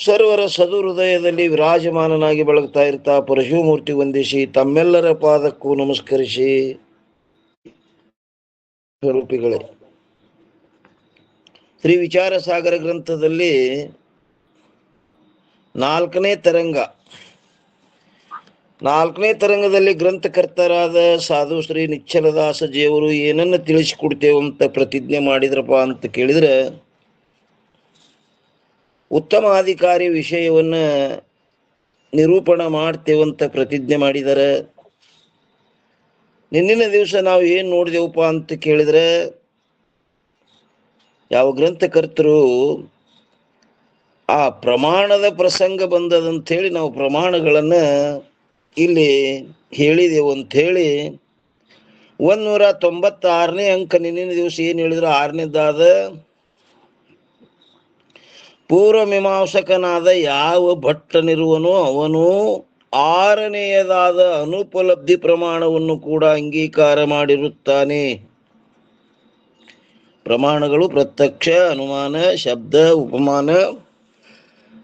ಸರ್ವರ ಸದುಹೃದಯದಲ್ಲಿ ವಿರಾಜಮಾನನಾಗಿ ಬೆಳಗ್ತಾ ಇರ್ತಾ ಪರಶುಮೂರ್ತಿ ವಂದಿಸಿ ತಮ್ಮೆಲ್ಲರ ಪಾದಕ್ಕೂ ನಮಸ್ಕರಿಸಿ ಸ್ವರೂಪಿಗಳೇ. ಶ್ರೀ ವಿಚಾರ ಸಾಗರ ಗ್ರಂಥದಲ್ಲಿ 4ನೇ ತರಂಗದಲ್ಲಿ ಗ್ರಂಥಕರ್ತರಾದ ಸಾಧು ಶ್ರೀ ನಿಚ್ಚಲದಾಸಜಿಯವರು ಏನನ್ನ ತಿಳಿಸಿಕೊಡ್ತೇವಂತ ಪ್ರತಿಜ್ಞೆ ಮಾಡಿದ್ರಪ್ಪ ಅಂತ ಕೇಳಿದ್ರೆ, ಉತ್ತಮಾಧಿಕಾರಿ ವಿಷಯವನ್ನ ನಿರೂಪಣ ಮಾಡ್ತೇವಂತ ಪ್ರತಿಜ್ಞೆ ಮಾಡಿದ್ದಾರೆ. ನಿನ್ನಿನ ದಿವಸ ನಾವು ಏನು ನೋಡಿದೆವಪ್ಪ ಅಂತ ಕೇಳಿದ್ರೆ, ಯಾವ ಗ್ರಂಥಕರ್ತರು ಆ ಪ್ರಮಾಣದ ಪ್ರಸಂಗ ಬಂದದಂಥೇಳಿ ನಾವು ಪ್ರಮಾಣಗಳನ್ನ ಇಲ್ಲಿ ಹೇಳಿದೆವು ಅಂಥೇಳಿ 196ನೇ ಅಂಕ ನಿನ್ನಿನ ದಿವಸ ಏನು ಹೇಳಿದ್ರು, 6ನೇದಾದ ಪೂರ್ವ ಮೀಮಾಂಸಕನಾದ ಯಾವ ಭಟ್ಟನಿರುವನೋ ಅವನು 6ನೇಯದಾದ ಅನುಪಲಬ್ಧಿ ಪ್ರಮಾಣವನ್ನು ಕೂಡ ಅಂಗೀಕಾರ ಮಾಡಿರುತ್ತಾನೆ. ಪ್ರಮಾಣಗಳು ಪ್ರತ್ಯಕ್ಷ, ಅನುಮಾನ, ಶಬ್ದ, ಉಪಮಾನ,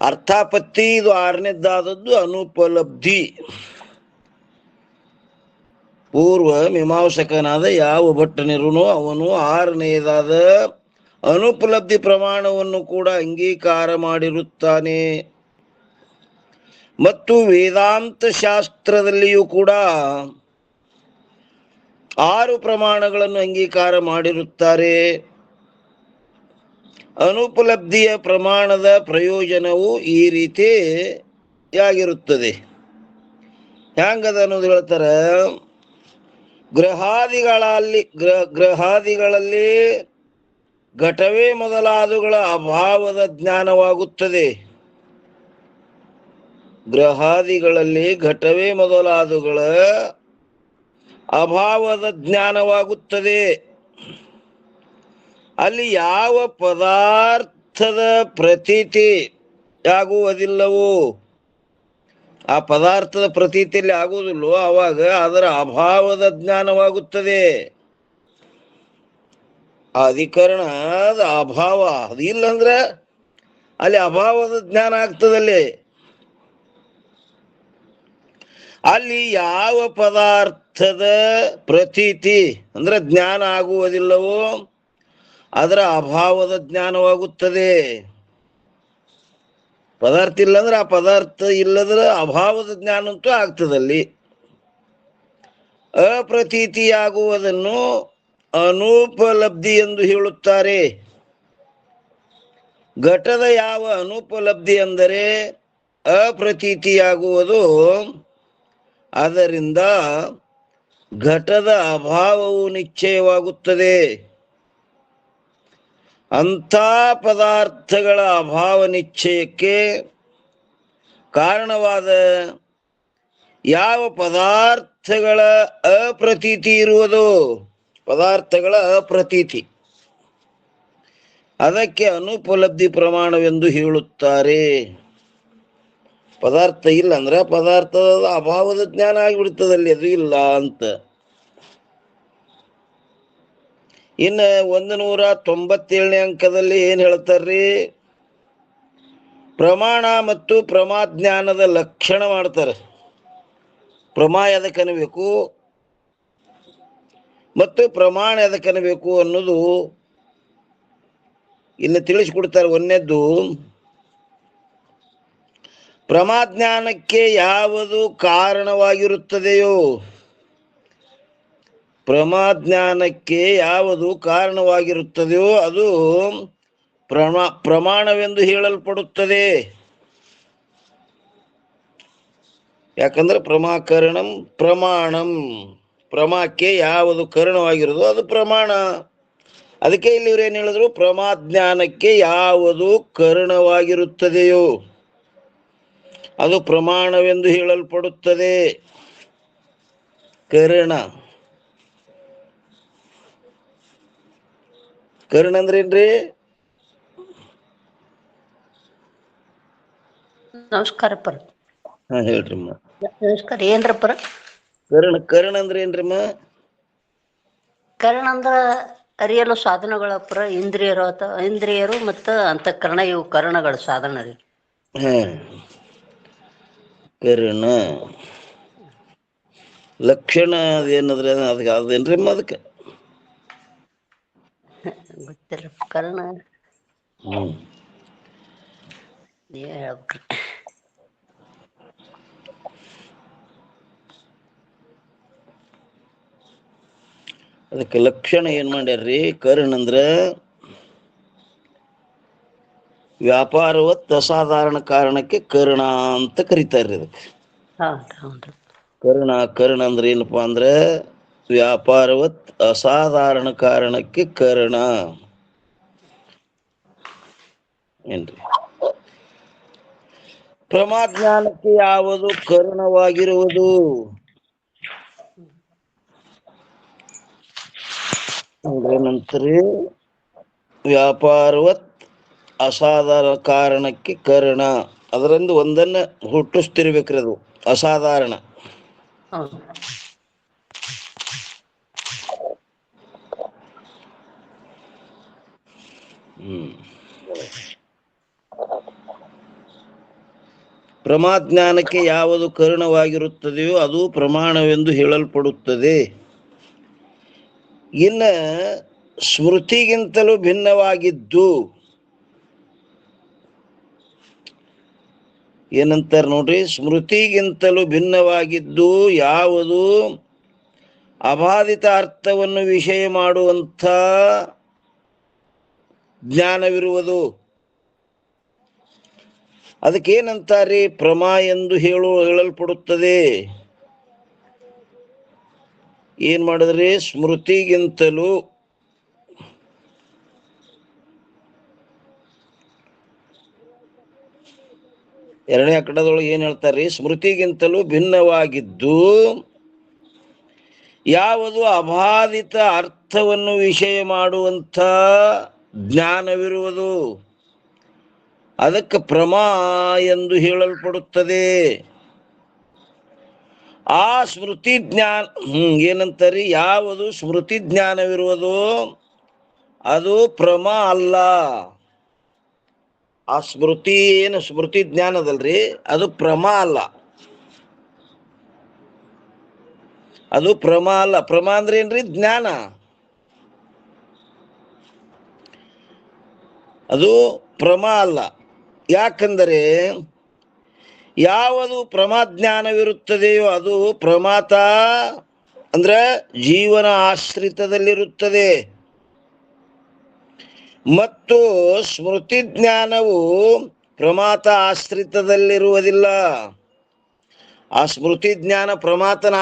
ಅರ್ಥಾಪತ್ತಿ. ಇದು 6ನೇದಾದದ್ದು ಅನುಪಲಬ್ಧಿ. ಪೂರ್ವ ಮೀಮಾಂಸಕನಾದ ಯಾವ ಭಟ್ಟನಿರುವನೋ ಅವನು 6ನೇಯದಾದ ಅನುಪಲಬ್ಧಿ ಪ್ರಮಾಣವನ್ನು ಕೂಡ ಅಂಗೀಕಾರ ಮಾಡಿರುತ್ತಾನೆ. ಮತ್ತು ವೇದಾಂತ ಶಾಸ್ತ್ರದಲ್ಲಿಯೂ ಕೂಡ 6 ಪ್ರಮಾಣಗಳನ್ನು ಅಂಗೀಕಾರ ಮಾಡಿರುತ್ತಾರೆ. ಅನುಪಲಬ್ಧಿಯ ಪ್ರಮಾಣದ ಪ್ರಯೋಜನವು ಈ ರೀತಿಯಾಗಿರುತ್ತದೆ. ಹ್ಯಾಂಗದ ಅನ್ನೋದು ಹೇಳ್ತಾರೆ, ಗ್ರಹಾದಿಗಳಲ್ಲಿ ಘಟವೇ ಮೊದಲಾದವುಗಳ ಅಭಾವದ ಜ್ಞಾನವಾಗುತ್ತದೆ. ಗ್ರಹಾದಿಗಳಲ್ಲಿ ಘಟವೇ ಮೊದಲಾದವುಗಳ ಅಭಾವದ ಜ್ಞಾನವಾಗುತ್ತದೆ. ಅಲ್ಲಿ ಯಾವ ಪದಾರ್ಥದ ಪ್ರತೀತಿ ಆಗುವುದಿಲ್ಲವೋ, ಆ ಪದಾರ್ಥದ ಪ್ರತೀತಿಯಲ್ಲಿ ಆಗುವುದಿಲ್ಲವೋ ಆವಾಗ ಅದರ ಅಭಾವದ ಜ್ಞಾನವಾಗುತ್ತದೆ. ಆ ಅಧಿಕರಣದ ಅಭಾವ ಅದು ಇಲ್ಲಂದ್ರೆ ಅಲ್ಲಿ ಅಭಾವದ ಜ್ಞಾನ ಆಗ್ತದಲ್ಲಿ. ಅಲ್ಲಿ ಯಾವ ಪದಾರ್ಥದ ಪ್ರತೀತಿ ಅಂದ್ರೆ ಜ್ಞಾನ ಆಗುವುದಿಲ್ಲವೋ ಅದರ ಅಭಾವದ ಜ್ಞಾನವಾಗುತ್ತದೆ. ಪದಾರ್ಥ ಇಲ್ಲಂದ್ರೆ ಆ ಪದಾರ್ಥ ಇಲ್ಲದ್ರ ಅಭಾವದ ಜ್ಞಾನ ಅಂತೂ ಆಗ್ತದಲ್ಲಿ. ಅಪ್ರತೀತಿಯಾಗುವುದನ್ನು ಅನುಪಲಬ್ಧಿ ಎಂದು ಹೇಳುತ್ತಾರೆ. ಘಟದ ಯಾವ ಅನುಪಲಬ್ಧಿ ಅಂದರೆ ಅಪ್ರತೀತಿಯಾಗುವುದು, ಆದ್ದರಿಂದ ಘಟದ ಅಭಾವವು ನಿಶ್ಚಯವಾಗುತ್ತದೆ. ಅಂಥ ಪದಾರ್ಥಗಳ ಅಭಾವ ನಿಶ್ಚಯಕ್ಕೆ ಕಾರಣವಾದ ಯಾವ ಪದಾರ್ಥಗಳ ಅಪ್ರತೀತಿ ಇರುವುದೋ, ಪದಾರ್ಥಗಳ ಅಪ್ರತೀತಿ, ಅದಕ್ಕೆ ಅನುಪಲಬ್ಧಿ ಪ್ರಮಾಣವೆಂದು ಹೇಳುತ್ತಾರೆ. ಪದಾರ್ಥ ಇಲ್ಲ ಅಂದ್ರೆ ಪದಾರ್ಥದ ಅಭಾವದ ಜ್ಞಾನ ಆಗಿಬಿಡ್ತದಲ್ಲಿ, ಅದು ಇಲ್ಲ ಅಂತ. ಇನ್ನು 197ನೇ ಅಂಕದಲ್ಲಿ ಏನ್ ಹೇಳ್ತಾರ್ರಿ, ಪ್ರಮಾಣ ಮತ್ತು ಪ್ರಮಾಜ್ಞಾನದ ಲಕ್ಷಣ ಮಾಡ್ತಾರೆ. ಪ್ರಮಾ ಎದಕ್ಕನಬೇಕು ಮತ್ತು ಪ್ರಮಾಣ ಎದಕ್ಕನಬೇಕು ಅನ್ನೋದು ಇಲ್ಲಿ ತಿಳಿಸಿಕೊಡ್ತಾರೆ. ಒಂದನೇದ್ದು, ಪ್ರಮಾಜ್ಞಾನಕ್ಕೆ ಯಾವುದು ಕಾರಣವಾಗಿರುತ್ತದೆಯೋ, ಪ್ರಮಾಜ್ಞಾನಕ್ಕೆ ಯಾವುದು ಕಾರಣವಾಗಿರುತ್ತದೆಯೋ ಅದು ಪ್ರಮಾಣವೆಂದು ಹೇಳಲ್ಪಡುತ್ತದೆ. ಯಾಕಂದ್ರೆ ಪ್ರಮಾಕರಣಂ ಪ್ರಮಾಣಂ, ಪ್ರಮಾಕ್ಕೆ ಯಾವುದು ಕಾರಣವಾಗಿರೋದು ಅದು ಪ್ರಮಾಣ. ಅದಕ್ಕೆ ಇಲ್ಲಿ ಇವ್ರು ಏನ್ ಹೇಳಿದ್ರು, ಪ್ರಮಾಜ್ಞಾನಕ್ಕೆ ಯಾವುದು ಕಾರಣವಾಗಿರುತ್ತದೆಯೋ ಅದು ಪ್ರಮಾಣವೆಂದು ಹೇಳಲ್ಪಡುತ್ತದೆ. ಕರ್ಣ ಅಂದ್ರೆ ಏನ್ರಿ? ನಮಸ್ಕಾರಪ್ಪ. ಹಾ ಹೇಳ್ರಿಮ್ಮ. ನಮಸ್ಕಾರ. ಏನ್ರಪ್ಪ ಕರ್ಣ ಅಂದ್ರೆ ಏನ್ರಿಮ್ಮ? ಕರ್ಣ ಅಂದ್ರ ಅರಿಯಲು ಸಾಧನಗಳಪ್ಪರ ಇಂದ್ರಿಯರು ಮತ್ತು ಅಂತಃಕರಣ, ಇವು ಕರಣಗಳ ಸಾಧನ ರೀ. ಹ ಕರ್ಣ ಲಕ್ಷಣ ಅದೇನದ್ರೆ ಅದಕ್ಕೆ ಅದೇನ್ರಿ ಅದಕ್ಕೆ ಗೊತ್ತಿಲ್ಲ ಕರ್ಣ ಹ್ಮ್ ನೀವೇ ಹೇಳ್ಬೇಕ್ರಿ. ಅದಕ್ಕೆ ಲಕ್ಷಣ ಏನ್ ಮಾಡ್ಯಾರ್ರಿ ಕರ್ಣ ಅಂದ್ರ ವ್ಯಾಪಾರವತ್ ಅಸಾಧಾರಣ ಕಾರಣಕ್ಕೆ ಕರ್ಣ ಅಂತ ಕರೀತಾರ್ರಿ ಅದಕ್ಕೆ. ಹೌದು ಹೌದು. ಕರ್ಣ ಅಂದ್ರೆ ಏನಪ್ಪಾ ಅಂದ್ರೆ ವ್ಯಾಪಾರವತ್ ಅಸಾಧಾರಣ ಕಾರಣಕ್ಕೆ ಕರ್ಣ ಏನ್ರಿ. ಪ್ರಮಾಜ್ಞಾನಕ್ಕೆ ಯಾವುದು ಕರ್ಣವಾಗಿರುವುದು? ಏನಂತ್ರಿ ವ್ಯಾಪಾರವತ್ ಅಸಾಧಾರಣ ಕಾರಣಕ್ಕೆ ಕರ್ಣ ಅದರಿಂದ ಒಂದನ್ನ ಹುಟ್ಟಿಸ್ತಿರ್ಬೇಕ್ರಿ ಅದು ಅಸಾಧಾರಣ. ಹೌದು. ಪ್ರಮಾಜ್ಞಾನಕ್ಕೆ ಯಾವುದು ಕರ್ಣವಾಗಿರುತ್ತದೆಯೋ ಅದು ಪ್ರಮಾಣವೆಂದು ಹೇಳಲ್ಪಡುತ್ತದೆ. ಇನ್ನ ಸ್ಮೃತಿಗಿಂತಲೂ ಭಿನ್ನವಾಗಿದ್ದು ಏನಂತಾರೆ ನೋಡ್ರಿ, ಸ್ಮೃತಿಗಿಂತಲೂ ಭಿನ್ನವಾಗಿದ್ದು ಯಾವುದು ಅಬಾಧಿತ ಅರ್ಥವನ್ನು ವಿಷಯ ಮಾಡುವಂಥ ಜ್ಞಾನವಿರುವುದು ಅದಕ್ಕೇನಂತಾರೆ ಪ್ರಮಾ ಎಂದು ಹೇಳಲ್ಪಡುತ್ತದೆ. ಏನ್ ಮಾಡಿದ್ರಿ ಸ್ಮೃತಿಗಿಂತಲೂ ಎರಡನೇ ಅಖಂಡದೊಳಗೆ ಏನ್ ಹೇಳ್ತಾರ್ರಿ, ಸ್ಮೃತಿಗಿಂತಲೂ ಭಿನ್ನವಾಗಿದ್ದು ಯಾವುದು ಅಬಾಧಿತ ಅರ್ಥವನ್ನು ವಿಷಯ ಮಾಡುವಂಥ ಜ್ಞಾನವಿರುವುದು ಅದಕ್ಕೆ ಪ್ರಮಾ ಎಂದು ಹೇಳಲ್ಪಡುತ್ತದೆ. ಆ ಸ್ಮೃತಿ ಜ್ಞಾನ ಏನಂತಾರಿ, ಯಾವುದು ಸ್ಮೃತಿ ಜ್ಞಾನವಿರುವುದು ಅದು ಪ್ರಮಾ ಅಲ್ಲ. ಆ ಸ್ಮೃತಿ ಏನು ಸ್ಮೃತಿ ಜ್ಞಾನದಲ್ರಿ ಅದು ಪ್ರಮಾ ಅಲ್ಲ, ಅದು ಪ್ರಮಾ ಅಲ್ಲ. ಪ್ರಮಾ ಅಂದ್ರೆ ಏನ್ರಿ ಜ್ಞಾನ, ಅದು ಪ್ರಮಾ ಅಲ್ಲ. ಯಾಕಂದರೆ ಯಾವುದು ಪ್ರಮಾಜ್ಞಾನವಿರುತ್ತದೆಯೋ ಅದು ಪ್ರಮಾತ ಅಂದ್ರೆ ಜೀವನ ಆಶ್ರಿತದಲ್ಲಿರುತ್ತದೆ ಮತ್ತು ಸ್ಮೃತಿ ಜ್ಞಾನವು ಪ್ರಮಾತ ಆಶ್ರಿತದಲ್ಲಿರುವುದಿಲ್ಲ. ಆ ಸ್ಮೃತಿ ಜ್ಞಾನ ಪ್ರಮಾತನ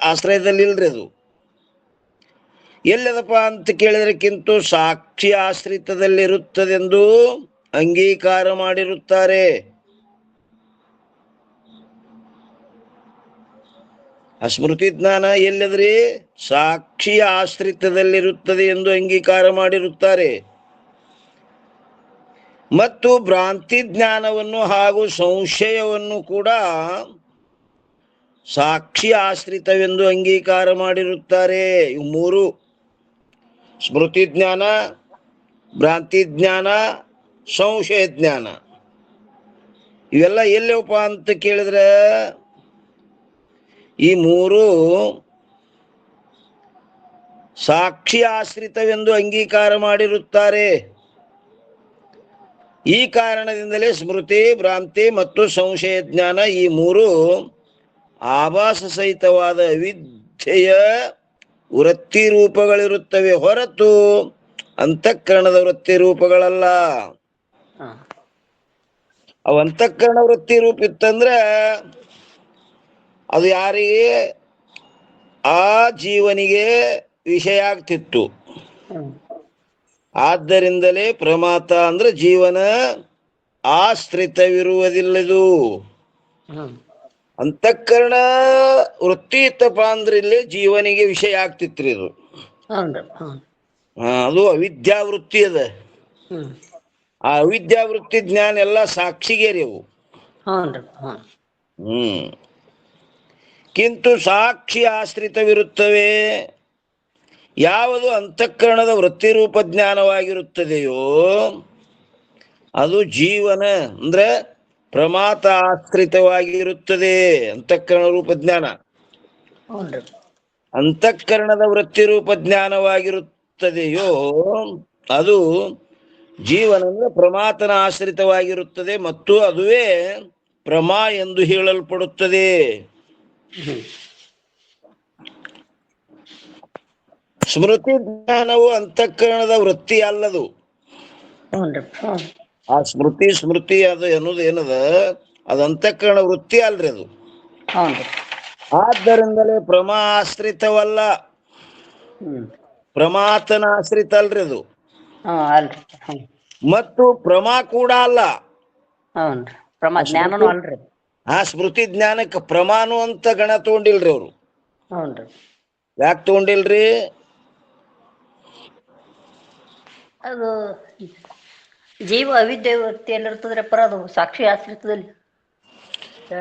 ಆಶ್ರಯದಲ್ಲಿಲ್ರಿ. ಅದು ಎಲ್ಲದಪ್ಪ ಅಂತ ಕೇಳಿದ್ರಕ್ಕಿಂತ ಸಾಕ್ಷಿ ಆಶ್ರಿತದಲ್ಲಿರುತ್ತದೆಂದು ಅಂಗೀಕಾರ ಮಾಡಿರುತ್ತಾರೆ. ಆ ಸ್ಮೃತಿ ಜ್ಞಾನ ಎಲ್ಲದ್ರಿ ಸಾಕ್ಷಿಯ ಆಶ್ರಿತದಲ್ಲಿರುತ್ತದೆ ಎಂದು ಅಂಗೀಕಾರ ಮಾಡಿರುತ್ತಾರೆ. ಮತ್ತು ಭ್ರಾಂತಿ ಜ್ಞಾನವನ್ನು ಹಾಗೂ ಸಂಶಯವನ್ನು ಕೂಡ ಸಾಕ್ಷಿ ಆಶ್ರಿತವೆಂದು ಅಂಗೀಕಾರ ಮಾಡಿರುತ್ತಾರೆ. ಇವು ಮೂರು, ಸ್ಮೃತಿ ಜ್ಞಾನ, ಭ್ರಾಂತಿ ಜ್ಞಾನ, ಸಂಶಯ ಜ್ಞಾನ, ಇವೆಲ್ಲ ಎಲ್ಲವಪ್ಪ ಅಂತ ಕೇಳಿದ್ರೆ ಈ ಮೂರು ಸಾಕ್ಷಿ ಆಶ್ರಿತವೆಂದು ಅಂಗೀಕಾರ ಮಾಡಿರುತ್ತಾರೆ. ಈ ಕಾರಣದಿಂದಲೇ ಸ್ಮೃತಿ, ಭ್ರಾಂತಿ ಮತ್ತು ಸಂಶಯ ಜ್ಞಾನ ಈ ಮೂರು ಆಭಾಸ ಸಹಿತವಾದ ಅವಿದ್ಯೆಯ ವೃತ್ತಿ ರೂಪಗಳಿರುತ್ತವೆ ಹೊರತು ಅಂತಃಕರಣದ ವೃತ್ತಿ ರೂಪಗಳಲ್ಲ. ಅವು ಅಂತಃಕರಣ ವೃತ್ತಿ ರೂಪ ಇತ್ತಂದ್ರೆ ಅದು ಯಾರಿಗೆ ಆ ಜೀವನಿಗೆ ವಿಷಯ ಆಗ್ತಿತ್ತು. ಆದ್ದರಿಂದಲೇ ಪ್ರಮಾತ ಅಂದ್ರೆ ಜೀವನ ಆಶ್ರಿತವಿರುವುದಿಲ್ಲದು. ಅಂತಃಕರಣ ವೃತ್ತಿ ಇತ್ತಪ್ಪ ಅಂದ್ರೆ ಇಲ್ಲಿ ಜೀವನಿಗೆ ವಿಷಯ ಆಗ್ತಿತ್ರಿ. ಇದು ಅದು ಅವಿದ್ಯಾವೃತ್ತಿ ಅದ. ಆ ಅವಿದ್ಯಾವೃತ್ತಿ ಜ್ಞಾನ ಎಲ್ಲ ಸಾಕ್ಷಿಗೇರಿ ಅವು. ಕಿಂತು ಸಾಕ್ಷಿ ಆಶ್ರಿತವಿರುತ್ತವೆ. ಯಾವುದು ಅಂತಃಕರಣದ ಪ್ರಮಾತ ಆಶ್ರಿತವಾಗಿರುತ್ತದೆ. ಅಂತಃಕರಣ ರೂಪ ಜ್ಞಾನ ಹ್ಞೂನ್ರಿ. ಅಂತಃಕರಣದ ವೃತ್ತಿ ರೂಪ ಜ್ಞಾನವಾಗಿರುತ್ತದೆಯೋ ಅದು ಜೀವನದ ಪ್ರಮಾತನ ಆಶ್ರಿತವಾಗಿರುತ್ತದೆ ಮತ್ತು ಅದುವೇ ಪ್ರಮಾ ಎಂದು ಹೇಳಲ್ಪಡುತ್ತದೆ. ಹ್ಮ್. ಸ್ಮೃತಿ ಜ್ಞಾನವು ಅಂತಃಕರಣದ ವೃತ್ತಿ ಅಲ್ಲದು. ಹ್ಞೂನ್ರಿ. ಹ್ಞೂ. ಆ ಸ್ಮೃತಿ ಅದು ಎನ್ನುವುದು ಏನದ, ಅದು ಅಂತಃಕರಣ ವೃತ್ತಿ ಅಲ್ರಿ ಅದು. ಹ್ಞೂನ್ರಿ. ಆದ್ದರಿಂದಲೇ ಪ್ರಮಾ ಆಶ್ರಿತವಲ್ಲ, ಹ್ಮ್. ಪ್ರಮಾತನ ಆಶ್ರಿತ ಅಲ್ರಿ ಅದು. ಅಲ್ರಿ. ಹ್ಞೂ. ಮತ್ತು ಪ್ರಮಾ ಕೂಡ ಅಲ್ಲ. ಹ್ಞೂನ್ರಿ. ಆ ಜ್ಞಾನನೂ ಸ್ಮೃತಿ ಅಲ್ರಿ. ಆ ಸ್ಮೃತಿ ಜ್ಞಾನಕ್ಕೆ ಪ್ರಮಾನು ಅಂತ ಗಣ ತಗೊಂಡಿಲ್ರಿ ಅವ್ರು. ಹ್ಞೂನ್ರಿ. ಯಾಕೆ ತಗೊಂಡಿಲ್ರಿ? ಅದು ಜೀವ ಅವಿದ್ಯೆ ವೃತ್ತಿಯಲ್ಲಿರ್ತದ್ರಪ್ಪರ, ಅದು ಸಾಕ್ಷಿ ಆಶ್ರಿತದಲ್ಲಿ.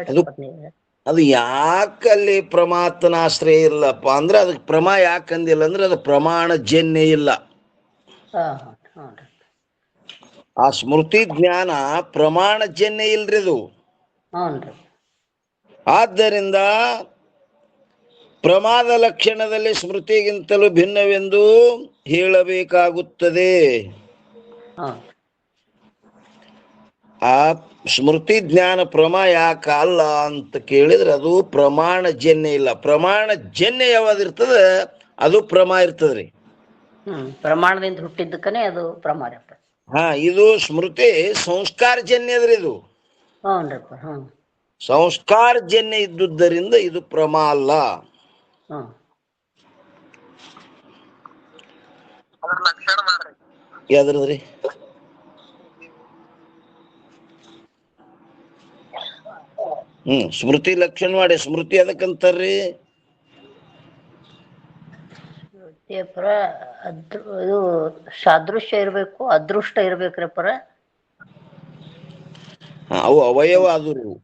ಅದು ಅದು ಯಾಕಲ್ಲಿ ಪ್ರಮಾತನ ಆಶ್ರಯ ಇಲ್ಲಪ್ಪ ಅಂದ್ರೆ, ಅದಕ್ಕೆ ಪ್ರಮಾ ಯಾಕಂದಿಲ್ಲ ಅಂದ್ರೆ ಅದು ಪ್ರಮಾಣ ಜನ್ಯ ಇಲ್ಲ. ಹ್ಞೂನ್ರಿ. ಆ ಸ್ಮೃತಿ ಜ್ಞಾನ ಪ್ರಮಾಣ ಜನ್ಯ ಇಲ್ರಿ ಅದು. ಹ್ಞೂನ್ರಿ. ಆದ್ದರಿಂದ ಪ್ರಮಾದ ಲಕ್ಷಣದಲ್ಲಿ ಸ್ಮೃತಿಗಿಂತಲೂ ಭಿನ್ನವೆಂದು ಹೇಳಬೇಕಾಗುತ್ತದೆ. ಆ ಸ್ಮೃತಿ ಜ್ಞಾನ ಪ್ರಮಾ ಯಾಕ ಅಲ್ಲ ಅಂತ ಕೇಳಿದ್ರೆ, ಅದು ಪ್ರಮಾಣ ಜನ್ಯ ಇಲ್ಲ. ಪ್ರಮಾಣ ಜನ್ಯ ಯಾವ್ದಿರ್ತದ ಅದು ಪ್ರಮಾ ಇರ್ತದ್ರಿ. ಪ್ರಮಾಣದಿಂದ ಹುಟ್ಟಿದ್ದಕ್ಕನೇ ಅದು ಪ್ರಮಾಣ. ಇದು ಸ್ಮೃತಿ ಸಂಸ್ಕಾರ ಜನ್ಯದ್ರಿ. ಇದು ಸಂಸ್ಕಾರ ಜನ್ಯ ಇದ್ದುದರಿಂದ ಇದು ಪ್ರಮಾ ಅಲ್ಲ. ಯಾವ್ದ್ರಿ? ಸ್ಮೃತಿ ಲಕ್ಷಣ ಮಾಡಿ. ಸ್ಮೃತಿ ಅದಕ್ಕಂತಾರ್ರಿ, ಇದು ಸಾದೃಶ್ಯ ಇರ್ಬೇಕು, ಅದೃಷ್ಟ ಇರ್ಬೇಕ್ರಿ ಪರ. ಅವು ಅವಯವ ಆದ್ರಿ.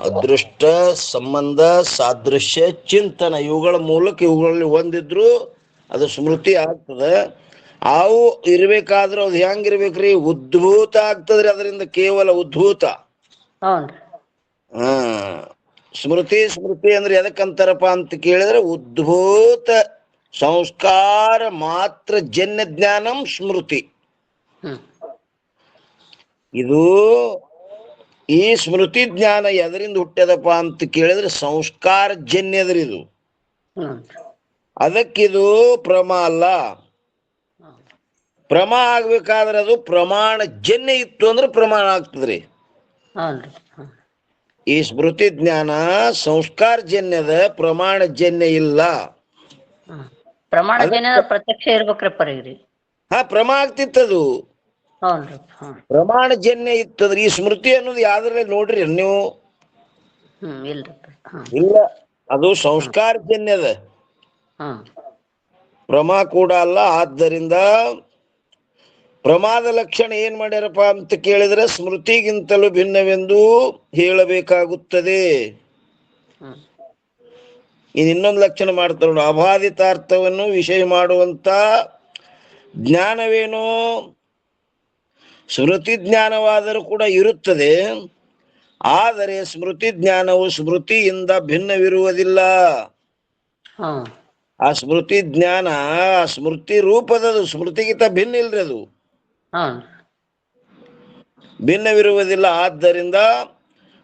ಅದೃಷ್ಟ, ಸಂಬಂಧ, ಸಾದೃಶ್ಯ, ಚಿಂತನ ಇವುಗಳ ಮೂಲಕ ಇವುಗಳಲ್ಲಿ ಒಂದಿದ್ರು ಅದು ಸ್ಮೃತಿ ಆಗ್ತದ. ಅವು ಇರ್ಬೇಕಾದ್ರೆ ಅದು ಹೆಂಗಿರ್ಬೇಕ್ರಿ? ಉದ್ಭೂತ ಆಗ್ತದ್ರಿ. ಅದರಿಂದ ಕೇವಲ ಉದ್ಭೂತ. ಸ್ಮೃತಿ ಅಂದ್ರೆ ಎದಕ್ಕಂತಾರಪ್ಪ ಅಂತ ಕೇಳಿದ್ರೆ, ಉದ್ಭೂತ ಸಂಸ್ಕಾರ ಮಾತ್ರ ಜನ್ಯ ಜ್ಞಾನಂ ಸ್ಮೃತಿ. ಇದು ಈ ಸ್ಮೃತಿ ಜ್ಞಾನ ಎದರಿಂದ ಹುಟ್ಟ್ಯದಪ್ಪ ಅಂತ ಕೇಳಿದ್ರೆ ಸಂಸ್ಕಾರ ಜನ್ಯದ್ರಿ ಇದು. ಅದಕ್ಕಿದು ಪ್ರಮಾ ಅಲ್ಲ. ಪ್ರಮಾ ಆಗ್ಬೇಕಾದ್ರೆ ಅದು ಪ್ರಮಾಣ ಜನ್ಯ ಇತ್ತು ಅಂದ್ರೆ ಪ್ರಮಾಣ ಆಗ್ತದ್ರಿ. ಈ ಸ್ಮೃತಿ ಜ್ಞಾನ ಸಂಸ್ಕಾರ ಜನ್ಯದ, ಪ್ರಮಾಣ ಜನ್ಯ ಇಲ್ಲ. ಪ್ರಮಾಣ ಜನ್ಯ ಪ್ರತ್ಯಕ್ಷ ಇರ್ಬೇಕ್ರಿ. ಪ್ರಮಾ ಆಗ್ತಿತ್ತದು. ಪ್ರಮಾಣ ಜನ್ಯ ಇತ್ತಂದ್ರೆ ಈ ಸ್ಮೃತಿ ಅನ್ನೋದು ಯಾವ್ದ್ರಲ್ಲಿ ನೋಡ್ರಿ ನೀವು? ಇಲ್ಲ, ಅದು ಸಂಸ್ಕಾರ ಜನ್ಯದ, ಪ್ರಮಾ ಕೂಡ ಅಲ್ಲ. ಆದ್ದರಿಂದ ಪ್ರಮಾದ ಲಕ್ಷಣ ಏನ್ ಮಾಡ್ಯಾರಪ್ಪ ಅಂತ ಕೇಳಿದ್ರೆ, ಸ್ಮೃತಿಗಿಂತಲೂ ಭಿನ್ನವೆಂದು ಹೇಳಬೇಕಾಗುತ್ತದೆ. ಇನ್ನೊಂದು ಲಕ್ಷಣ ಮಾಡ್ತಾರೆ ನೋಡಿ, ಅಬಾಧಿತಾರ್ಥವನ್ನು ವಿಷಯ ಮಾಡುವಂತ ಜ್ಞಾನವೇನು ಸ್ಮೃತಿ ಜ್ಞಾನವಾದರೂ ಕೂಡ ಇರುತ್ತದೆ. ಆದರೆ ಸ್ಮೃತಿ ಜ್ಞಾನವು ಸ್ಮೃತಿಯಿಂದ ಭಿನ್ನವಿರುವುದಿಲ್ಲ. ಆ ಸ್ಮೃತಿ ಜ್ಞಾನ ಸ್ಮೃತಿ ರೂಪದದು, ಸ್ಮೃತಿಗಿಂತ ಭಿನ್ನ ಇಲ್ರಿ ಅದು, ಭಿನ್ನವಿರುವುದಿಲ್ಲ. ಆದ್ದರಿಂದ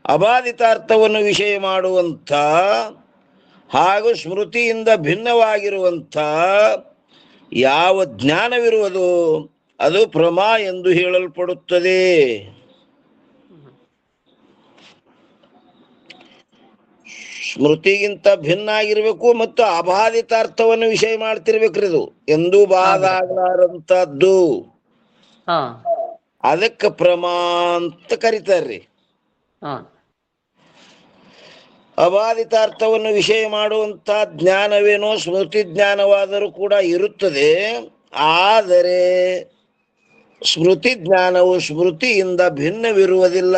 ಅಬಾಧಿತಾರ್ಥವನ್ನು ವಿಷಯ ಮಾಡುವಂಥ ಹಾಗೂ ಸ್ಮೃತಿಯಿಂದ ಭಿನ್ನವಾಗಿರುವಂಥ ಯಾವ ಜ್ಞಾನವಿರುವುದು ಅದು ಪ್ರಮಾ ಎಂದು ಹೇಳಲ್ಪಡುತ್ತದೆ. ಸ್ಮೃತಿಗಿಂತ ಭಿನ್ನ ಆಗಿರ್ಬೇಕು ಮತ್ತು ಅಬಾಧಿತಾರ್ಥವನ್ನು ವಿಷಯ ಮಾಡ್ತಿರ್ಬೇಕ್ರಿ. ಇದು ಎಂದೂ ಬಾಧ ಆಗ್ಲಾರಂತದ್ದು. ಅದಕ್ಕೆ ಪ್ರಮಾ ಅಂತ ಕರಿತಾರ್ರಿ. ಅಬಾಧಿತಾರ್ಥವನ್ನು ವಿಷಯ ಮಾಡುವಂತ ಜ್ಞಾನವೇನೋ ಸ್ಮೃತಿ ಜ್ಞಾನವಾದರೂ ಕೂಡ ಇರುತ್ತದೆ. ಆದರೆ ಸ್ಮೃತಿ ಜ್ಞಾನವು ಸ್ಮೃತಿಯಿಂದ ಭಿನ್ನವಿರುವುದಿಲ್ಲ.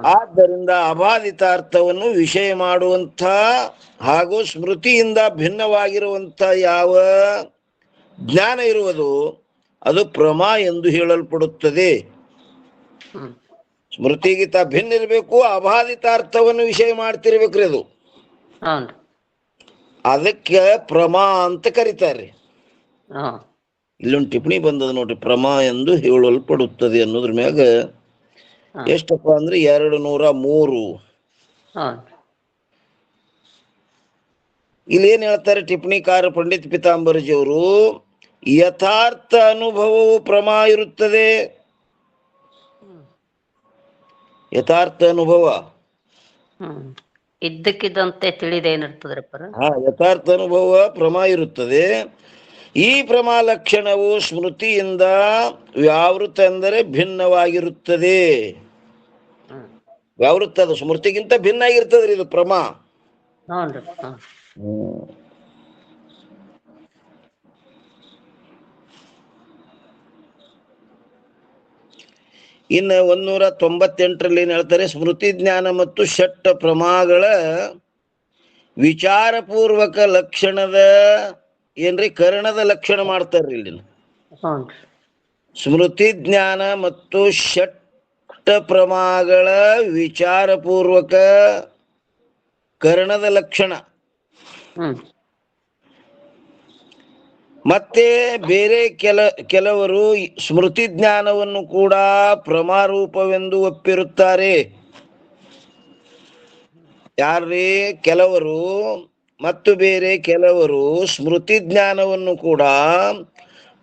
ಆದ್ದರಿಂದ ಅಬಾಧಿತಾರ್ಥವನ್ನು ವಿಷಯ ಮಾಡುವಂಥ ಹಾಗೂ ಸ್ಮೃತಿಯಿಂದ ಭಿನ್ನವಾಗಿರುವಂಥ ಯಾವ ಜ್ಞಾನ ಇರುವುದು ಅದು ಪ್ರಮಾ ಎಂದು ಹೇಳಲ್ಪಡುತ್ತದೆ. ಹ್ಮ್ ಸ್ಮೃತಿಗಿಂತ ಭಿನ್ನ ಇರಬೇಕು, ಅಬಾಧಿತಾರ್ಥವನ್ನು ವಿಷಯ ಮಾಡ್ತಿರ್ಬೇಕ್ರಿ ಅದು. ಹೌನ್ರಿ. ಅದಕ್ಕೆ ಪ್ರಮಾ ಅಂತ ಕರೀತಾರೆ. ಹಾ ಇಲ್ಲೊಂದು ಟಿಪ್ಪಣಿ ಬಂದದ ನೋಡ್ರಿ, ಪ್ರಮಾ ಎಂದು ಹೇಳಲ್ಪಡುತ್ತದೆ ಅನ್ನೋದ್ರ ಮ್ಯಾಗ ಹಾ ಎಷ್ಟಪ್ಪ ಅಂದ್ರೆ 203. ಹೌನ್ರಿ. ಇಲ್ಲಿ ಏನ್ ಹೇಳ್ತಾರೆ ಟಿಪ್ಪಣಿಕಾರ ಪಂಡಿತ್ ಪಿತಾಂಬರಜಿಯವರು, ಯಥಾರ್ಥ ಅನುಭವವು ಪ್ರಮಾ ಇರುತ್ತದೆ. ಯಥಾರ್ಥ ಅನುಭವ ಹ್ಮ್ ಇದ್ದಕ್ಕಿದ್ದಂತೆ ತಿಳಿದೇನಿರ್ತದ್ರಪ್ಪರ. ಯಥಾರ್ಥ ಅನುಭವ ಪ್ರಮಾ ಇರುತ್ತದೆ. ಈ ಪ್ರಮಾ ಲಕ್ಷಣವು ಸ್ಮೃತಿಯಿಂದ ವ್ಯಾವೃತ ಎಂದರೆ ಭಿನ್ನವಾಗಿರುತ್ತದೆ. ಹ್ಮ್ ವ್ಯಾವೃತ್ತ ಅದು ಸ್ಮೃತಿಗಿಂತ ಭಿನ್ನ ಆಗಿರ್ತದ್ರಿ ಇದು ಪ್ರಮಾ. ಹೌನ್ರಿ. ಹಾ ಇನ್ನು 198ರಲ್ಲಿ ಏನ್ ಹೇಳ್ತಾರೆ, ಸ್ಮೃತಿ ಜ್ಞಾನ ಮತ್ತು ಷಟ್ ಪ್ರಮಾಗಳ ವಿಚಾರಪೂರ್ವಕ ಲಕ್ಷಣದ ಏನ್ರಿ ಕರ್ಣದ ಲಕ್ಷಣ ಮಾಡ್ತಾರ್ರಿ ಇಲ್ಲಿ. ಹೌನ್ರಿ. ಸ್ಮೃತಿ ಜ್ಞಾನ ಮತ್ತು ಷಟ್ ಪ್ರಮಾಗಳ ವಿಚಾರಪೂರ್ವಕ ಕರ್ಣದ ಲಕ್ಷಣ. ಹ್ಮ್ ಮತ್ತೆ ಬೇರೆ ಕೆಲವರು ಸ್ಮೃತಿ ಜ್ಞಾನವನ್ನು ಕೂಡ ಪ್ರಮಾರೂಪವೆಂದು ಒಪ್ಪಿರುತ್ತಾರೆ. ಯಾರ್ರೀ? ಕೆಲವರು ಮತ್ತು ಬೇರೆ ಕೆಲವರು ಸ್ಮೃತಿ ಜ್ಞಾನವನ್ನು ಕೂಡ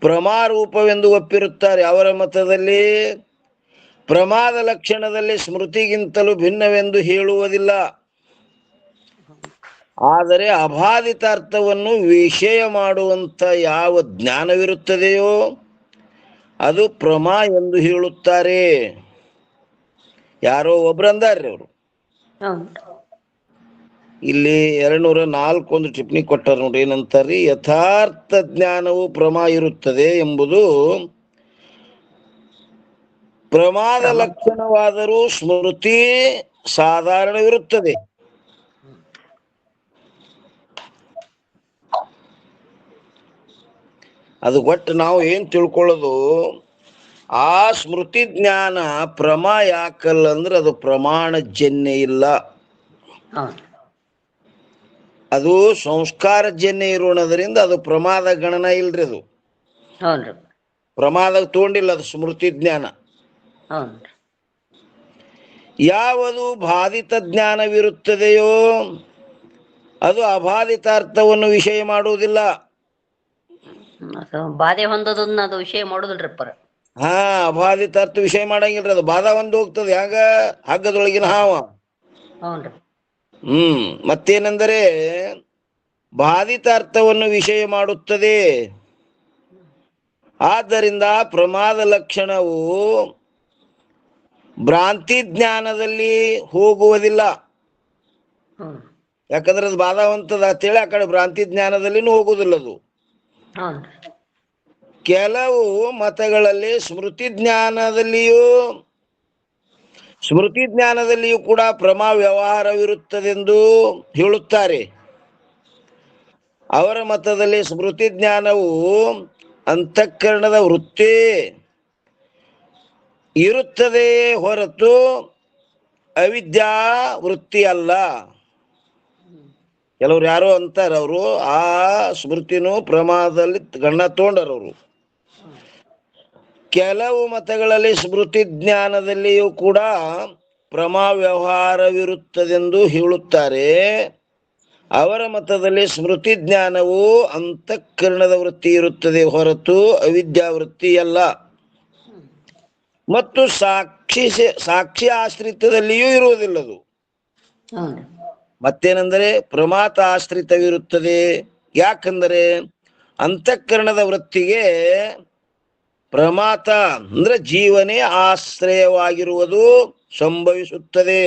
ಪ್ರಮಾರೂಪವೆಂದು ಒಪ್ಪಿರುತ್ತಾರೆ. ಅವರ ಮತದಲ್ಲಿ ಪ್ರಮಾದ ಲಕ್ಷಣದಲ್ಲಿ ಸ್ಮೃತಿಗಿಂತಲೂ ಭಿನ್ನವೆಂದು ಹೇಳುವುದಿಲ್ಲ. ಆದರೆ ಅಬಾಧಿತ ಅರ್ಥವನ್ನು ವಿಷಯ ಮಾಡುವಂತ ಯಾವ ಜ್ಞಾನವಿರುತ್ತದೆಯೋ ಅದು ಪ್ರಮಾ ಎಂದು ಹೇಳುತ್ತಾರೆ. ಯಾರೋ ಒಬ್ರು ಅಂದಾರ್ರಿ ಅವರು. ಇಲ್ಲಿ 204 ಒಂದು ಟಿಪ್ಪಣಿ ಕೊಟ್ಟಾರ ನೋಡ್ರಿ, ಏನಂತಾರ್ರಿ, ಯಥಾರ್ಥ ಜ್ಞಾನವು ಪ್ರಮಾ ಇರುತ್ತದೆ ಎಂಬುದು ಪ್ರಮಾದ ಲಕ್ಷಣವಾದರೂ ಸ್ಮೃತಿ ಸಾಧಾರಣವಿರುತ್ತದೆ. ಅದು ಒಟ್ಟು ನಾವು ಏನ್ ತಿಳ್ಕೊಳ್ಳೋದು, ಆ ಸ್ಮೃತಿ ಜ್ಞಾನ ಪ್ರಮಾ ಯಾಕಲ್ಲ ಅಂದ್ರೆ ಅದು ಪ್ರಮಾಣ ಜನ್ಯ ಇಲ್ಲ, ಅದು ಸಂಸ್ಕಾರ ಜನ್ಯ ಇರೋಣದ್ರಿಂದ ಅದು ಪ್ರಮಾದ ಗಣನ ಇಲ್ರಿ. ಅದು ಪ್ರಮಾದ ತಗೊಂಡಿಲ್ಲ ಅದು ಸ್ಮೃತಿ ಜ್ಞಾನ. ಯಾವುದು ಬಾಧಿತ ಜ್ಞಾನವಿರುತ್ತದೆಯೋ ಅದು ಅಬಾಧಿತ ಅರ್ಥವನ್ನು ವಿಷಯ ಮಾಡುವುದಿಲ್ಲ. ಬಾಧೆ ಹೊಂದೋದನ್ನ ಅದು ವಿಷಯ ಮಾಡುದಿಲ್ರಿಪ್ಪರ. ಅಬಾಧಿತ ಅರ್ಥ ವಿಷಯ ಮಾಡಂಗಿಲ್ರಿ. ಅದು ಬಾಧ ಒಂದು ಹೋಗ್ತದೆ, ಹ್ಯಾಂಗ ಹಗ್ಗದೊಳಗಿನ ಹಾವ. ಮತ್ತೇನೆಂದರೆ ಬಾಧಿತ ಅರ್ಥವನ್ನು ವಿಷಯ ಮಾಡುತ್ತದೆ. ಆದ್ದರಿಂದ ಪ್ರಮಾದ ಲಕ್ಷಣವು ಭ್ರಾಂತಿ ಜ್ಞಾನದಲ್ಲಿ ಹೋಗುವುದಿಲ್ಲ. ಯಾಕಂದ್ರೆ ಅದು ಬಾಧವಂತದ ಅಂತೇಳಿ ಆ ಕಡೆ ಭ್ರಾಂತಿ ಜ್ಞಾನದಲ್ಲಿನೂ ಹೋಗುವುದಿಲ್ಲ. ಅದು ಕೆಲವು ಮತಗಳಲ್ಲಿ ಸ್ಮೃತಿ ಜ್ಞಾನದಲ್ಲಿಯೂ ಕೂಡ ಪ್ರಮಾ ವ್ಯವಹಾರವಿರುತ್ತದೆಂದು ಹೇಳುತ್ತಾರೆ. ಅವರ ಮತದಲ್ಲಿ ಸ್ಮೃತಿ ಜ್ಞಾನವು ಅಂತಃಕರಣದ ವೃತ್ತಿ ಇರುತ್ತದೆ ಹೊರತು ಅವಿದ್ಯಾ ವೃತ್ತಿ ಅಲ್ಲ. ಕೆಲವ್ರು ಯಾರೋ ಅಂತಾರ, ಅವರು ಆ ಸ್ಮೃತಿನೂ ಪ್ರಮಾದದಲ್ಲಿ ಗಣ್ಣ ತಗೊಂಡರವರು. ಕೆಲವು ಮತಗಳಲ್ಲಿ ಸ್ಮೃತಿ ಜ್ಞಾನದಲ್ಲಿಯೂ ಕೂಡ ಪ್ರಮಾ ವ್ಯವಹಾರವಿರುತ್ತದೆಂದು ಹೇಳುತ್ತಾರೆ. ಅವರ ಮತದಲ್ಲಿ ಸ್ಮೃತಿ ಜ್ಞಾನವು ಅಂತಃಕರಣದ ವೃತ್ತಿ ಇರುತ್ತದೆ ಹೊರತು ಅವಿದ್ಯಾ ವೃತ್ತಿ ಅಲ್ಲ. ಮತ್ತು ಸಾಕ್ಷಿ ಆಶ್ರಿತದಲ್ಲಿಯೂ ಇರುವುದಿಲ್ಲದು. ಮತ್ತೇನೆಂದರೆ ಪ್ರಮಾತ ಆಶ್ರಿತವಿರುತ್ತದೆ. ಯಾಕಂದರೆ ಅಂತಃಕರಣದ ವೃತ್ತಿಗೆ ಪ್ರಮಾತ ಅಂದ್ರೆ ಜೀವನೇ ಆಶ್ರಯವಾಗಿರುವುದು ಸಂಭವಿಸುತ್ತದೆ,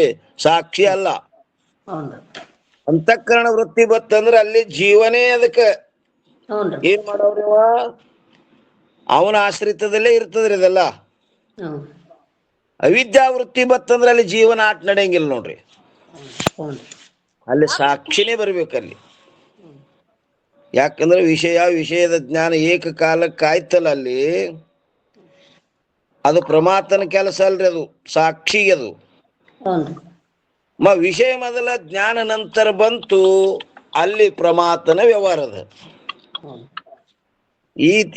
ಸಾಕ್ಷಿ ಅಲ್ಲ. ಅಂತಃಕರಣ ವೃತ್ತಿ ಬತ್ತಂದ್ರೆ ಅಲ್ಲಿ ಜೀವನೇ ಅದಕ್ಕೆ ಏನ್ ಮಾಡವ್ರಿವ, ಅವನ ಆಶ್ರಿತದಲ್ಲೇ ಇರ್ತದ್ರಿ ಇದೆಲ್ಲ. ಅವಿದ್ಯಾ ವೃತ್ತಿ ಬತ್ತಂದ್ರೆ ಅಲ್ಲಿ ಜೀವನ ಆಟ ನಡೆಯಂಗಿಲ್ಲ ನೋಡ್ರಿ, ಅಲ್ಲಿ ಸಾಕ್ಷಿನೇ ಬರ್ಬೇಕಲ್ಲಿ. ಯಾಕಂದ್ರೆ ವಿಷಯದ ಜ್ಞಾನ ಏಕಕಾಲಕ್ಕೆ ಆಯ್ತಲ್ಲ ಅಲ್ಲಿ, ಅದು ಪ್ರಮಾತನ ಕೆಲಸ ಅಲ್ರಿ, ಅದು ಸಾಕ್ಷಿ. ಅದು ವಿಷಯ ಮೊದಲ ಜ್ಞಾನ ನಂತರ ಬಂತು, ಅಲ್ಲಿ ಪ್ರಮಾತನ ವ್ಯವಹಾರದ.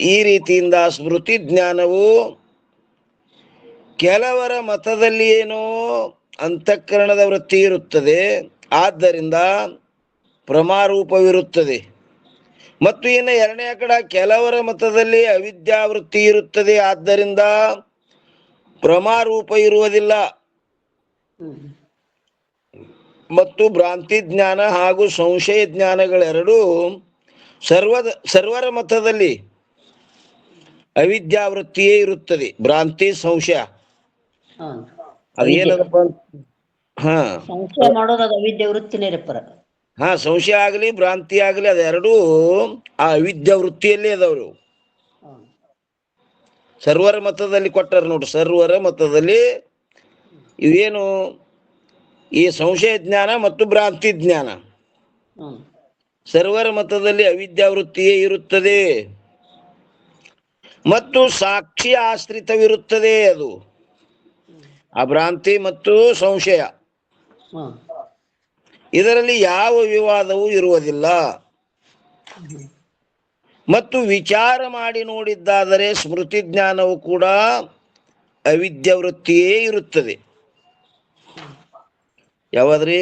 ಈ ರೀತಿಯಿಂದ ಸ್ಮೃತಿ ಜ್ಞಾನವು ಕೆಲವರ ಮತದಲ್ಲಿ ಏನೋ ಅಂತಃಕರಣದ ವೃತ್ತಿ ಇರುತ್ತದೆ, ಆದ್ದರಿಂದ ಪ್ರಮಾರೂಪವಿರುತ್ತದೆ. ಮತ್ತು ಇನ್ನು ಎರಡನೇ ಕಡೆ ಕೆಲವರ ಮತದಲ್ಲಿ ಅವಿದ್ಯಾವೃತ್ತಿ ಇರುತ್ತದೆ, ಆದ್ದರಿಂದ ಪ್ರಮಾರೂಪ ಇರುವುದಿಲ್ಲ. ಮತ್ತು ಭ್ರಾಂತಿ ಜ್ಞಾನ ಹಾಗೂ ಸಂಶಯ ಜ್ಞಾನಗಳೆರಡೂ ಸರ್ವರ ಮತದಲ್ಲಿ ಅವಿದ್ಯಾವೃತ್ತಿಯೇ ಇರುತ್ತದೆ. ಭ್ರಾಂತಿ ಸಂಶಯ ಅದೇನದಪ್ಪ? ಸಂಶಯ ಮಾಡೋದು ಅದು ಅವಿದ್ಯೆ ವೃತ್ತಿನೇ ರೀ. ಸಂಶಯ ಆಗಲಿ ಭ್ರಾಂತಿ ಆಗಲಿ ಅದೆರಡೂ ಆ ಅವಿದ್ಯಾ ವೃತ್ತಿಯಲ್ಲೇ ಅದಾವ್ರು. ಸರ್ವರ ಮತದಲ್ಲಿ ಕೊಟ್ಟಾರ ನೋಡ್ರಿ. ಸರ್ವರ ಮತದಲ್ಲಿ ಇವೇನು ಈ ಸಂಶಯ ಜ್ಞಾನ ಮತ್ತು ಭ್ರಾಂತಿ ಜ್ಞಾನ ಸರ್ವರ ಮತದಲ್ಲಿ ಅವಿದ್ಯಾವೃತ್ತಿಯೇ ಇರುತ್ತದೆ ಮತ್ತು ಸಾಕ್ಷಿ ಆಶ್ರಿತವಿರುತ್ತದೆ. ಅದು ಆ ಭ್ರಾಂತಿ ಮತ್ತು ಸಂಶಯ, ಇದರಲ್ಲಿ ಯಾವ ವಿವಾದವೂ ಇರುವುದಿಲ್ಲ. ಮತ್ತು ವಿಚಾರ ಮಾಡಿ ನೋಡಿದ್ದಾದರೆ ಸ್ಮೃತಿ ಜ್ಞಾನವು ಕೂಡ ಅವಿದ್ಯಾವೃತ್ತಿಯೇ ಇರುತ್ತದೆ. ಯಾವಾದ್ರಿ?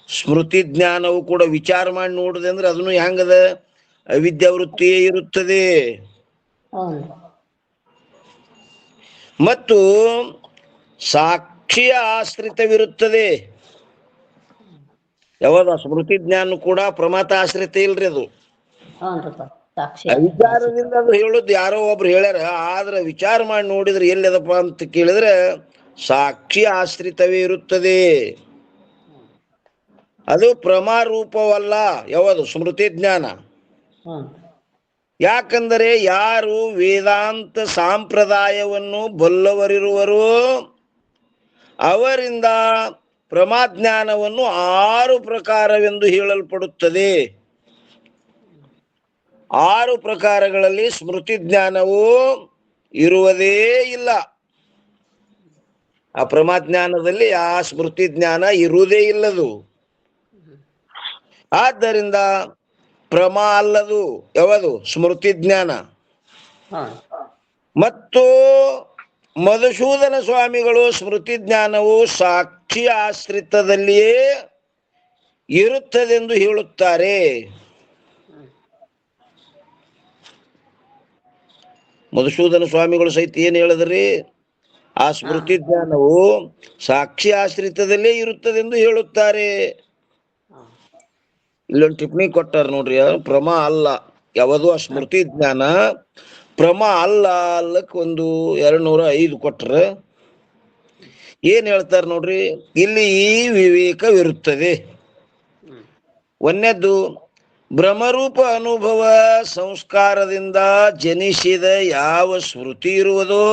ಸ್ಮೃತಿ ಜ್ಞಾನವು ಕೂಡ ವಿಚಾರ ಮಾಡಿ ನೋಡಿದೆ ಅಂದ್ರೆ ಅದನ್ನು ಹೆಂಗದ? ಅವಿದ್ಯಾವೃತ್ತಿಯೇ ಇರುತ್ತದೆ. ಮತ್ತು ಸಾಕ್ಷಿಯ ಆಶ್ರಿತವಿರುತ್ತದೆ. ಯಾವಾಗ ಸ್ಮೃತಿ ಜ್ಞಾನ ಕೂಡ ಪ್ರಮಾತ ಆಶ್ರಿತ ಇಲ್ರಿ. ಅದು ವಿಚಾರದಿಂದ ಅದು ಹೇಳುದು ಯಾರೋ ಒಬ್ರು ಹೇಳ್ಯಾರ, ಆದ್ರೆ ವಿಚಾರ ಮಾಡಿ ನೋಡಿದ್ರೆ ಎಲ್ಲದಪ್ಪ ಅಂತ ಕೇಳಿದ್ರೆ ಸಾಕ್ಷಿ ಆಶ್ರಿತವೇ ಇರುತ್ತದೆ. ಅದು ಪ್ರಮಾರೂಪವಲ್ಲ. ಯಾವುದು? ಸ್ಮೃತಿ ಜ್ಞಾನ. ಯಾಕಂದರೆ ಯಾರು ವೇದಾಂತ ಸಂಪ್ರದಾಯವನ್ನು ಬಲ್ಲವರಿರುವರು ಅವರಿಂದ ಪ್ರಮಾಜ್ಞಾನವನ್ನು 6 ಪ್ರಕಾರವೆಂದು ಹೇಳಲ್ಪಡುತ್ತದೆ. 6 ಪ್ರಕಾರಗಳಲ್ಲಿ ಸ್ಮೃತಿ ಜ್ಞಾನವು ಇರುವುದೇ ಇಲ್ಲ. ಆ ಪ್ರಮಾಜ್ಞಾನದಲ್ಲಿ ಆ ಸ್ಮೃತಿ ಜ್ಞಾನ ಇರುವುದೇ ಇಲ್ಲದು. ಆದ್ದರಿಂದ ಪ್ರಮಾ ಅಲ್ಲದು. ಯಾವುದು? ಸ್ಮೃತಿ ಜ್ಞಾನ. ಮತ್ತು ಮಧುಸೂದನ ಸ್ವಾಮಿಗಳು ಸ್ಮೃತಿ ಜ್ಞಾನವು ಸಾಕ್ಷಿ ಆಶ್ರಿತದಲ್ಲಿಯೇ ಇರುತ್ತದೆಂದು ಹೇಳುತ್ತಾರೆ. ಮಧುಸೂದನ ಸ್ವಾಮಿಗಳು ಸಹಿತ ಏನ್ ಹೇಳಿದ್ರಿ? ಆ ಸ್ಮೃತಿ ಜ್ಞಾನವು ಸಾಕ್ಷಿ ಆಶ್ರಿತದಲ್ಲೇ ಇರುತ್ತದೆಂದು ಹೇಳುತ್ತಾರೆ. ಇಲ್ಲೊಂದು ಟಿಪ್ಪಣಿ ಕೊಟ್ಟಾರ ನೋಡ್ರಿ. ಪ್ರಮಾ ಅಲ್ಲ. ಯಾವುದು? ಆ ಸ್ಮೃತಿ ಜ್ಞಾನ ಪ್ರಮಾ ಅಲ್ಲ. ಅಲ್ಲಕ್ ಒಂದು 205 ಕೊಟ್ರ ಏನ್ ಹೇಳ್ತಾರ ನೋಡ್ರಿ. ಇಲ್ಲಿ ಈ ವಿವೇಕವಿರುತ್ತದೆ. ಒಂದನೇದ್ದು, ಭ್ರಮರೂಪ ಅನುಭವ ಸಂಸ್ಕಾರದಿಂದ ಜನಿಸಿದ ಯಾವ ಸ್ಮೃತಿ ಇರುವುದೋ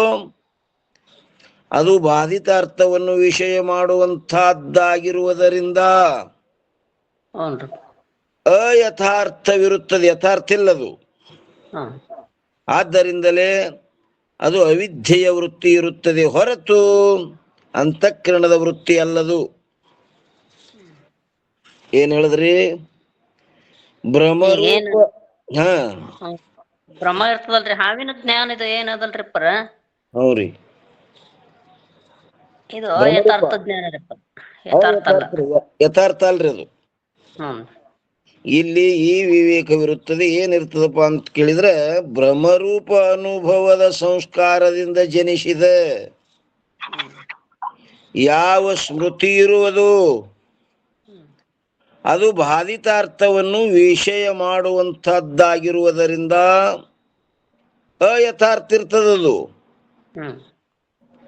ಅದು ಬಾಧಿತ ಅರ್ಥವನ್ನು ವಿಷಯ ಮಾಡುವಂತಹದ್ದಾಗಿರುವುದರಿಂದ ಅಯಥಾರ್ಥವಿರುತ್ತದೆ. ಯಥಾರ್ಥ ಇಲ್ಲದು. ಆದ್ದರಿಂದಲೇ ಅದು ಅವಿದ್ಯೆಯ ವೃತ್ತಿ ಇರುತ್ತದೆ, ಹೊರತು ಅಂತಃಕರಣದ ವೃತ್ತಿ ಅಲ್ಲದು. ಏನ್ ಹೇಳಿದ್ರಿ? ಭ್ರಮರೂಪ ಭ್ರಮ ಇರ್ತದಲ್ರಿ. ಹಾವಿನ ಜ್ಞಾನ ಇದು ಏನದಲ್ರಿ ಪರ? ಹೌದ್ರಿ. ಇದು ಯಥಾರ್ಥ ಜ್ಞಾನ ರೀ. ಯಥಾರ್ಥ ಅಲ್ರಿ ಅದು. ಇಲ್ಲಿ ಈ ವಿವೇಕವಿರುತ್ತದೆ. ಏನಿರ್ತದಪ್ಪ ಅಂತ ಕೇಳಿದ್ರೆ, ಭ್ರಮರೂಪ ಅನುಭವದ ಸಂಸ್ಕಾರದಿಂದ ಜನಿಸಿದ ಯಾವ ಸ್ಮೃತಿ ಇರುವುದು ಅದು ಬಾಧಿತಾರ್ಥವನ್ನು ವಿಷಯ ಮಾಡುವಂತಹದ್ದಾಗಿರುವುದರಿಂದ ಅಯಥಾರ್ಥ ಇರ್ತದದು.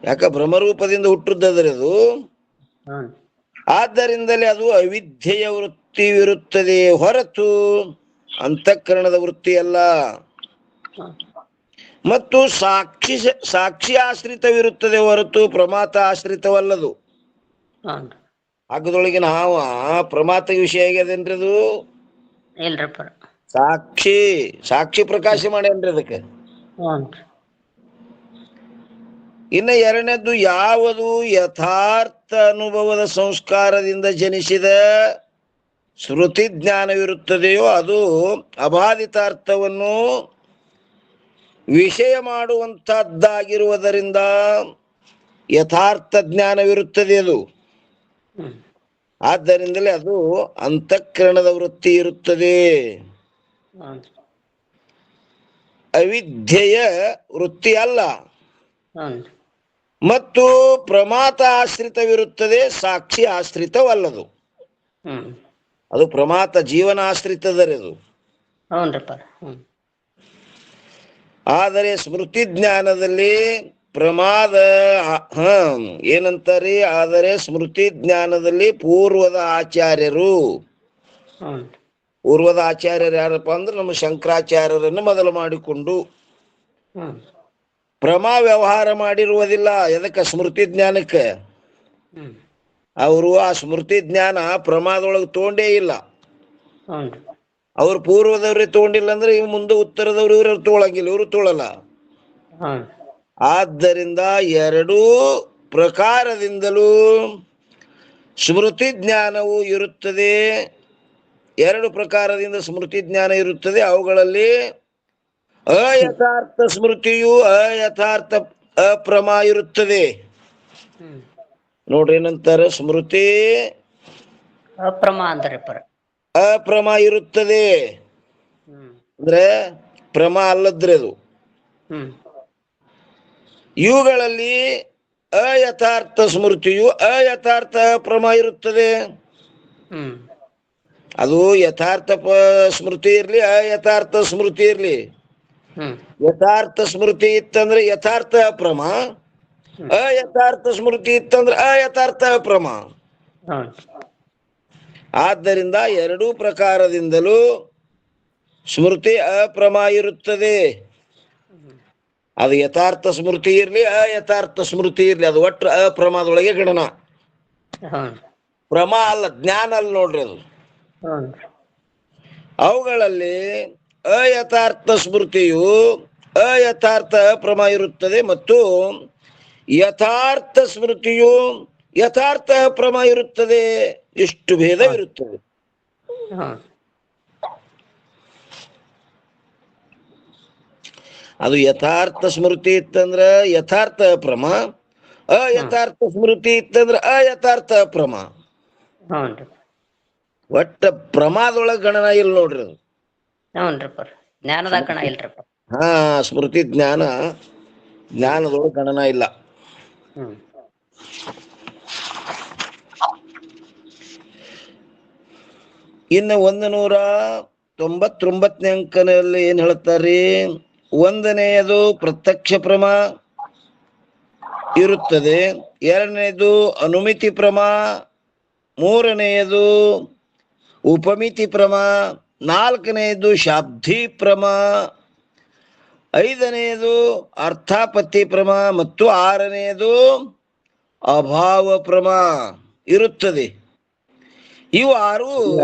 ಯಾಕ? ಭ್ರಮರೂಪದಿಂದ ಹುಟ್ಟುತ್ತದೆ ಅದು. ಆದ್ದರಿಂದಲೇ ಅದು ಅವಿದ್ಯೆಯ ವೃತ್ತಿವಿರುತ್ತದೆ, ಹೊರತು ಅಂತಃಕರಣದ ವೃತ್ತಿ ಅಲ್ಲ. ಮತ್ತು ಸಾಕ್ಷಿ ಆಶ್ರಿತವಿರುತ್ತದೆ, ಹೊರತು ಪ್ರಮಾತ ಆಶ್ರಿತವಲ್ಲದು. ಹಗ್ಗದೊಳಗಿನ ಹಾವ ಪ್ರಮಾತ ವಿಷಯ ಆಗ್ಯದೇನ್ರಿ ಅದು? ಸಾಕ್ಷಿ ಸಾಕ್ಷಿ ಪ್ರಕಾಶ ಮಾಡ್ಯಾನ್ರಿ ಅದಕ್ಕೆ. ಹ್ಞೂನ್ರಿ. ಇನ್ನು ಎರಡನೇದ್ದು ಯಾವುದು ಯಥಾರ್ಥ ಅನುಭವದ ಸಂಸ್ಕಾರದಿಂದ ಜನಿಸಿದ ಸ್ಮೃತಿ ಜ್ಞಾನವಿರುತ್ತದೆಯೋ ಅದು ಅಬಾಧಿತಾರ್ಥವನ್ನು ವಿಷಯ ಮಾಡುವಂತಹದ್ದಾಗಿರುವುದರಿಂದ ಯಥಾರ್ಥ ಜ್ಞಾನವಿರುತ್ತದೆ ಅದು. ಹ್ಮ್. ಆದ್ದರಿಂದಲೇ ಅದು ಅಂತಃಕರಣದ ವೃತ್ತಿ ಇರುತ್ತದೆ, ಹ್ಞೂನ್ರಿ. ಅವಿದ್ಯೆಯ ವೃತ್ತಿ ಅಲ್ಲ. ಹ್ಞೂನ್ರಿ. ಮತ್ತು ಪ್ರಮಾತ ಆಶ್ರಿತವಿರುತ್ತದೆ, ಸಾಕ್ಷಿ ಆಶ್ರಿತವಲ್ಲದು. ಹ್ಮ್. ಅದು ಪ್ರಮಾತ ಜೀವನ ಆಶ್ರಿತದರೆ ಅದು. ಹ್ಞೂನ್ರಿಪ್ಪ. ಹ್ಮ್. ಆದರೆ ಸ್ಮೃತಿ ಜ್ಞಾನದಲ್ಲಿ ಪ್ರಮಾದ ಏನಂತಾರಿ, ಆದರೆ ಸ್ಮೃತಿ ಜ್ಞಾನದಲ್ಲಿ ಪೂರ್ವದ ಆಚಾರ್ಯರು, ಹ್ಞೂನ್ರಿ. ಪೂರ್ವದ ಆಚಾರ್ಯರು ಯಾರಪ್ಪ ಅಂದ್ರೆ ನಮ್ಮ ಶಂಕರಾಚಾರ್ಯರನ್ನು ಮೊದಲು ಮಾಡಿಕೊಂಡು ಹ್ಮ್. ಪ್ರಮಾ ವ್ಯವಹಾರ ಮಾಡಿರುವುದಿಲ್ಲ. ಎದಕ್ಕೆ? ಸ್ಮೃತಿ ಜ್ಞಾನಕ್ಕೆ. ಹ್ಮ್. ಅವರು ಆ ಸ್ಮೃತಿ ಜ್ಞಾನ ಪ್ರಮಾದೊಳಗೆ ತಗೊಂಡೇ ಇಲ್ಲ. ಹ್ಞೂನ್ರಿ. ಅವ್ರು ಪೂರ್ವದವ್ರಿಗೆ ತಗೊಂಡಿಲ್ಲ ಅಂದ್ರೆ ಇವ್ ಮುಂದೆ ಉತ್ತರದವ್ರು ಇವ್ರು ತಗೊಳಂಗಿಲ್ಲ, ಇವರು ತಗೊಳಲ್ಲ. ಹ್ಞೂನ್ರಿ. ಆದ್ದರಿಂದ ಎರಡೂ ಪ್ರಕಾರದಿಂದಲೂ ಸ್ಮೃತಿ ಜ್ಞಾನವು ಇರುತ್ತದೆ. ಎರಡು ಪ್ರಕಾರದಿಂದ ಸ್ಮೃತಿ ಜ್ಞಾನ ಇರುತ್ತದೆ. ಅವುಗಳಲ್ಲಿ ಅಯಥಾರ್ಥ ಸ್ಮೃತಿಯು ಅಯಥಾರ್ಥ ಅಪ್ರಮಾ ಇರುತ್ತದೆ. ಹ್ಮ್. ನೋಡ್ರಿ ಏನಂತಾರೆ, ಸ್ಮೃತಿ ಅಪ್ರಮಾ ಅಂದ್ರಿಪ್ಪ. ಅಪ್ರಮಾ ಇರುತ್ತದೆ ಹ್ಮ್. ಅಂದ್ರೆ ಪ್ರಮಾ ಅಲ್ಲದ್ರಿ ಅದು. ಹ್ಮ್. ಇವುಗಳಲ್ಲಿ ಅಯಥಾರ್ಥ ಸ್ಮೃತಿಯು ಅಯಥಾರ್ಥ ಪ್ರಮಾ ಇರುತ್ತದೆ. ಹ್ಮ್. ಅದು ಯಥಾರ್ಥ ಸ್ಮೃತಿ ಇರ್ಲಿ, ಅಯಥಾರ್ಥ ಸ್ಮೃತಿ ಇರ್ಲಿ, ಹ್ಮ್. ಯಥಾರ್ಥ ಸ್ಮೃತಿ ಇತ್ತಂದ್ರೆ ಯಥಾರ್ಥ ಅಪ್ರಮ, ಅಯಥಾರ್ಥ ಸ್ಮೃತಿ ಇತ್ತಂದ್ರೆ ಅಯಥಾರ್ಥ ಅಪ್ರಮ. ಹ್ಞೂನ್ರಿ. ಆದ್ದರಿಂದ ಎರಡೂ ಪ್ರಕಾರದಿಂದಲೂ ಸ್ಮೃತಿ ಅಪ್ರಮ ಇರುತ್ತದೆ. ಅದು ಯಥಾರ್ಥ ಸ್ಮೃತಿ ಇರ್ಲಿ, ಅಯಥಾರ್ಥ ಸ್ಮೃತಿ ಇರ್ಲಿ, ಅದು ಒಟ್ಟು ಅಪ್ರಮಾದೊಳಗೆ ಗಣನ. ಹ್ಞೂನ್ರಿ. ಪ್ರಮಾ ಅಲ್ಲ, ಜ್ಞಾನ ಅಲ್ಲ ನೋಡ್ರಿ ಅದು. ಹ್ಞೂನ್ರಿ. ಅವುಗಳಲ್ಲಿ ಅಯಥಾರ್ಥ ಸ್ಮೃತಿಯು ಅಯಥಾರ್ಥ ಅಪ್ರಮ ಇರುತ್ತದೆ ಮತ್ತು ಯಥಾರ್ಥ ಸ್ಮೃತಿಯು ಯಥಾರ್ಥ ಅಪ್ರಮ ಇರುತ್ತದೆ. ಇಷ್ಟು ಭೇದವಿರುತ್ತದೆ. ಹ್ಞೂನ್ರಿ. ಅದು ಯಥಾರ್ಥ ಸ್ಮೃತಿ ಇತ್ತಂದ್ರ ಯಥಾರ್ಥ ಅಪ್ರಮ, ಅಯಥಾರ್ಥ ಸ್ಮೃತಿ ಇತ್ತಂದ್ರ ಅಯಥಾರ್ಥ ಅಪ್ರಮ. ಹ್ಞೂನ್ರಿ. ಒಟ್ಟ ಪ್ರಮಾದೊಳಗ ಗಣನ ಇಲ್ಲ ನೋಡ್ರಿ ಅದು. ಹ್ಞೂನ್ರಿಪ್ಪ. ಜ್ಞಾನದ ಕಣ ಇಲ್ರಿಪ್ಪ. ಹಾ, ಸ್ಮೃತಿ ಜ್ಞಾನದೊಳಗ ಗಣನ ಇಲ್ಲ. ಹ್ಮ್. ಇನ್ನು 199ನೇ ಅಂಕನಲ್ಲಿ ಏನ್ ಹೇಳ್ತಾರಿ, ಒಂದನೆಯದು ಪ್ರತ್ಯಕ್ಷ ಪ್ರಮ ಇರುತ್ತದೆ, ಎರಡನೆಯದು ಅನುಮಿತಿ ಪ್ರಮ, ಮೂರನೆಯದು ಉಪಮಿತಿ ಪ್ರಮ, ನಾಲ್ಕನೆಯದು ಶಾಬ್ದಿ ಪ್ರಮ, ಐದನೆಯದು ಅರ್ಥಾಪತ್ತಿ ಪ್ರಮ ಮತ್ತು ಆರನೆಯದು ಅಭಾವ ಪ್ರಮ ಇರುತ್ತದೆ. ಇವು ಆರು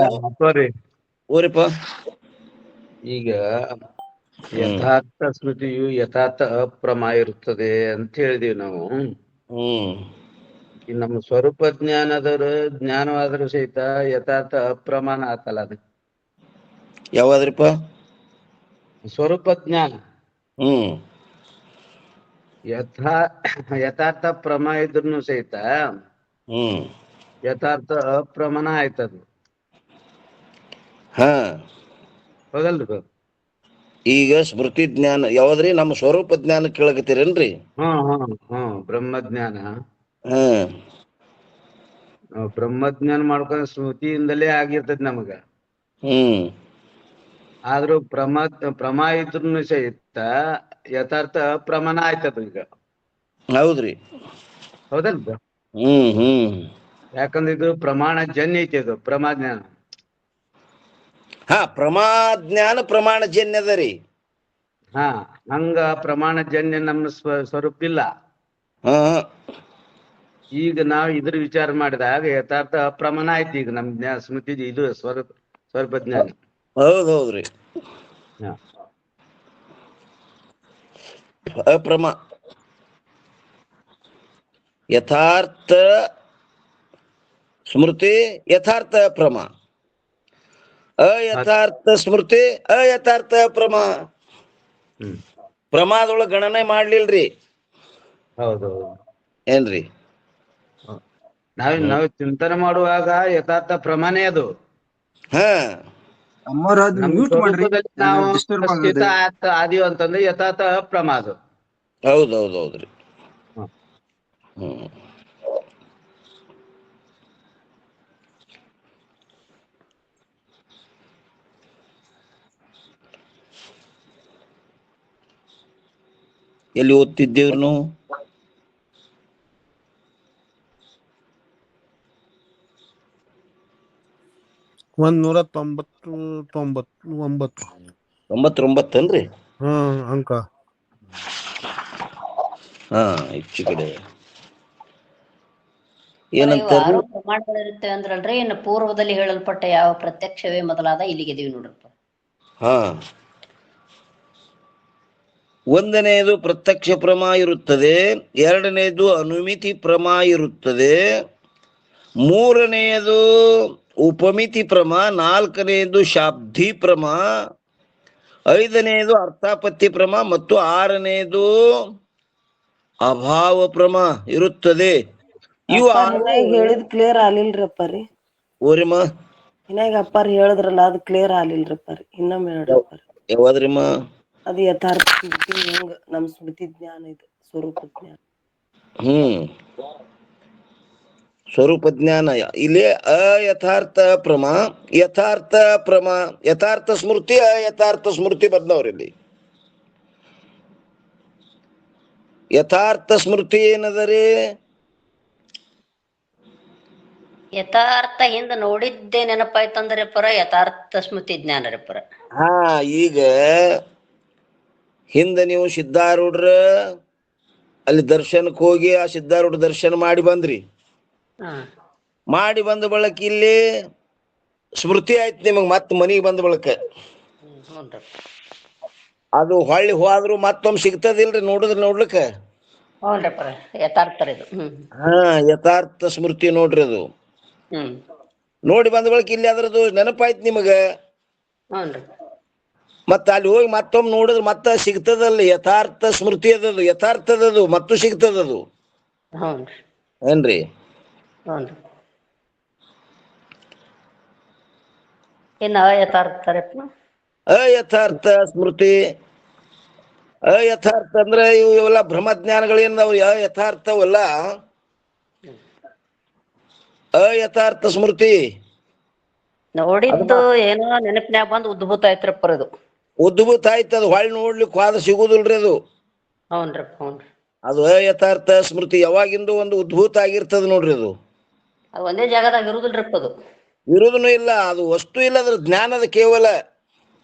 ಓರಿಪ. ಈಗ ಯಥಾರ್ಥ ಸ್ಮೃತಿಯು ಯಥಾರ್ಥ ಅಪ್ರಮ ಇರುತ್ತದೆ ಅಂತ ಹೇಳಿದೀವಿ ನಾವು. ಈ ನಮ್ಮ ಸ್ವರೂಪ ಜ್ಞಾನವಾದರೂ ಸಹಿತ ಯಥಾರ್ಥ ಅಪ್ರಮಾಣ ಆತಲ್ಲ ಅದು. ಯಾವಾದ್ರಿಪ? ಸ್ವರೂಪ ಜ್ಞಾನ ಯಥಾರ್ಥ ಪ್ರಮ ಇದ್ರೂ ಸಹಿತ ಯಥಾರ್ಥ ಅಪ್ರಮಾಣ ಆಯ್ತದು. ಹಾ, ಹೌದಲ್ರಿ? ಈಗ ಸ್ಮೃತಿ ಜ್ಞಾನ ಯಾವದ್ರಿ? ನಮ್ಮ ಸ್ವರೂಪ ಜ್ಞಾನ ಕೇಳಕತ್ತೀರೇನ್ರಿ? ಬ್ರಹ್ಮಜ್ಞಾನ. ಹಾ, ಬ್ರಹ್ಮಜ್ಞಾನ ಮಾಡ್ಕೊಂಡ್ ಸ್ಮೃತಿಯಿಂದಲೇ ಆಗಿರ್ತದ ನಮಗ. ಆದ್ರೂ ಪ್ರಮಾ ಇದ್ರೂ ಸಹಿತ ಯಥಾರ್ಥ ಅಪ್ರಮಾಣ ಆಯ್ತದ ಈಗ. ಹೌದ್ರಿ? ಹೌದಲ್ರಿ? ಯಾಕಂದ್ರೆ ಇದು ಪ್ರಮಾಣ ಜನ್ಯ ಐತಿ, ಅದು ಪ್ರಮಾಜ್ಞಾನ. ಹಾ, ಪ್ರಮಾಜ್ಞಾನ ಪ್ರಮಾಣ ಜನ್ಯ ಅದ ರೀ. ಹಾ, ಹಂಗ ಪ್ರಮಾಣ ಜನ್ಯ ನಮ್ಮ ಸ್ವರೂಪ ಇಲ್ಲ. ಈಗ ನಾವ್ ಇದ್ರ ವಿಚಾರ ಮಾಡಿದಾಗ ಯಥಾರ್ಥ ಅಪ್ರಮಾಣ ಆಯ್ತು ಈಗ ನಮ್ ಸ್ಮೃತಿ ಇದು ಸ್ವರೂಪ ಜ್ಞಾನ. ಹೌದೌದ್ರಿ. ಹ. ಅಪ್ರಮ ಯಥಾರ್ಥ ಸ್ಮೃತಿ, ಯಥಾರ್ಥ ಅಪ್ರಮ. ಅಯಥಾರ್ಥ ಸ್ಮೃತಿ, ಅಯಥಾರ್ಥ ಅಪ್ರಮ. ಹ್ಮ್. ಪ್ರಮಾದೊಳಗ ಗಣನೆ ಮಾಡ್ಲಿಲ್ರಿ. ಹೌದೌದು. ಏನ್ರಿ? ನಾವು ಚಿಂತನೆ ಮಾಡುವಾಗ ಯಥಾರ್ಥ ಪ್ರಮಾಣೇ ಅದು. ಹಾ, ಅಮ್ಮವ್ರ ಅದನ್ನ ನಮ್ಮ ಮ್ಯೂಟ್ ಮಾಡ್ರಿ, ಸ್ವರೂಪದಲ್ಲಿ ನಾವು ಡಿಸ್ಟರ್ಬ್ ಸ್ಥಿತ ಆಗದೆ. ಆದೀವಿ ಅಂತಂದ್ರೆ ಯಥಾರ್ಥ ಪ್ರಮಾದ. ಹೌದೌದೌದ್ರಿ. ಹ್ಮ್. ಹ್ಮ್. ಎಲ್ಲಿ ಓದ್ತಿದ್ದೇವ್ರಿ ನಾವು? 199 ಹಾ, ಅಂಕ. ಹಾ, ಹೆಚ್ಚು ಕಡೆ ಇವು ಏನಂತಾರ್ರಿ? 6 ಪ್ರಮಾಣಗಳಿರುತ್ತವೆ ಅಂದ್ರಲ್ರಿ, ಇನ್ನು ಪೂರ್ವದಲ್ಲಿ ಹೇಳಲ್ಪಟ್ಟ ಯಾವ ಪ್ರತ್ಯಕ್ಷವೇ ಮೊದಲಾದ ಇಲ್ಲಿಗಿದೀವಿ ನೋಡ್ರಪ್ಪ. ಹಾ, ಒಂದನೆಯದು ಪ್ರತ್ಯಕ್ಷ ಪ್ರಮ ಇರುತ್ತದೆ, ಎರಡನೆಯದು ಅನುಮಿತಿ ಪ್ರಮ ಇರುತ್ತದೆ, ಮೂರನೆಯದು ಉಪಮಿತಿ ಪ್ರಮ, ನಾಲ್ಕನೆಯದು ಶಾಬ್ದಿ ಪ್ರಮ, ಐದನೆಯದು ಅರ್ಥಾಪತ್ತಿ ಪ್ರಮ ಮತ್ತು ಆರನೆಯದು ಅಭಾವ ಪ್ರಮ ಇರುತ್ತದೆ. ಇವು ಹೇಳಿದ್ ಕ್ಲಿಯರ್ ಆಗ್ಲಿಲ್ರಪ್ಪರಿ. ಓರಿಮ್ಮ ಇನ್ನಾಗ ಅಪ್ಪಾರ ಹೇಳಿದ್ರಲ್ಲ, ಅದು ಕ್ಲಿಯರ್ ಆಗ್ಲಿಲ್ರಪ್ಪರಿ. ಇನ್ನೊಮ್ಮೆ ಹೇಳ್ರಪ್ಪರಿ. ಯಾವಾದ್ರಿಮ್ಮ? ಅದು ಯಥಾರ್ಥ ಸ್ಮೃತಿ ಹೆಂಗ ನಮ್ ಸ್ಮೃತಿ ಜ್ಞಾನ ಇದು, ಸ್ವರೂಪ ಜ್ಞಾನ. ಸ್ವರೂಪ ಜ್ಞಾನ. ಇಲ್ಲಿ ಅಯಥಾರ್ಥ ಪ್ರಮ, ಯಥಾರ್ಥ ಪ್ರಮ, ಯಥಾರ್ಥ ಸ್ಮೃತಿ, ಅಯಥಾರ್ಥ ಸ್ಮೃತಿ ಬಂದವ್ರಿ. ಇಲ್ಲಿ ಯಥಾರ್ಥ ಸ್ಮೃತಿ ಏನದರಿ? ಯಥಾರ್ಥ ಹಿಂದ ನೋಡಿದ್ದೇ ನೆನಪಾಯ್ತಂದ್ರೆ ಪರ ಯಥಾರ್ಥ ಸ್ಮೃತಿ ಜ್ಞಾನ ರೀ ಪರ. ಹಾ, ಈಗ ಹಿಂದ ನೀವು ಸಿದ್ಧಾರೂಢ್ರ ಅಲ್ಲಿ ದರ್ಶನಕ್ಕೆ ಹೋಗಿ ಆ ಸಿದ್ಧಾರೂಢ ದರ್ಶನ ಮಾಡಿ ಬಂದ್ರಿ. ಮಾಡಿ ಬಂದ ಬಳಕ ಇಲ್ಲಿ ಸ್ಮೃತಿ ಆಯ್ತು ನಿಮಗ್, ಮತ್ ಮನಿಗೆ ಬಂದ ಬಳಕ ಅದು ಹೊಳ್ಳಿ ಹೋದ್ರು ಮತ್ತೊಮ್ಮೆ ಸಿಗ್ತದಿಲ್ರಿ ನೋಡ್ಲಿಕ್ಕ. ಹ್ಞೂನ್ರಿಪ್ಪ, ಯಥಾರ್ಥ ರೀ ಇದು. ಹಾ, ಯಥಾರ್ಥ ಸ್ಮೃತಿ ನೋಡ್ರಿ ಅದು. ನೋಡಿ ಬಂದ ಬಳಕ ಇಲ್ಲಿ ಅದ್ರದ್ದು ನೆನಪಾಯ್ತು ನಿಮಗ. ಹ್ಞೂನ್ರಿ. ಮತ್ತ ಅಲ್ಲಿ ಹೋಗಿ ಮತ್ತೊಮ್ಮೆ ನೋಡಿದ್ರೆ ಮತ್ತ ಸಿಗ್ತದಲ್ಲಿ. ಯಥಾರ್ಥ ಸ್ಮೃತಿ ಅದದು, ಯಥಾರ್ಥದದು ಮತ್ತು ಸಿಗ್ತದದು. ಹ್ಞೂನ್ರಿ. ಏನ್ರಿ? ಹ್ಞೂನ್ರಿ. ಇನ್ನು ಅಯಥಾರ್ಥ ರೀಪ್ಪ? ಅಯಥಾರ್ಥ ಸ್ಮೃತಿ, ಅಯಥಾರ್ಥ ಅಂದ್ರೆ ಇವೆಲ್ಲ ಭ್ರಮಜ್ಞಾನಗಳೇನು ಯಥಾರ್ಥವಲ್ಲ. ಅಯಥಾರ್ಥ ಸ್ಮೃತಿ ನೋಡಿದ್ದು ಏನೋ ನೆನಪಿನ್ಯಾಗ ಬಂದು ಉದ್ಭೂತ ಆಯ್ತ್ರಪ್ಪ ಇದು. ಉದ್ಭೂತ ಆಯ್ತು, ಅದು ಹೊಳ್ಳಿ ನೋಡ್ಲಿಕ್ಕೆ ಹೋದ ಸಿಗುದಿಲ್ರಿ ಅದು. ಹ್ಞೂನ್ರಿ. ಹ್ಞೂನ್ರಿ. ಅದು ಅಯಥಾರ್ಥ ಸ್ಮೃತಿ ಯಾವಾಗಿಂದು ಒಂದು ಉದ್ಭೂತ ಆಗಿರ್ತದ ನೋಡ್ರಿ. ಅದು ಒಂದೇ ಜಾಗದಾಗ ಇರುದಿಲ್ರಿಪ್ಪ ಅದು. ಇರುದನು ಇಲ್ಲ, ಅದು ವಸ್ತು ಇಲ್ಲ, ಅದ್ರ ಜ್ಞಾನದ ಕೇವಲ.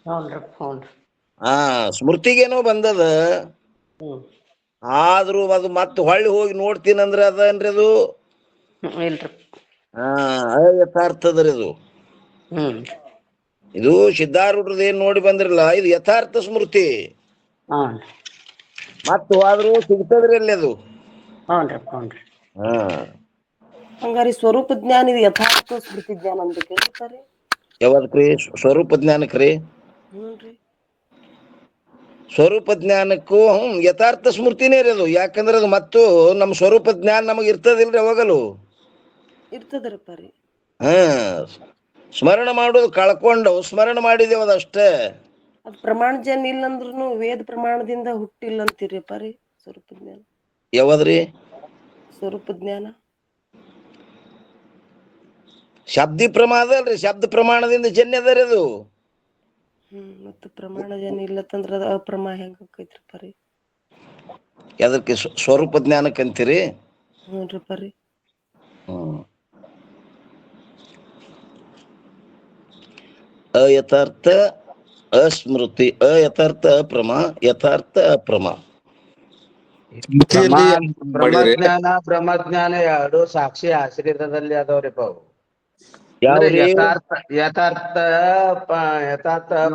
ಹ್ಞೂನ್ರಿ. ಹ್ಞೂನ್ರಿ. ಸ್ಮೃತಿಗೇನೋ ಬಂದದ, ಆದ್ರೂ ಅದು ಮತ್ತೆ ಹೊಳ್ಳಿ ಹೋಗಿ ನೋಡ್ತೀನಂದ್ರೆ ಅದನ್ರಿ ಅದು ಇಲ್ರಿ. ಅಯಥಾರ್ಥದ್ರಿ ಅದು. ಇದು ಸಿದ್ಧಾರೂಢ್ರದ್ದು ಏನ್ ನೋಡಿ ಬಂದ್ರಲ್ಲ, ಇದು ಯಥಾರ್ಥ ಸ್ಮೃತಿ. ಮತ್ತ ಹೋದ್ರು ಸಿಗ್ತದ್ರಿ ಅಲ್ಲಿ ಅದು. ಹಂಗಾರಿ ಸ್ವರೂಪ ಜ್ಞಾನ ಇದು ಯಥಾರ್ಥ ಸ್ಮೃತಿ ಜ್ಞಾನ ಅಂತ ಕೇಳ್ತಾರೆ. ಯಾವದಕ್ರಿ? ಸ್ವರೂಪ ಜ್ಞಾನಕ್ರಿ? ಸ್ವರೂಪ ಜ್ಞಾನಕ್ಕೂ ಯಥಾರ್ಥ ಸ್ಮೃತಿನೇ ರೀ ಅದು. ಯಾಕಂದ್ರೆ ಅದು ಮತ್ತು ನಮ್ಮ ಸ್ವರೂಪ ಜ್ಞಾನ ನಮಗ್ ಇರ್ತದಿಲ್ರಿ ಯಾವಾಗಲು. ಇರ್ತದ್ರಪ್ಪ ರೀ. ಸ್ಮರಣ ಮಾಡೋದು ಕಳ್ಕೊಂಡು ಸ್ಮರಣ ಮಾಡಿದೇವ ಅದಷ್ಟೇ. ಅದ್ ಪ್ರಮಾಣ ಜನ್ ಇಲ್ಲಂದ್ರೂ ವೇದ ಪ್ರಮಾಣದಿಂದ ಹುಟ್ಟಿಲ್ಲ ಅಂತೀರಿಪ್ಪ ರೀ ಸ್ವರೂಪ ಜ್ಞಾನ. ಯಾವದ್ರಿ? ಸ್ವರೂಪ ಜ್ಞಾನ ಶಬ್ದಿ ಪ್ರಮಾಣ ಅಲ್ರಿ, ಶಬ್ದ ಪ್ರಮಾಣದಿಂದ ಜನ್ಯ ಅದರಿ ಅದು. ಮತ್ತ ಪ್ರಮಾಣ ಜನ ಇಲ್ಲತ್ತಂದ್ರ ಅದ ಅಪ್ರಮ ಹೆಂಗ ಆಕೈತ್ರಿಪ್ಪ ರೀ? ಅದಕ್ಕೆ ಸ್ವರೂಪ ಜ್ಞಾನಕ್ಕೆ ಅಂತೀರಿ? ಹ್ಞೂನ್ರಿಪ್ಪ ರೀ. ಅಯಥಾರ್ಥ ಅಸ್ಮೃತಿ, ಅಯಥಾರ್ಥ ಅಪ್ರಮ, ಯಥಾರ್ಥ ಅಪ್ರಮ. ಬ್ರಹ್ಮಜ್ಞಾನ ಬ್ರಹ್ಮಜ್ಞಾನ ಎರಡು ಸಾಕ್ಷಿ ಆಶ್ರಿತದಲ್ಲಿ ಅದಾವ್ರಿಪ್ಪ ಅವು. ಅಂದ್ರೆ ಯಾವ್ರಿ ಯಥಾರ್ಥ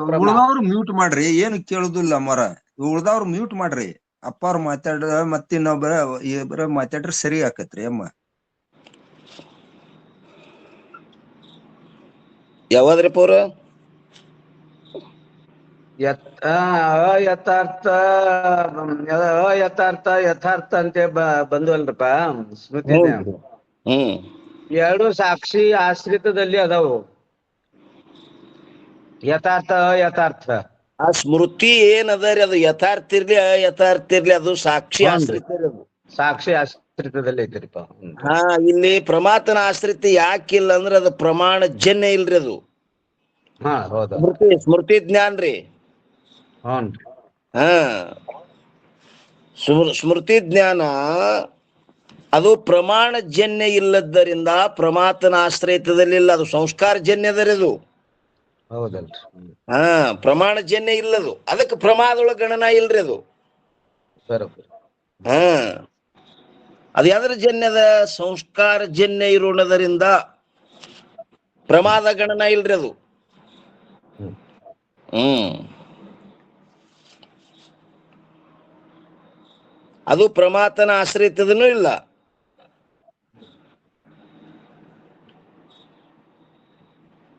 ಪ್ರಮಾ ಉಳ್ದವ್ರು ಮ್ಯೂಟ್ ಮಾಡ್ರಿ ಏನು ಕೇಳುದಿಲ್ಲ ಮರ ಉಳ್ದವ್ರು ಮ್ಯೂಟ್ ಮಾಡ್ರಿ ಅಪ್ಪಾರು ಮಾತಾಡ ಮತ್ತಿನ್ನೊಬ್ಬರ ಮಾತಾಡ್ರಿ ಸರಿ ಆಕತ್ರಿ ಅಮ್ಮ. ಯಾವಾದ್ರಿ ಪೌರ ಯಥಾರ್ಥ ಯಥಾರ್ಥ ಅಂತ ಬಂದ್ವಲ್ರಪ್ಪ ಸ್ಮೃತಿ ಹ್ಮ್ ಎರಡು ಸಾಕ್ಷಿ ಆಶ್ರಿತದಲ್ಲಿ ಅದಾವು. ಯಥಾರ್ಥ ಯಥಾರ್ಥ ಆ ಸ್ಮೃತಿ ಏನದ ರೀ ಅದು ಯಥಾರ್ಥ ಇರ್ಲಿ ಯಥಾರ್ಥ ಇರ್ಲಿ ಅದು ಸಾಕ್ಷಿ ಆಶ್ರಿತ ಅದು. ಸಾಕ್ಷಿ ಆಶ್ರಿತದಲ್ಲಿ ಐತಿರಿಪ್ಪ. ಹಾ ಇಲ್ಲಿ ಪ್ರಮಾತನ ಆಶ್ರಿತ ಯಾಕಿಲ್ಲ ಅಂದ್ರ ಅದು ಪ್ರಮಾಣ ಜನ್ಯ ಇಲ್ರಿ ಅದು. ಹಾ ಹೌದು. ಸ್ಮೃತಿ ಜ್ಞಾನ ರೀ. ಹ್ಞೂನ್ರಿ. ಹಾ ಸ್ಮೃತಿ ಜ್ಞಾನ ಅದು ಪ್ರಮಾಣ ಜನ್ಯ ಇಲ್ಲದ್ದರಿಂದ ಪ್ರಮಾತನ ಆಶ್ರಯದಲ್ಲಿ ಇಲ್ಲ, ಅದು ಸಂಸ್ಕಾರ ಜನ್ಯದರಿ ಅದು. ಹೌದಲ್ರಿ. ಹಾ ಪ್ರಮಾಣ ಜನ್ಯ ಇಲ್ಲದು, ಅದಕ್ಕೆ ಪ್ರಮಾದೊಳಗ ಗಣನ ಇಲ್ರಿ ಅದು. ಬರೋಬ್ಬರಿ. ಹಾ ಅದು ಯಾವ್ದ್ರ ಜನ್ಯದ ಸಂಸ್ಕಾರ ಜನ್ಯ ಇರೋಣದರಿಂದ ಪ್ರಮಾದ ಗಣನ ಇಲ್ರಿ ಅದು. ಅದು ಪ್ರಮಾತನ ಆಶ್ರಯಿತದನೂ ಇಲ್ಲ.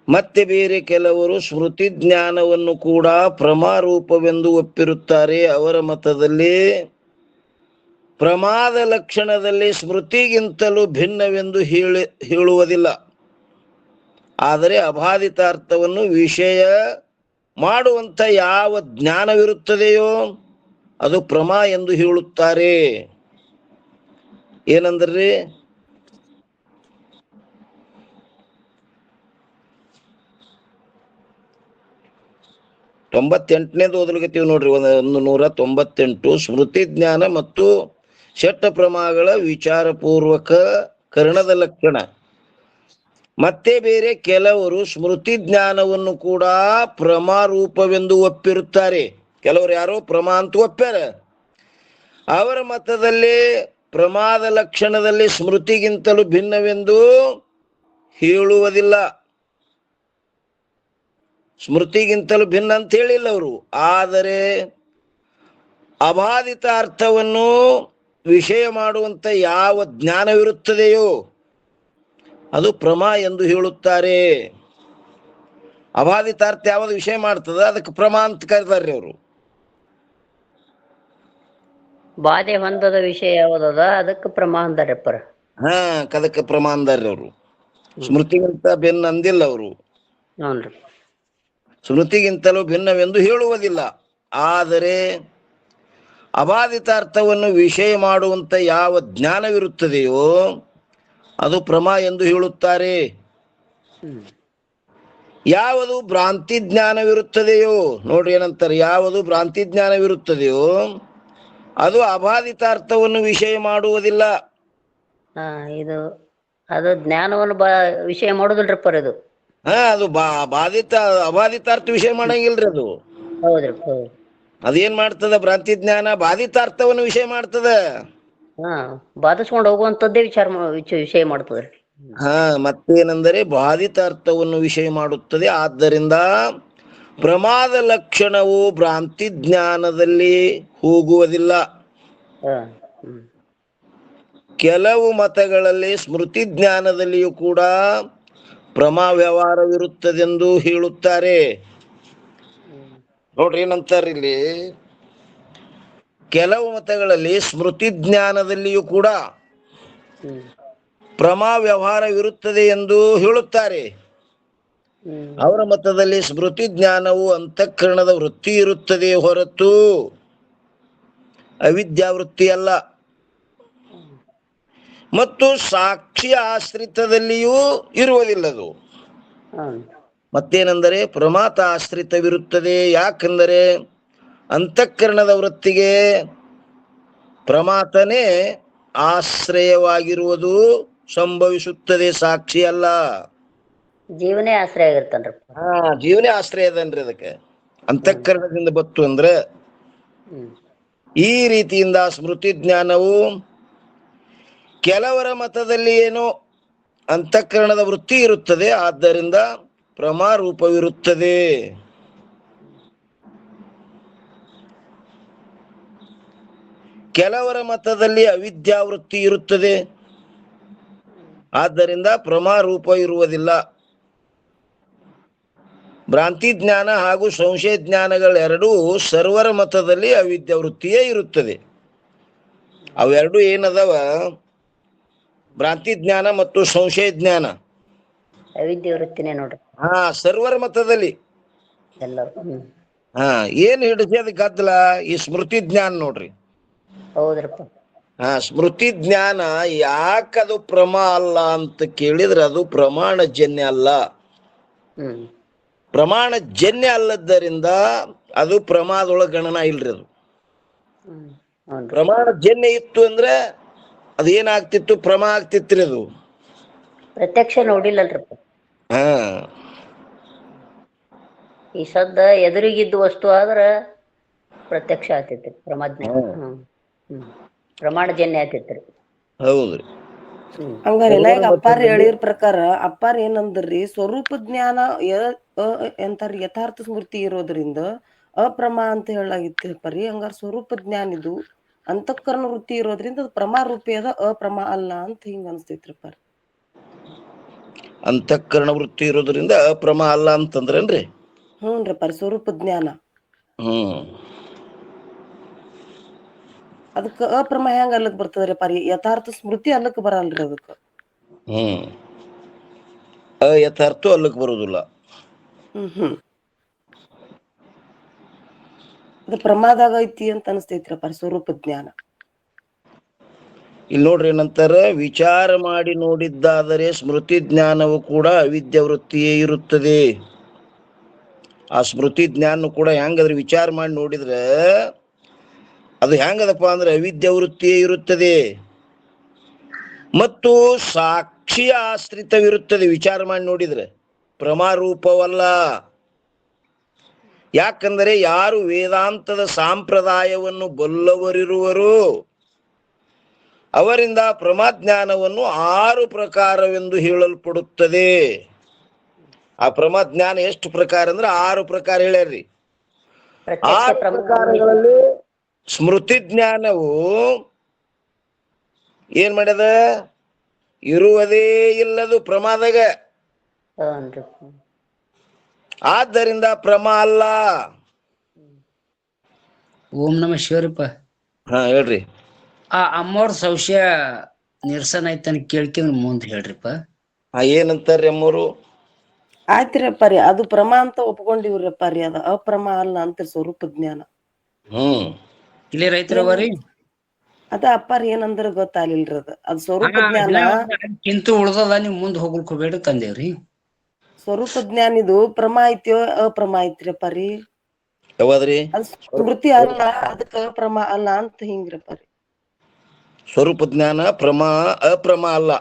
ಮತ್ತೆ ಬೇರೆ ಕೆಲವರು ಸ್ಮೃತಿ ಜ್ಞಾನವನ್ನು ಕೂಡ ಪ್ರಮಾರೂಪವೆಂದು ಒಪ್ಪಿರುತ್ತಾರೆ. ಅವರ ಮತದಲ್ಲಿ ಪ್ರಮಾದ ಲಕ್ಷಣದಲ್ಲಿ ಸ್ಮೃತಿಗಿಂತಲೂ ಭಿನ್ನವೆಂದು ಹೇಳುವುದಿಲ್ಲ. ಆದರೆ ಅಬಾಧಿತ ಅರ್ಥವನ್ನು ವಿಷಯ ಮಾಡುವಂತ ಯಾವ ಜ್ಞಾನವಿರುತ್ತದೆಯೋ ಅದು ಪ್ರಮಾ ಎಂದು ಹೇಳುತ್ತಾರೆ. ಏನಂದ್ರಿ? ತೊಂಬತ್ತೆಂಟನೇದು ಓದಲಿಕತ್ತೀವಿ ನೋಡ್ರಿ, 198. ಸ್ಮೃತಿ ಜ್ಞಾನ ಮತ್ತು ಷಟ್ ಪ್ರಮಾಗಳ ವಿಚಾರಪೂರ್ವಕ ಕರ್ಣದ ಲಕ್ಷಣ. ಮತ್ತೆ ಬೇರೆ ಕೆಲವರು ಸ್ಮೃತಿ ಜ್ಞಾನವನ್ನು ಕೂಡ ಪ್ರಮಾರೂಪವೆಂದು ಒಪ್ಪಿರುತ್ತಾರೆ. ಕೆಲವರು ಯಾರೋ ಪ್ರಮಾ ಅಂತ ಒಪ್ಪ್ಯಾರ. ಅವರ ಮತದಲ್ಲಿ ಪ್ರಮಾದ ಲಕ್ಷಣದಲ್ಲಿ ಸ್ಮೃತಿಗಿಂತಲೂ ಭಿನ್ನವೆಂದು ಹೇಳುವುದಿಲ್ಲ. ಸ್ಮೃತಿಗಿಂತಲೂ ಭಿನ್ನ ಅಂತ ಹೇಳಿಲ್ಲ ಅವರು. ಆದರೆ ಅಬಾಧಿತ ಅರ್ಥವನ್ನು ವಿಷಯ ಮಾಡುವಂತ ಯಾವ ಜ್ಞಾನವಿರುತ್ತದೆಯೋ ಅದು ಪ್ರಮಾ ಎಂದು ಹೇಳುತ್ತಾರೆ. ಅಬಾಧಿತ ಅರ್ಥ ಯಾವ್ದು ವಿಷಯ ಮಾಡ್ತದ ಅದಕ್ಕೆ ಪ್ರಮಾ ಅಂತ ಕರೀತಾರ್ರಿ ಅವರು. ಬಾಧೆ ಹೊಂದದ ವಿಷಯ ಯಾವುದದ ಅದಕ್ಕೆ ಪ್ರಮಾ ಅಂದಾರಪ್ಪರ. ಹಾ ಅದಕ್ಕೆ ಪ್ರಮಾ ಅಂದಾರ್ರಿ ಅವರು. ಸ್ಮೃತಿಗಿಂತ ಭಿನ್ನ ಅಂದಿಲ್ಲ ಅವರು. ಹ್ಞೂನ್ರಿ. ಸ್ಮೃತಿಗಿಂತಲೂ ಭಿನ್ನವೆಂದು ಹೇಳುವುದಿಲ್ಲ. ಆದರೆ ಅಬಾಧಿತ ಅರ್ಥವನ್ನು ವಿಷಯ ಮಾಡುವಂತ ಯಾವ ಜ್ಞಾನವಿರುತ್ತದೆಯೋ ಅದು ಪ್ರಮಾ ಎಂದು ಹೇಳುತ್ತಾರೆ. ಯಾವುದು ಭ್ರಾಂತಿ ಜ್ಞಾನವಿರುತ್ತದೆಯೋ ನೋಡ್ರಿ ಏನಂತಾರೆ, ಯಾವುದು ಭ್ರಾಂತಿ ಜ್ಞಾನವಿರುತ್ತದೆಯೋ ಅದು ಅಬಾಧಿತ ಅರ್ಥವನ್ನು ವಿಷಯ ಮಾಡುವುದಿಲ್ಲ. ಇದು ಅದು ಜ್ಞಾನವನ್ನು ವಿಷಯ ಮಾಡುದಿಲ್ರಪ್ಪರ ಇದು. ಅದು ಅಬಾಧಿತ ಅರ್ಥ ವಿಷಯ ಮಾಡಂಗಿಲ್ರಿ ಅದು. ಹೌದ್ರಿ. ಅದೇನ್ ಮಾಡ್ತದ? ಭ್ರಾಂತಿ ಜ್ಞಾನ ಬಾಧಿತ ಅರ್ಥವನ್ನು ವಿಷಯ ಮಾಡ್ತದ. ಬಾಧಿಸ್ಕೊಂಡು ಹೋಗುವಂತದ್ದೇ ವಿಷಯ ಮಾಡ್ತದ್ರಿ. ಮತ್ತೇನೆಂದರೆ ಬಾಧಿತ ಅರ್ಥವನ್ನು ವಿಷಯ ಮಾಡುತ್ತದೆ. ಆದ್ದರಿಂದ ಪ್ರಮಾದ ಲಕ್ಷಣವು ಭ್ರಾಂತಿ ಜ್ಞಾನದಲ್ಲಿ ಹೋಗುವುದಿಲ್ಲ. ಕೆಲವು ಮತಗಳಲ್ಲಿ ಸ್ಮೃತಿ ಜ್ಞಾನದಲ್ಲಿಯೂ ಕೂಡ ಪ್ರಮಾ ವ್ಯವಹಾರವಿರುತ್ತದೆಂದು ಹೇಳುತ್ತಾರೆ. ನೋಡ್ರಿ ಏನಂತಾರ ಇಲ್ಲಿ, ಕೆಲವು ಮತಗಳಲ್ಲಿ ಸ್ಮೃತಿ ಜ್ಞಾನದಲ್ಲಿಯೂ ಕೂಡ ಪ್ರಮಾ ವ್ಯವಹಾರವಿರುತ್ತದೆ ಎಂದು ಹೇಳುತ್ತಾರೆ. ಅವರ ಮತದಲ್ಲಿ ಸ್ಮೃತಿ ಜ್ಞಾನವು ಅಂತಃಕರಣದ ವೃತ್ತಿ ಇರುತ್ತದೆ ಹೊರತು ಅವಿದ್ಯಾವೃತ್ತಿ ಅಲ್ಲ. ಮತ್ತು ಸಾಕ್ಷಿ ಆಶ್ರಿತದಲ್ಲಿಯೂ ಇರುವುದಿಲ್ಲದು. ಮತ್ತೇನೆಂದರೆ ಪ್ರಮಾತ ಆಶ್ರಿತವಿರುತ್ತದೆ. ಯಾಕೆಂದರೆ ಅಂತಃಕರಣದ ವೃತ್ತಿಗೆ ಪ್ರಮಾತನೇ ಆಶ್ರಯವಾಗಿರುವುದು ಸಂಭವಿಸುತ್ತದೆ, ಸಾಕ್ಷಿ ಅಲ್ಲ. ಜೀವನೇ ಆಶ್ರಯ ಆಗಿರ್ತಾನ್ರಿ. ಜೀವನೇ ಆಶ್ರಯ ಅದನ್ರಿ. ಅದಕ್ಕೆ ಅಂತಃಕರಣದಿಂದ ಬತ್ತು ಅಂದ್ರೆ ಈ ರೀತಿಯಿಂದ ಸ್ಮೃತಿ ಜ್ಞಾನವು ಕೆಲವರ ಮತದಲ್ಲಿ ಏನೋ ಅಂತಃಕರಣದ ವೃತ್ತಿ ಇರುತ್ತದೆ, ಆದ್ದರಿಂದ ಪ್ರಮಾರೂಪವಿರುತ್ತದೆ. ಕೆಲವರ ಮತದಲ್ಲಿ ಅವಿದ್ಯಾವೃತ್ತಿ ಇರುತ್ತದೆ, ಆದ್ದರಿಂದ ಪ್ರಮಾರೂಪ ಇರುವುದಿಲ್ಲ. ಭ್ರಾಂತಿ ಜ್ಞಾನ ಹಾಗೂ ಸಂಶಯ ಜ್ಞಾನಗಳೆರಡೂ ಸರ್ವರ ಮತದಲ್ಲಿ ಅವಿದ್ಯಾವೃತ್ತಿಯೇ ಇರುತ್ತದೆ. ಅವೆರಡು ಏನದವ, ಭ್ರಾಂತಿ ಜ್ಞಾನ ಮತ್ತು ಸಂಶಯ ಜ್ಞಾನ ಅವಿದ್ಯೆ ವೃತ್ತಿನೇ ನೋಡ್ರಿ ಸರ್ವರ ಮತದಲ್ಲಿ. ಎಲ್ಲರೂ. ಏನ್ ಹಿಡಿಸಿ ಅದ್ ಗದ್ದಲ, ಈ ಸ್ಮೃತಿ ಜ್ಞಾನ ನೋಡ್ರಿ. ಹೌದ್ರಪ್ಪ. ಸ್ಮೃತಿ ಜ್ಞಾನ ಯಾಕದು ಪ್ರಮಾ ಅಲ್ಲ ಅಂತ ಕೇಳಿದ್ರೆ ಅದು ಪ್ರಮಾಣ ಜನ್ಯ ಅಲ್ಲ. ಪ್ರಮಾಣ ಜನ್ಯ ಅಲ್ಲದ್ದರಿಂದ ಅದು ಪ್ರಮಾದೊಳಗ ಗಣನ ಇಲ್ರಿ. ಅದು ಪ್ರಮಾಣ ಜನ್ಯ ಇತ್ತು ಅಂದ್ರೆ ಅದೇನಾಗ್ತಿತ್ತು, ಪ್ರಮಾ ಆಗ್ತಿತ್ರಿ. ಅದು ಪ್ರತ್ಯಕ್ಷ ನೋಡಿಲ್ಲಲ್ರಪ್ಪ. ಈ ಸದ್ದ ಎದುರಿಗಿದ್ದು ವಸ್ತು ಆದ್ರ ಪ್ರತ್ಯಕ್ಷ ಆಗ್ತೈತ್ರಿ, ಪ್ರಮಾಣ ಜನ್ಯ ಆಗ್ತೈತ್ರಿ. ಹೌದ್ರಿ. ಹಂಗಾರೆ ಅಪ್ಪಾರ ಹೇಳಿರ ಪ್ರಕಾರ ಅಪ್ಪಾರ ಏನಂದ್ರಿ, ಸ್ವರೂಪ ಜ್ಞಾನ ಎಂತಾರ ಯಥಾರ್ಥ ಸ್ಮೃತಿ ಇರೋದ್ರಿಂದ ಅಪ್ರಮಾ ಅಂತ ಹೇಳಾಗಿತ್ತು ಪರಿ. ಹಂಗಾರ ಸ್ವರೂಪ ಜ್ಞಾನ ಇದು ಅಂತಃಕರಣ ವೃತ್ತಿ ಇರೋದ್ರಿಂದ ಅದು ಪ್ರಮಾ ರೂಪಿ ಅದ, ಅಪ್ರಮಾ ಅಲ್ಲ ಅಂತ ಹಿಂಗ ಅನ್ಸ್ತೈತ್ರಿ ಪರಿ. ಅಂತಃಕರಣ ವೃತ್ತಿ ಇರೋದ್ರಿಂದ ಅಪ್ರಮಾ ಅಲ್ಲ ಅಂತಂದ್ರೇನ್ರಿ? ಹ್ಞೂನ್ರಿ ಪರಿ, ಸ್ವರೂಪ ಜ್ಞಾನ. ಅದಕ್ಕ ಅಪ್ರಮ ಹೆಂಗ ಅಲ್ಲಕ್ ಬರ್ತದ್ರಿ ಪರಿ? ಯಥಾರ್ಥ ಸ್ಮೃತಿ ಅಲ್ಲಕ್ ಬರಲ್ರಿ ಅದಕ್ಕ. ಯಥಾರ್ಥ ಅಲ್ಲಕ್ ಬರುದಿಲ್ಲ. ಅದು ಪ್ರಮಾದಾಗ ಐತಿ ಅಂತ ಅನಿಸ್ತೈತ್ರಿ ಪರಿ ಸ್ವರೂಪ ಜ್ಞಾನ. ಇಲ್ಲಿ ನೋಡ್ರಿ ಏನಂತಾರ, ವಿಚಾರ ಮಾಡಿ ನೋಡಿದ್ದಾದರೆ ಸ್ಮೃತಿ ಜ್ಞಾನವು ಕೂಡ ಅವಿದ್ಯ ವೃತ್ತಿಯೇ ಇರುತ್ತದೆ. ಆ ಸ್ಮೃತಿ ಜ್ಞಾನ ಕೂಡ ಹೆಂಗದ್ರಿ, ವಿಚಾರ ಮಾಡಿ ನೋಡಿದ್ರೆ ಅದು ಹೆಂಗದಪ್ಪ ಅಂದ್ರೆ ಅವಿದ್ಯ ವೃತ್ತಿಯೇ ಇರುತ್ತದೆ ಮತ್ತು ಸಾಕ್ಷಿಯ ಆಶ್ರಿತವಿರುತ್ತದೆ. ವಿಚಾರ ಮಾಡಿ ನೋಡಿದ್ರೆ ಪ್ರಮಾರೂಪವಲ್ಲ. ಯಾಕಂದರೆ ಯಾರು ವೇದಾಂತದ ಸಂಪ್ರದಾಯವನ್ನು ಬಲ್ಲವರಿರುವರು ಅವರಿಂದ ಪ್ರಮಾಜ್ಞಾನವನ್ನು 6 ಪ್ರಕಾರವೆಂದು ಹೇಳಲ್ಪಡುತ್ತದೆ. ಆ ಪ್ರಮಾಜ್ಞಾನ ಎಷ್ಟು ಪ್ರಕಾರ ಅಂದ್ರೆ 6 ಪ್ರಕಾರ ಹೇಳ್ಯಾರ್ರಿ. 6 ಪ್ರಕಾರಗಳಲ್ಲಿ ಸ್ಮೃತಿ ಜ್ಞಾನವು ಏನ್ ಮಾಡ್ಯದ, ಇರುವುದೇ ಇಲ್ಲದು ಪ್ರಮಾದಾಗ. ಆದ್ದರಿಂದ ಪ್ರಮಾ ಅಲ್ಲ. ಓಂ ನಮ ಶಿವರಪ್ಪ. ಹೇಳ್ರಿ. ಆ ಅಮ್ಮವ್ರ ಸಂಶಯ ನಿರಸನ ಆಯ್ತಾನ ಕೇಳ್ಕೊಂಡ್ ಮುಂದ್ ಹೇಳ್ರಿಪ್ಪ. ಏನಂತಾರ್ರಿ ಅಮ್ಮವ್ರು? ಆಯ್ತಿರಪ್ಪ ರೀ, ಅದು ಪ್ರಮಾ ಅಂತ ಒಪ್ಕೊಂಡಿವ್ರಪ್ಪ ರೀ, ಅದ ಅಪ್ರಮಾ ಅಲ್ಲ ಅಂತ ಸ್ವರೂಪ ಜ್ಞಾನ. ಇಲ್ಲಿ ರೈತರವರಿ ಅದ ಅಪ್ಪಾರ ಏನಂದ್ರ ಗೊತ್ತಾಗ್ಲಿಲ್ರಿ. ಅದು ಸ್ವರೂಪ ಜ್ಞಾನ ಕಿಂತು ಉಳ್ದದ, ನೀವ್ ಮುಂದ್ ಹೋಗ್ಲಿಕ್ ಹೋಗ್ಬೇಡ ತಂದೇವ್ರಿ. ಸ್ವರೂಪ ಜ್ಞಾನ ಇದು ಪ್ರಮಾ ಐತ್ಯೋ ಅಪ್ರಮಾ ಐತ್ರಿಪ್ಪ ರೀ? ಯಾವಾದ್ರಿ? ಅದು ಸ್ಮೃತಿ ಅಲ್ಲ, ಅದಕ್ಕ ಅಪ್ರಮಾ ಅಲ್ಲ ಅಂತ ಹಿಂಗ್ರಪ್ಪ ರೀ. ಸ್ವರೂಪ ಜ್ಞಾನ ಪ್ರಮಾ ಅಪ್ರಮಾ ಅಲ್ಲ.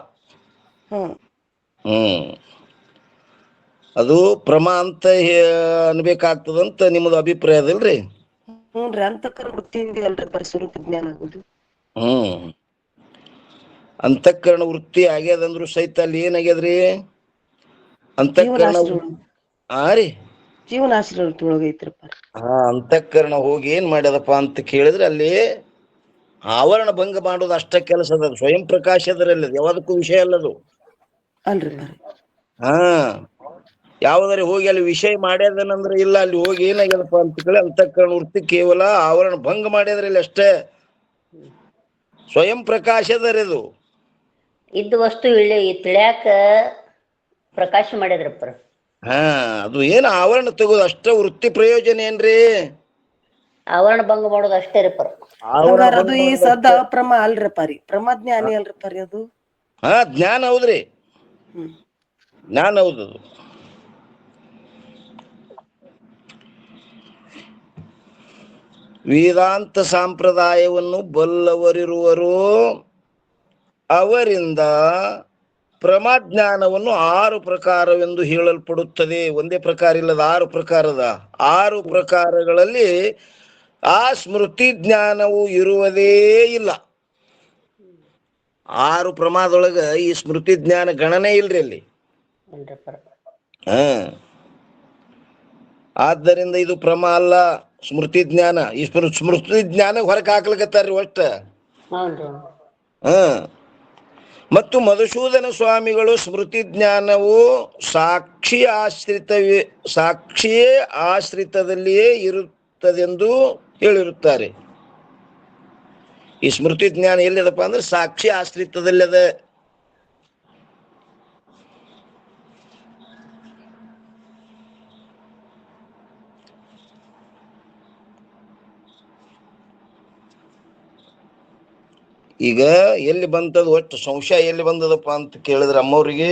ಅದು ಪ್ರಮಾ ಅಂತ ಅನ್ಬೇಕಾಗ್ತದಂತ ನಿಮ್ಮದು ಅಭಿಪ್ರಾಯ ಅದಲ್ರಿ? ಹ್ಞೂನ್ರಿ, ಅಂತಃಕರಣ ವೃತ್ತಿ ಅಲ್ರಿ ಬರೀ ಸ್ವರೂಪ ಜ್ಞಾನ ಆಗುದು. ಅಂತಃಕರಣ ವೃತ್ತಿ ಆಗ್ಯದಂದ್ರು ಸಹಿತ ಅಲ್ಲಿ ಏನಾಗ್ಯದ್ರಿ? ಅಂತಃಕರಣ ಜೀವನಾಶ್ರಯೊಳಗೈತ್ರಪ್ಪ. ಅಂತಃಕರಣ ಹೋಗಿ ಏನ್ ಮಾಡ್ಯದಪ್ಪ ಅಂತ ಕೇಳಿದ್ರೆ ಅಲ್ಲಿ ಆವರಣ ಭಂಗ ಮಾಡೋದು ಅಷ್ಟ ಕೆಲಸ ಅದ. ಸ್ವಯಂ ಪ್ರಕಾಶದರಲ್ಲಿ ಯಾವ್ದಕ್ಕೂ ವಿಷಯ ಅಲ್ಲದು ಅಲ್ರಿ. ಯಾವ್ದಾರ ಹೋಗಿ ಅಲ್ಲಿ ವಿಷಯ ಮಾಡ್ಯದನಂದ್ರೆ ಇಲ್ಲ, ಅಲ್ಲಿ ಹೋಗಿ ಏನಾಗ್ಯದಪ್ಪ ಅಂತ ಕೇಳಿ ಅಂತಃಕರಣ ವೃತ್ತಿ ಕೇವಲ ಆವರಣ ಭಂಗ ಮಾಡ್ಯದ್ರಲ್ಲಿ ಅಷ್ಟೇ. ಸ್ವಯಂ ಪ್ರಕಾಶದರಿದು ಇದ್ದ ವಸ್ತು ತಿಳಿಯಾಕ ಪ್ರಕಾಶ ಮಾಡ್ಯದ್ರಪ್ಪ. ಅದು ಏನ್ ಆವರಣ ತೆಗೋದು ಅಷ್ಟ ವೃತ್ತಿ ಪ್ರಯೋಜನ ಏನ್ರಿ? ಆವರಣ ಭಂಗ ಮಾಡೋದು ಅಷ್ಟೇ ರೀ ಪರ. ಅದು ಈ ಸದ್ದ ಅಪ್ರಮಾ ಅಲ್ರಪ್ಪ ರೀ, ಪ್ರಮಾಜ್ಞಾನಿ ಅಲ್ರಪ್ಪ ರೀ ಅದು. ಜ್ಞಾನ ಹೌದ್ರಿ, ಜ್ಞಾನ ಹೌದದು. ವೇದಾಂತ ಸಂಪ್ರದಾಯವನ್ನು ಬಲ್ಲವರಿರುವರು ಅವರಿಂದ ಪ್ರಮಾಜ್ಞಾನವನ್ನು 6 ಪ್ರಕಾರವೆಂದು ಹೇಳಲ್ಪಡುತ್ತದೆ. ಒಂದೇ ಪ್ರಕಾರ ಇಲ್ಲದ 6 ಪ್ರಕಾರದ 6 ಪ್ರಕಾರಗಳಲ್ಲಿ ಆ ಸ್ಮೃತಿ ಜ್ಞಾನವು ಇರುವುದೇ ಇಲ್ಲ. 6 ಪ್ರಮಾದೊಳಗ ಈ ಸ್ಮೃತಿ ಜ್ಞಾನ ಗಣನೆ ಇಲ್ರಿ ಅಲ್ಲಿ. ಇಲ್ರಿ ಪರ. ಹ ಆದ್ದರಿಂದ ಇದು ಪ್ರಮಾ ಅಲ್ಲ, ಸ್ಮೃತಿ ಜ್ಞಾನ. ಈ ಸ್ಮೃತಿ ಜ್ಞಾನ ಹೊರಗೆ ಹಾಕ್ಲಿಕತ್ತಾರ್ರಿ ಒಟ್ಟ. ಹೌನ್ರಿ. ಹ ಮತ್ತು ಮಧುಸೂದನ ಸ್ವಾಮಿಗಳು ಸ್ಮೃತಿ ಜ್ಞಾನವು ಸಾಕ್ಷಿಯೇ ಆಶ್ರಿತದಲ್ಲಿಯೇ ಇರುತ್ತದೆಂದು ಹೇಳಿರುತ್ತಾರೆ. ಈ ಸ್ಮೃತಿ ಜ್ಞಾನ ಎಲ್ಲಿದಪ್ಪ ಅಂದ್ರೆ ಸಾಕ್ಷಿ ಆಶ್ರಿತದಲ್ಲಿ ಅದ. ಈಗ ಎಲ್ಲಿ ಬಂತದ ಒಟ್ಟು ಸಂಶಯ ಎಲ್ಲಿ ಬಂದದಪ್ಪ ಅಂತ ಕೇಳಿದ್ರೆ ಅಮ್ಮವ್ರಿಗೆ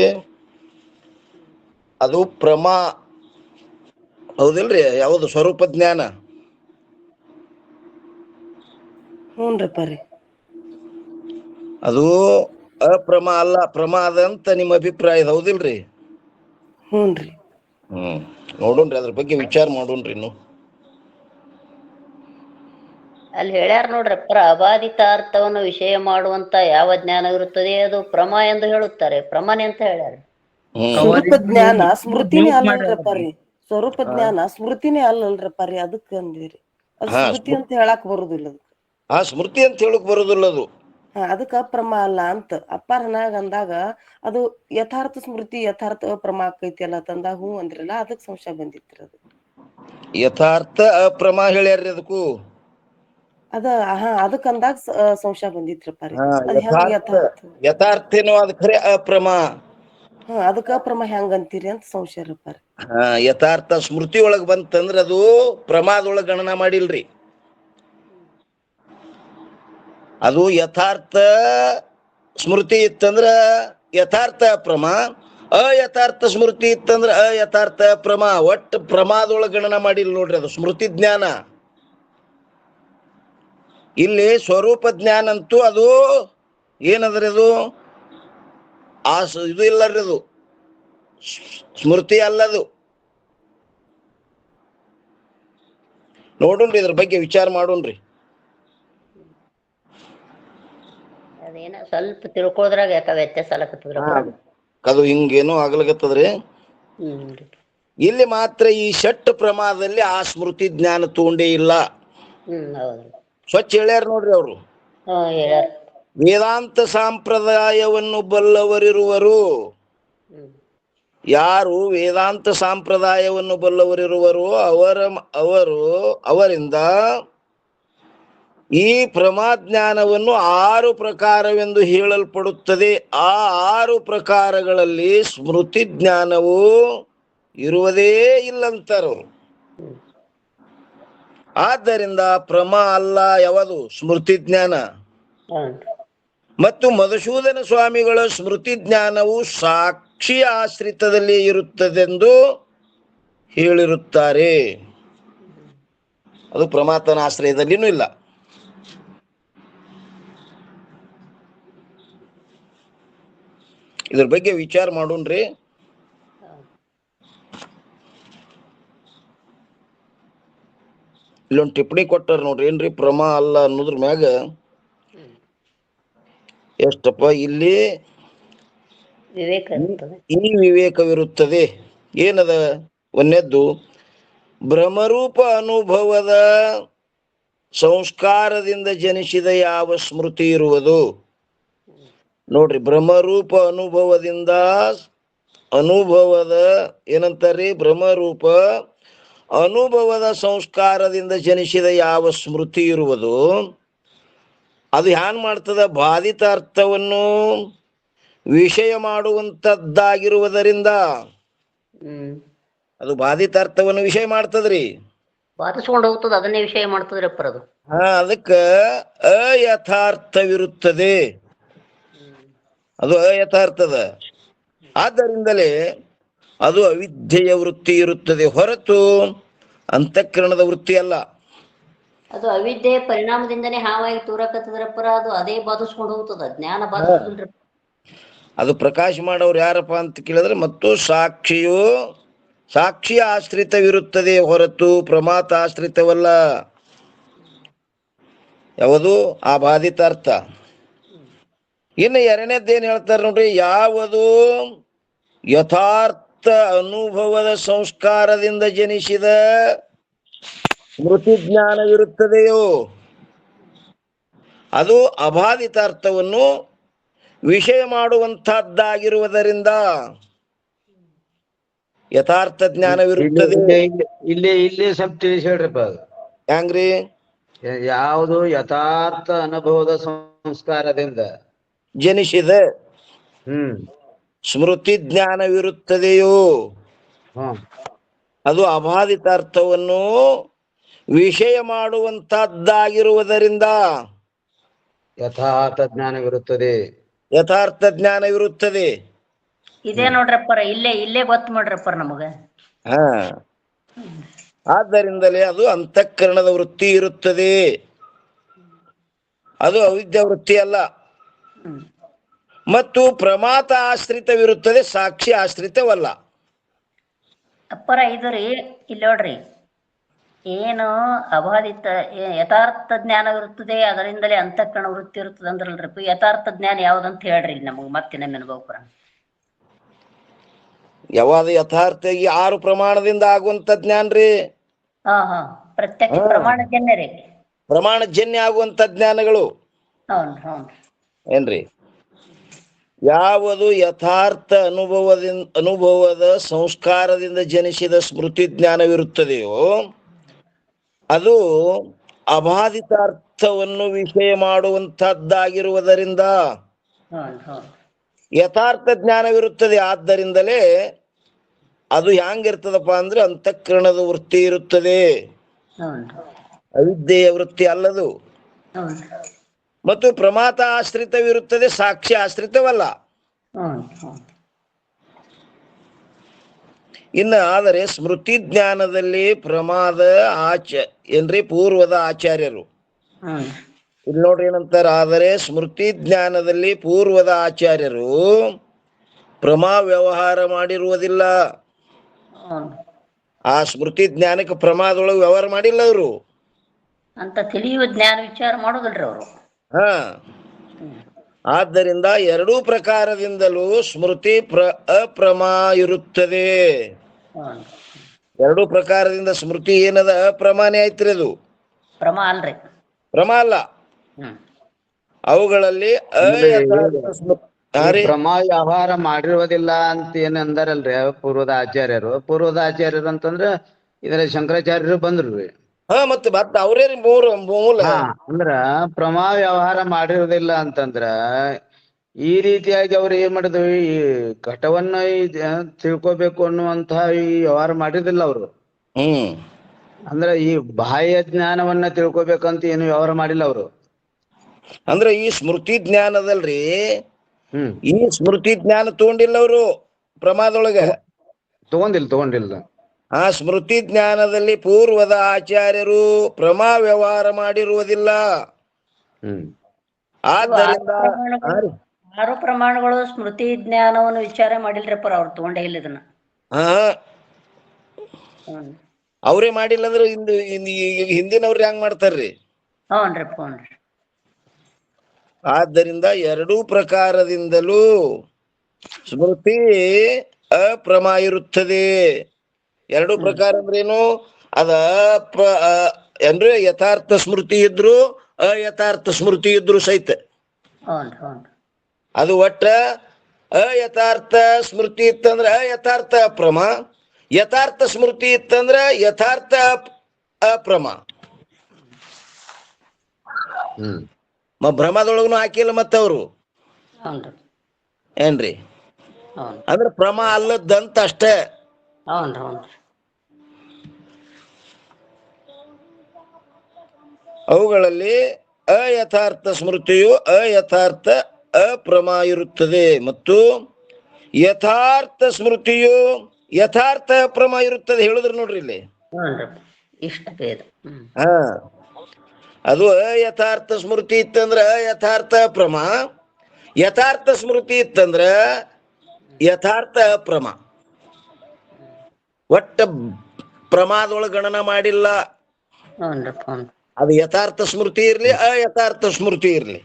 ಅದು ಪ್ರಮಾ ಹೌದಿಲ್ರಿ? ಯಾವುದು ಸ್ವರೂಪ ಜ್ಞಾನ. ಹ್ಞೂನ್ರಿಪ್ಪ ರೀ. ಅದು ಅಪ್ರಮಾ ಅಲ್ಲ, ಪ್ರಮಾದ ಅಂತ ನಿಮ್ಮ ಅಭಿಪ್ರಾಯ ಹೌದಿಲ್ರಿ? ಹ್ಞೂನ್ರಿ. ನೋಡೋಣ್ರಿ, ಅದ್ರ ಬಗ್ಗೆ ವಿಚಾರ ಮಾಡೋಣ್ರಿ ಇನ್ನು. ಅಲ್ಲಿ ಹೇಳ್ಯಾರ ನೋಡ್ರಿ ಪರ, ಅಬಾಧಿತಾರ್ಥವನ್ನು ವಿಷಯ ಮಾಡುವಂತ ಯಾವ ಜ್ಞಾನ ಇರುತ್ತದೆ ಅದು ಪ್ರಮಾ ಎಂದು ಹೇಳುತ್ತಾರೆ. ಪ್ರಮಾನೆ ಅಂತ ಹೇಳ್ಯಾರ. ಸ್ವರೂಪ ಜ್ಞಾನ ಸ್ಮೃತಿನೇ ಅಲ್ಲಲ್ರಪ್ಪ ರೀ. ಸ್ವರೂಪ ಜ್ಞಾನ ಸ್ಮೃತಿನೇ ಅಲ್ಲಲ್ರಪ್ಪ ರೀ. ಅದಕ್ಕೆ ಅಂದಿರಿ ಅದು ಸ್ಮೃತಿ ಅಂತ ಹೇಳಕ್ ಬರುದಿಲ್ಲ. ಅದಕ್ಕೆ ಸ್ಮೃತಿ ಅಂತ ಹೇಳಕ್ ಬರುದಿಲ್ಲ ಅದು. ಅದಕ್ಕ ಅಪ್ರಮ ಅಲ್ಲ ಅಂತ ಅಪ್ಪಾರನಾಗ ಅಂದಾಗ ಅದು ಯಥಾರ್ಥ ಸ್ಮೃತಿ ಯಥಾರ್ಥ ಅಪ್ರಮ ಆಕೈತಿ ಅಲ್ಲ ತಂದಾಗ ಹೂ ಅಂದ್ರಲ್ಲ, ಅದಕ್ ಸಂಶಯ ಬಂದಿತ್ರಿ. ಅದು ಯಥಾರ್ಥ ಅಪ್ರಮಾ ಹೇಳ್ಯಾರ್ರಿ ಅದಕ್ಕೂ. ಅದಕ್ ಅಂದಾಗ ಸಂಶಯ ಬಂದಿತ್ರಪ್ಪ ರೀ. ಅದ್ ಹೆಂಗ ಯಥಾರ್ಥೇನೋ ಅದ್ ಖರೆ ಅಪ್ರಮಾ. ಅದಕ್ಕ ಅಪ್ರಮ ಹೆಂಗ ಅಂತೀರಿ ಅಂತ ಸಂಶಯ ರಪ್ಪ ರೀ. ಯಥಾರ್ಥ ಸ್ಮೃತಿ ಒಳಗ್ ಬಂತಂದ್ರ ಅದು ಪ್ರಮಾದೊಳಗ ಗಣನ ಮಾಡಿಲ್ರಿ. ಅದು ಯಥಾರ್ಥ ಸ್ಮೃತಿ ಇತ್ತಂದ್ರ ಯಥಾರ್ಥ ಅಪ್ರಮ, ಅಯಥಾರ್ಥ ಸ್ಮೃತಿ ಇತ್ತಂದ್ರ ಅಯಥಾರ್ಥ ಪ್ರಮಾ. ಒಟ್ಟು ಪ್ರಮಾದೊಳಗ ಗಣನ ಮಾಡಿಲ್ ನೋಡ್ರಿ ಅದು ಸ್ಮೃತಿ ಜ್ಞಾನ. ಇಲ್ಲಿ ಸ್ವರೂಪ ಜ್ಞಾನ ಅಂತೂ ಅದು ಏನದ್ರಿ? ಅದು ಇದು ಇಲ್ಲರಿ, ಅದು ಸ್ಮೃತಿ ಅಲ್ಲದು. ನೋಡೋಣ್ರಿ, ಇದ್ರ ಬಗ್ಗೆ ವಿಚಾರ ಮಾಡೋಣ್ರಿ. ಅದೇನ ಸ್ವಲ್ಪ ತಿಳ್ಕೊದ್ರಾಗ ಯಾಕ ವ್ಯತ್ಯಾಸ ಆಲಕತ್ತದ್ರ. ಅದು ಹಿಂಗೇನೋ ಆಗ್ಲಕತ್ತದ್ರಿ. ಇಲ್ಲಿ ಮಾತ್ರ ಈ ಷಟ್ ಪ್ರಮಾದದಲ್ಲಿ ಆ ಸ್ಮೃತಿ ಜ್ಞಾನ ತಗೊಂಡೇ ಇಲ್ಲ. ಹೌದ್ರಿ. ಸ್ವಚ್ಛ ಹೇಳ್ಯಾರ ನೋಡ್ರಿ ಅವರು. ಹೇಳ್ಯಾರ. ವೇದಾಂತ ಸಂಪ್ರದಾಯವನ್ನು ಬಲ್ಲವರಿರುವರು. ಯಾರು ವೇದಾಂತ ಸಂಪ್ರದಾಯವನ್ನು ಬಲ್ಲವರಿರುವರು ಅವರಿಂದ ಈ ಪ್ರಮಾಜ್ಞಾನವನ್ನು 6 ಪ್ರಕಾರವೆಂದು ಹೇಳಲ್ಪಡುತ್ತದೆ. ಆ 6 ಪ್ರಕಾರಗಳಲ್ಲಿ ಸ್ಮೃತಿ ಜ್ಞಾನವು ಇರುವುದೇ ಇಲ್ಲಂತಾರವರು. ಆದ್ದರಿಂದ ಪ್ರಮಾ ಅಲ್ಲ ಯಾವುದು? ಸ್ಮೃತಿ ಜ್ಞಾನ. ಮತ್ತು ಮಧುಸೂದನ ಸ್ವಾಮಿಗಳ ಸ್ಮೃತಿ ಜ್ಞಾನವು ಸಾಕ್ಷಿ ಆಶ್ರಿತದಲ್ಲಿ ಇರುತ್ತದೆಂದು ಹೇಳಿರುತ್ತಾರೆ. ಅದು ಪ್ರಮಾತನ ಆಶ್ರಯದಲ್ಲಿನೂ ಇಲ್ಲ. ಇದ್ರ ಬಗ್ಗೆ ವಿಚಾರ ಮಾಡೋಣ್ರಿ. ಇಲ್ಲೊಂದು ಟಿಪ್ಪಣಿ ಕೊಟ್ಟಾರ ನೋಡ್ರಿ, ಏನ್ರಿ ಪ್ರಮಾ ಅಲ್ಲ ಅನ್ನೋದ್ರ ಮ್ಯಾಗ ಎಷ್ಟಪ್ಪ ಇಲ್ಲಿ ಈ ವಿವೇಕವಿರುತ್ತದೆ. ಏನದ? ಒಂದನೇದ್ದು, ಭ್ರಮರೂಪ ಅನುಭವದ ಸಂಸ್ಕಾರದಿಂದ ಜನಿಸಿದ ಯಾವ ಸ್ಮೃತಿ ಇರುವುದು. ನೋಡ್ರಿ, ಭ್ರಮರೂಪ ಅನುಭವದ ಏನಂತಾರ್ರಿ? ಭ್ರಮರೂಪ ಅನುಭವದ ಸಂಸ್ಕಾರದಿಂದ ಜನಿಸಿದ ಯಾವ ಸ್ಮೃತಿ ಇರುವುದು ಅದು ಹ್ಯಾನ್ ಮಾಡ್ತದ? ಬಾಧಿತ ಅರ್ಥವನ್ನು ವಿಷಯ ಮಾಡುವಂತದ್ದಾಗಿರುವುದರಿಂದ ಅದು ಬಾಧಿತ ಅರ್ಥವನ್ನು ವಿಷಯ ಮಾಡ್ತದ್ರಿ. ಬಾಧಿಸ್ಕೊಂಡು ಹೋಗ್ತದ, ಅದನ್ನೇ ವಿಷಯ ಮಾಡ್ತದ್ರಪ್ಪ ಅದು. ಅದಕ್ಕ ಅಯಥಾರ್ಥವಿರುತ್ತದೆ. ಅದು ಅಯಥಾರ್ಥದ. ಆದ್ದರಿಂದಲೇ ಅದು ಅವಿದ್ಯೆಯ ವೃತ್ತಿ ಇರುತ್ತದೆ, ಹೊರತು ಅಂತಃಕರಣದ ವೃತ್ತಿ ಅಲ್ಲ. ಅದು ಅವಿದ್ಯೆಯ ಪರಿಣಾಮದಿಂದನೇ ಹಾವಾಗಿ ತೂರಕತ್ತದ್ರಪ್ಪರ. ಅದು ಅದೇ ಬಾಧಿಸ್ಕೊಂಡು ಹೋಗ್ತದ, ಜ್ಞಾನ ಬಾಧಿಸುದಿಲ್ರಿ. ಅದು ಪ್ರಕಾಶ ಮಾಡೋರು ಯಾರಪ್ಪ ಅಂತ ಕೇಳಿದ್ರೆ, ಮತ್ತು ಸಾಕ್ಷಿ ಆಶ್ರಿತವಿರುತ್ತದೆ, ಹೊರತು ಪ್ರಮಾತ ಆಶ್ರಿತವಲ್ಲ. ಯಾವುದು? ಆ ಬಾಧಿತಾರ್ಥ. ಇನ್ನು ಎರಡನೇದ್ದೇನ್ ಹೇಳ್ತಾರ ನೋಡ್ರಿ, ಯಾವುದು ಯಥಾರ್ಥ ಅನುಭವದ ಸಂಸ್ಕಾರದಿಂದ ಜನಿಸಿದ ಸ್ಮೃತಿ ಜ್ಞಾನವಿರುತ್ತದೆಯೋ ಅದು ಅಬಾಧಿತಾರ್ಥವನ್ನು ವಿಷಯ ಮಾಡುವಂತಹದ್ದಾಗಿರುವುದರಿಂದ ಯಥಾರ್ಥ ಜ್ಞಾನವಿರುತ್ತದೆ. ಇಲ್ಲಿ ಸ್ವಲ್ಪ ತಿಳಿಸಿ ಹೇಳ್ರಿಪ್ಪ ಅದು ಹ್ಯಾಂಗ್ರಿ? ಯಾವುದು ಯಥಾರ್ಥ ಅನುಭವದ ಸಂಸ್ಕಾರದಿಂದ ಜನಿಸಿದ ಸ್ಮೃತಿ ಜ್ಞಾನವಿರುತ್ತದೆಯೋ ಅದು ಅಬಾಧಿತಾರ್ಥವನ್ನು ವಿಷಯ ಮಾಡುವಂತಹದ್ದಾಗಿರುವುದರಿಂದ ಯಥಾರ್ಥ ಜ್ಞಾನವಿರುತ್ತದೆ. ಯಥಾರ್ಥ ಜ್ಞಾನವಿರುತ್ತದೆ. ಇದೇ ನೋಡ್ರಪ್ಪರ, ಇಲ್ಲೇ ಗೊತ್ತು ಮಾಡ್ರಪ್ಪರ ನಮಗ. ಆದ್ದರಿಂದಲೇ ಅದು ಅಂತಃಕರಣದ ವೃತ್ತಿ ಇರುತ್ತದೆ, ಅದು ಅವಿದ್ಯಾ ವೃತ್ತಿ ಅಲ್ಲ. ಮತ್ತು ಪ್ರಮಾತ ಆಶ್ರಿತವಿರುತ್ತದೆ, ಸಾಕ್ಷಿ ಆಶ್ರಿತವಲ್ಲ. ಅಪ್ಪರ ಇದ್ರಿ ಇಲ್ಲಿ ನೋಡ್ರಿ, ಏನು ಅಬಾಧಿತ ಯಥಾರ್ಥ ಜ್ಞಾನವಿರುತ್ತದೆ, ಅದರಿಂದಲೇ ಅಂತಃಕರಣ ವೃತ್ತಿ ಇರುತ್ತದೆ ಅಂದ್ರಲ್ರಿ. ಯಥಾರ್ಥ ಜ್ಞಾನ ಯಾವ್ದಂತ ಹೇಳ್ರಿ ನಮಗ್ ಮತ್ತೆ ನಮ್ಮ ಅನುಭವಪುರ. ಯಾವಾಗ ಯಥಾರ್ಥ 6 ಪ್ರಮಾಣದಿಂದ ಆಗುವಂತ ಜ್ಞಾನ ರೀ. ಪ್ರತ್ಯಕ್ಷ ಪ್ರಮಾಣಜನ್ಯ ರೀ, ಪ್ರಮಾಣಜನ್ಯ ಆಗುವಂತ ಜ್ಞಾನಗಳು. ಏನ್ರಿ? ಯಾವುದು ಯಥಾರ್ಥ ಅನುಭವದ ಸಂಸ್ಕಾರದಿಂದ ಜನಿಸಿದ ಸ್ಮೃತಿ ಜ್ಞಾನವಿರುತ್ತದೆಯೋ ಅದು ಅಬಾಧಿತಾರ್ಥವನ್ನು ವಿಷಯ ಮಾಡುವಂತಹದ್ದಾಗಿರುವುದರಿಂದ ಯಥಾರ್ಥ ಜ್ಞಾನವಿರುತ್ತದೆ. ಆದ್ದರಿಂದಲೇ ಅದು ಹ್ಯಾಂಗಿರ್ತದಪ್ಪ ಅಂದ್ರೆ ಅಂತಃಕರಣದ ವೃತ್ತಿ ಇರುತ್ತದೆ, ಅವಿದ್ಯೆಯ ವೃತ್ತಿ ಅಲ್ಲದು. ಮತ್ತು ಪ್ರಮಾತ ಆಶ್ರಿತವಿರುತ್ತದೆ, ಸಾಕ್ಷಿ ಆಶ್ರಿತವಲ್ಲ. ಇನ್ನು ಆದರೆ ಸ್ಮೃತಿ ಜ್ಞಾನದಲ್ಲಿ ಪ್ರಮಾದ ಪೂರ್ವದ ಆಚಾರ್ಯರು ಇಲ್ಲಿ ನೋಡ್ರಿ ಏನಂತಾರ, ಆದರೆ ಸ್ಮೃತಿ ಜ್ಞಾನದಲ್ಲಿ ಪೂರ್ವದ ಆಚಾರ್ಯರು ಪ್ರಮಾ ವ್ಯವಹಾರ ಮಾಡಿರುವುದಿಲ್ಲ. ಆ ಸ್ಮೃತಿ ಜ್ಞಾನಕ್ಕೆ ಪ್ರಮಾದೊಳಗೆ ವ್ಯವಹಾರ ಮಾಡಿಲ್ಲ ಅವರು ಅಂತ ತಿಳಿಯುವ ಜ್ಞಾನ ವಿಚಾರ ಮಾಡೋದಲ್ರಿ ಅವರು. ಆದ್ದರಿಂದ 2 ಪ್ರಕಾರದಿಂದಲೂ ಸ್ಮೃತಿ ಅಪ್ರಮಾ ಇರುತ್ತದೆ. 2 ಪ್ರಕಾರದಿಂದ ಸ್ಮೃತಿ ಏನದ ಅಪ್ರಮಾನೇ ಐತ್ರಿ, ಅದು ಪ್ರಮಾ ಅಲ್ರಿ, ಪ್ರಮಾ ಅಲ್ಲ. ಅವುಗಳಲ್ಲಿ ಪ್ರಮಾ ವ್ಯವಹಾರ ಮಾಡಿರುವುದಿಲ್ಲ ಅಂತ ಏನ್ ಅಂದಾರಲ್ರಿ ಪೂರ್ವದ ಆಚಾರ್ಯರು ಅಂತಂದ್ರ ಇದ್ರ ಶಂಕರಾಚಾರ್ಯರು ಬಂದ್ರಿ. ಮತ್ತೆ ಅವರೇ ಮೂಲ ಅಂದ್ರ ಪ್ರಮಾ ವ್ಯವಹಾರ ಮಾಡಿರುವುದಿಲ್ಲ ಅಂತಂದ್ರ ಈ ರೀತಿಯಾಗಿ ಅವ್ರು ಏನ್ ಮಾಡಿದ್ವಿ, ಈ ಘಟವನ್ನ ತಿಳ್ಕೊಬೇಕು ಅನ್ನುವಂತಹ ಈ ವ್ಯವಹಾರ ಮಾಡಿದಿಲ್ಲ ಅವರು. ಅಂದ್ರ ಈ ಬಾಹ್ಯ ಜ್ಞಾನವನ್ನ ತಿಳ್ಕೊಬೇಕಂತ ಏನು ವ್ಯವಹಾರ ಮಾಡಿಲ್ಲ ಅವರು. ಅಂದ್ರೆ ಈ ಸ್ಮೃತಿ ಜ್ಞಾನದಲ್ರಿ, ಈ ಸ್ಮೃತಿ ಜ್ಞಾನ ತಗೊಂಡಿಲ್ಲ ಅವರು ಪ್ರಮಾದೊಳಗ. ತಗೊಂಡಿಲ್ಲ. ಆ ಸ್ಮೃತಿ ಜ್ಞಾನದಲ್ಲಿ ಪೂರ್ವದ ಆಚಾರ್ಯರು ಪ್ರಮಾ ವ್ಯವಹಾರ ಮಾಡಿರುವುದಿಲ್ಲ. ಆದ್ದರಿಂದ 6 ಪ್ರಮಾಣಗಳು ಸ್ಮೃತಿ ಜ್ಞಾನವನ್ನು ವಿಚಾರ ಮಾಡಿಲ್ರಪ್ಪ, ಅವ್ರು ತಗೊಂಡೇ ಇಲ್ಲ ಇದನ್ನ. ಅವ್ರೇ ಮಾಡಿಲ್ಲ ಅಂದ್ರೆ ಹಿಂದಿನವ್ರು ಹೆಂಗ್ ಮಾಡ್ತಾರ್ರಿ? ಆದ್ದರಿಂದ 2 ಪ್ರಕಾರದಿಂದಲೂ ಸ್ಮೃತಿ ಅಪ್ರಮಾ ಇರುತ್ತದೆ. 2 ಪ್ರಕಾರ ಅಂದ್ರೇನು? ಅಂದ್ರೆ ಯಥಾರ್ಥ ಸ್ಮೃತಿ ಇದ್ರು ಅಯಥಾರ್ಥ ಸ್ಮೃತಿ ಇದ್ರು ಸಹಿತ ಅದು ಒಟ್ಟ ಅಯಥಾರ್ಥ ಸ್ಮೃತಿ ಇತ್ತಂದ್ರ ಅಯಥಾರ್ಥ ಅಪ್ರಮ, ಯಥಾರ್ಥ ಸ್ಮೃತಿ ಇತ್ತಂದ್ರ ಯಥಾರ್ಥ ಅಪ್ರಮ. ಭ್ರಮದೊಳಗನು ಹಾಕಿಲ್ಲ ಮತ್ತವ್ರು, ಏನ್ರಿ? ಅಂದ್ರ ಪ್ರಮ ಅಲ್ಲದಂತ ಅಷ್ಟೇ. ಅವುಗಳಲ್ಲಿ ಅಯಥಾರ್ಥ ಸ್ಮೃತಿಯು ಅಯಥಾರ್ಥ ಅಪ್ರಮಾ ಇರುತ್ತದೆ ಮತ್ತು ಯಥಾರ್ಥ ಸ್ಮೃತಿಯು ಯಥಾರ್ಥ ಅಪ್ರಮಾ ಇರುತ್ತದೆ. ಹೇಳಿದ್ರು ನೋಡ್ರಿ ಇಲ್ಲಿ. ಅದು ಅಯಥಾರ್ಥ ಸ್ಮೃತಿ ಇತ್ತಂದ್ರ ಅಯಥಾರ್ಥ ಅಪ್ರಮ, ಯಥಾರ್ಥ ಸ್ಮೃತಿ ಇತ್ತಂದ್ರ ಯಥಾರ್ಥ ಅಪ್ರಮ. ಒಟ್ಟ ಪ್ರಮಾದೊಳಗ ಗಣನ ಮಾಡಿಲ್ಲ. ಅದು ಯಥಾರ್ಥ ಸ್ಮೃತಿ ಇರ್ಲಿ ಅಯಥಾರ್ಥ ಸ್ಮೃತಿ ಇರ್ಲಿ.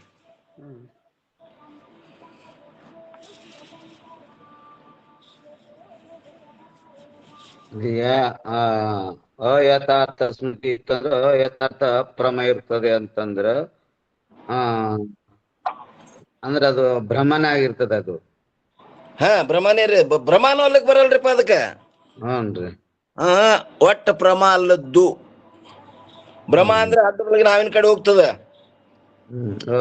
ಅಯಥಾರ್ಥ ಸ್ಮೃತಿ ಇತ್ತಂದ್ರ ಯಥಾರ್ಥ ಅಪ್ರಮ ಇರ್ತದೆ ಅಂತಂದ್ರ ಆ ಅಂದ್ರ ಅದು ಭ್ರಮನ ಆಗಿರ್ತದ ಅದು. ಹಾ ಭ್ರಮನೇ ರೀ, ಭ್ರಮಾನು ಅಲ್ಲಕ್ ಬರಲ್ರಿಪ್ಪ ಅದಕ್ಕ. ಹ್ಞೂನ್ರಿ. ಹಾ ಒಟ್ಟ ಪ್ರಮ ಅಲ್ಲದ್ದು. ಭ್ರಮ ಅಂದ್ರೆ ಅದ್ರೊಳಗೆ ನಾವಿನ ಕಡೆ ಹೋಗ್ತದ.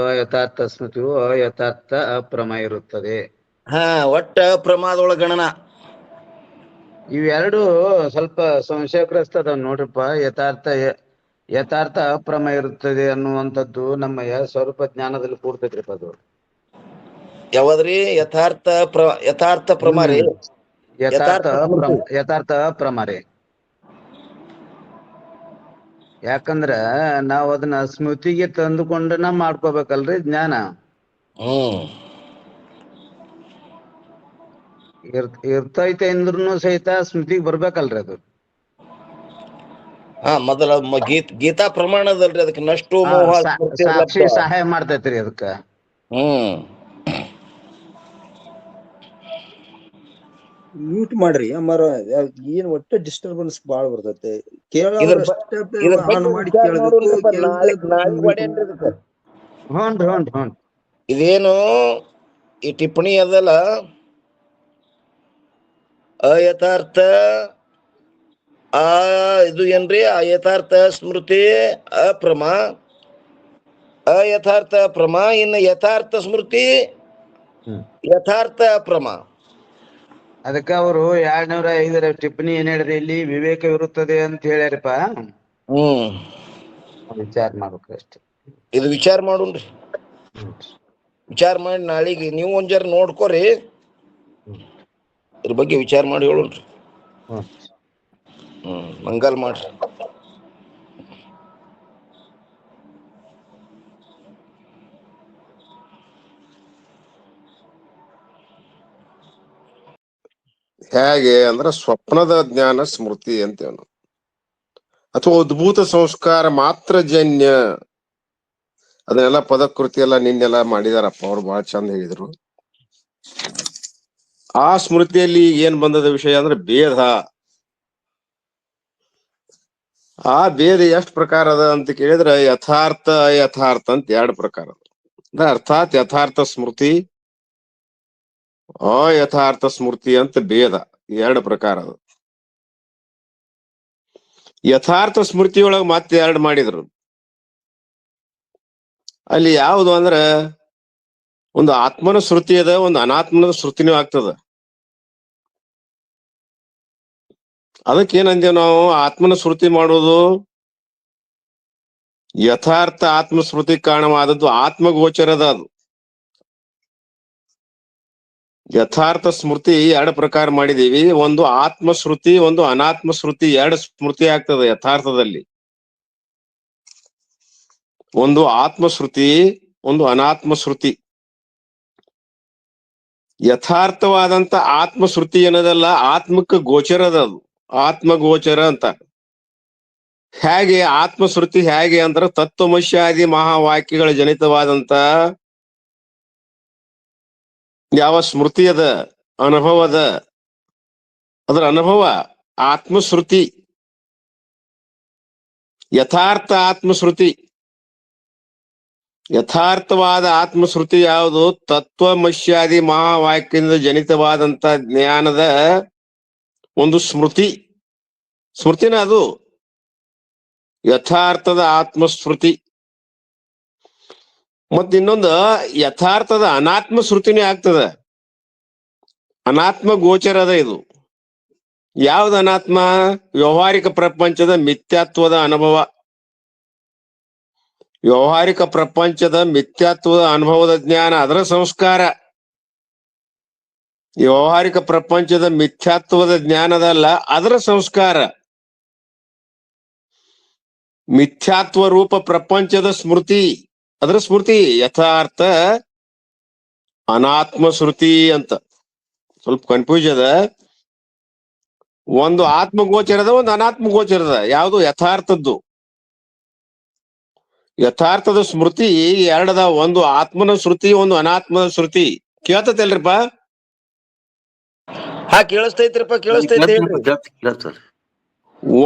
ಅಯಥಾರ್ಥ ಸ್ಮೃತಿಯು ಅಯಥಾರ್ಥ ಅಪ್ರಮ ಇರುತ್ತದೆ. ಹಾ ಒಟ್ಟ ಪ್ರಮಾದೊಳಗ ಗಣನ. ಇವೆರಡು ಸ್ವಲ್ಪ ಸಂಶಯಗ್ರಸ್ತ ಅದಾವ ನೋಡ್ರಿಪ್ಪ. ಯಥಾರ್ಥ ಅಪ್ರಮ ಇರುತ್ತದೆ ಅನ್ನುವಂಥದ್ದು ನಮ್ಮ ಸ್ವರೂಪ ಜ್ಞಾನದಲ್ಲಿ ಕೂಡ್ತೈತ್ರಿಪ್ಪ ಅದು. ಯಾವದ್ರಿ? ಯಥಾರ್ಥ ಪ್ರಮ ರೀ. ಯಥಾರ್ಥ ಅಪ್ರಮ ರೀ. ಯಾಕಂದ್ರ ನಾವ್ ಅದನ್ನ ಸ್ಮೃತಿಗೆ ತಂದುಕೊಂಡನ ಮಾಡ್ಕೋಬೇಕಲ್ರಿ ಜ್ಞಾನ. ಇರ್ತೈತೆ ಅಂದ್ರೂ ಸಹಿತ ಸ್ಮೃತಿಗೆ ಬರ್ಬೇಕಲ್ರಿ ಅದು. ಮೊದಲ ಗೀತಾ ಪ್ರಮಾಣದಲ್ರಿ ಅದಕ್ಕೆ ನಷ್ಟು ಮೋಹ ಸಾಕ್ಷಿ ಸಹಾಯ ಮಾಡ್ತೈತ್ರಿ ಅದಕ್ಕ. ಮ್ಯೂಟ್ ಮಾಡ್ರಿ ಅಮ್ಮಾರ. ಏನ್ ಒಟ್ಟ ಡಿಸ್ಟರ್ಬೆನ್ಸ್ ಬಾಳ ಬರ್ತೈತೆ. ಇದೇನು ಈ ಟಿಪ್ಪಣಿ ಅದಲ್ಲ, ಅಯಥಾರ್ಥ ಇದು ಏನ್ರಿ? ಅಯಥಾರ್ಥ ಸ್ಮೃತಿ ಅಪ್ರಮ, ಅಯಥಾರ್ಥ ಪ್ರಮ. ಇನ್ನು ಯಥಾರ್ಥ ಸ್ಮೃತಿ ಯಥಾರ್ಥ ಅಪ್ರಮ. ಅದಕ್ಕ ಅವರು 205 ಟಿಪ್ಪಣಿ ಏನ್ ಹೇಳಿದ್ರಿ ಇಲ್ಲಿ? ವಿವೇಕವಿರುತ್ತದೆ ಅಂತ ಹೇಳ್ಯಾರಪ್ಪ. ವಿಚಾರ ಮಾಡ್ಬೇಕು ಅಷ್ಟೇ. ಇದು ವಿಚಾರ ಮಾಡೋಣ್ರಿ. ವಿಚಾರ ಮಾಡಿ ನಾಳಿಗೆ ನೀವು ಒಂದ್ ಜರ ನೋಡ್ಕೋರಿ, ಇದ್ರ ಬಗ್ಗೆ ವಿಚಾರ ಮಾಡಿ ಹೇಳೋಣ್ರಿ. ಮಂಗಲ್ ಮಾಡ್ರಿ. ಹೇಗೆ ಅಂದ್ರೆ ಸ್ವಪ್ನದ ಜ್ಞಾನ ಸ್ಮೃತಿ ಅಂತೇವ್ ನಾವು, ಅಥವಾ ಉದ್ಭೂತ ಸಂಸ್ಕಾರ ಮಾತ್ರ ಜನ್ಯ. ಅದನ್ನೆಲ್ಲ ಪದಕೃತಿ ಎಲ್ಲ ನಿನ್ನೆಲ್ಲ ಮಾಡಿದಾರಪ್ಪ, ಅವ್ರು ಬಹಳ ಚಂದ ಹೇಳಿದ್ರು. ಆ ಸ್ಮೃತಿಯಲ್ಲಿ ಏನ್ ಬಂದದ ವಿಷಯ ಅಂದ್ರೆ ಭೇದ. ಆ ಭೇದ ಎಷ್ಟು ಪ್ರಕಾರ ಅದ ಅಂತ ಕೇಳಿದ್ರೆ ಯಥಾರ್ಥ ಅಯಥಾರ್ಥ ಅಂತ 2 ಪ್ರಕಾರ ಅದ. ಅರ್ಥಾತ್ ಯಥಾರ್ಥ ಸ್ಮೃತಿ, ಅಯಥಾರ್ಥ ಸ್ಮೃತಿ ಅಂತ ಭೇದ 2 ಪ್ರಕಾರ ಅದ. ಯಥಾರ್ಥ ಸ್ಮೃತಿಯೊಳಗ ಮತ್ತೆ 2 ಮಾಡಿದ್ರು. ಅಲ್ಲಿ ಯಾವುದು ಅಂದ್ರೆ ಒಂದು ಆತ್ಮನ ಶ್ರುತಿ ಅದ, ಒಂದು ಅನಾತ್ಮನ ಶ್ರುತಿನೂ ಆಗ್ತದ. ಅದಕ್ಕೇನಂದೇವ್ ನಾವು? ಆತ್ಮನ ಶ್ರುತಿ ಮಾಡೋದು ಯಥಾರ್ಥ ಆತ್ಮಸ್ಮೃತಿ ಕಾರಣವಾದದ್ದು ಆತ್ಮಗೋಚರದ. ಅದು ಯಥಾರ್ಥ ಸ್ಮೃತಿ 2 ಪ್ರಕಾರ ಮಾಡಿದೀವಿ. ಒಂದು ಆತ್ಮಶ್ರುತಿ, ಒಂದು ಅನಾತ್ಮ ಶ್ರುತಿ. 2 ಸ್ಮೃತಿ ಆಗ್ತದೆ ಯಥಾರ್ಥದಲ್ಲಿ. ಒಂದು ಆತ್ಮಶ್ರುತಿ, ಒಂದು ಅನಾತ್ಮ ಶ್ರುತಿ. ಯಥಾರ್ಥವಾದಂತ ಆತ್ಮಶ್ರುತಿ ಏನದಲ್ಲ, ಆತ್ಮಕ್ಕೆ ಗೋಚರದ. ಅದು ಆತ್ಮಗೋಚರ ಅಂತ. ಹೇಗೆ ಆತ್ಮಶ್ರುತಿ ಹೇಗೆ ಅಂದ್ರೆ ತತ್ವಮಸ್ಯಾದಿ ಮಹಾವಾಕ್ಯಗಳ ಜನಿತವಾದಂತ ಯಾವ ಸ್ಮೃತಿ ಅದ, ಅನುಭವದ, ಅದರ ಅನುಭವ ಆತ್ಮಶ್ರುತಿ. ಯಥಾರ್ಥ ಆತ್ಮಶ್ರುತಿ, ಯಥಾರ್ಥವಾದ ಆತ್ಮಶ್ರುತಿ ಯಾವುದು? ತತ್ವಮಸ್ಯಾದಿ ಮಹಾವಾಕ್ಯದಿಂದ ಜನಿತವಾದಂತ ಜ್ಞಾನದ ಒಂದು ಸ್ಮೃತಿ. ಸ್ಮೃತಿನ ಅದು ಯಥಾರ್ಥದ ಆತ್ಮಸ್ಮೃತಿ. ಮತ್ತ ಇನ್ನೊಂದು ಯಥಾರ್ಥದ ಅನಾತ್ಮ ಶ್ರುತಿನೇ ಆಗ್ತದ. ಅನಾತ್ಮ ಗೋಚರದ ಇದು. ಯಾವ್ದು ಅನಾತ್ಮ? ವ್ಯಾವಹಾರಿಕ ಪ್ರಪಂಚದ ಮಿಥ್ಯಾತ್ವದ ಅನುಭವ. ವ್ಯಾವಹಾರಿಕ ಪ್ರಪಂಚದ ಮಿಥ್ಯಾತ್ವದ ಅನುಭವದ ಜ್ಞಾನ, ಅದರ ಸಂಸ್ಕಾರ. ವ್ಯಾವಹಾರಿಕ ಪ್ರಪಂಚದ ಮಿಥ್ಯಾತ್ವದ ಜ್ಞಾನದಲ್ಲ, ಅದರ ಸಂಸ್ಕಾರ. ಮಿಥ್ಯಾತ್ವ ರೂಪ ಪ್ರಪಂಚದ ಸ್ಮೃತಿ, ಅದರ ಸ್ಮೃತಿ ಯಥಾರ್ಥ ಅನಾತ್ಮ ಶ್ರುತಿ ಅಂತ. ಸ್ವಲ್ಪ ಕನ್ಫ್ಯೂಸ್ ಅದ. ಒಂದು ಆತ್ಮಗೋಚರದ, ಒಂದು ಅನಾತ್ಮ ಗೋಚರದ. ಯಾವುದು? ಯಥಾರ್ಥದ್ದು. ಯಥಾರ್ಥದ ಸ್ಮೃತಿ 2 ಅದ. ಒಂದು ಆತ್ಮನ ಶ್ರುತಿ, ಒಂದು ಅನಾತ್ಮನ ಶ್ರುತಿ. ಕೇಳ್ತೈತಲ್ರಿಪ್ಪ? ಹಾ ಕೇಳಿಸ್ತೈತ್ರಿಪ್ಪ, ಕೇಳಿಸ್ತೈತಿ ಹೇಳ್ರಿ.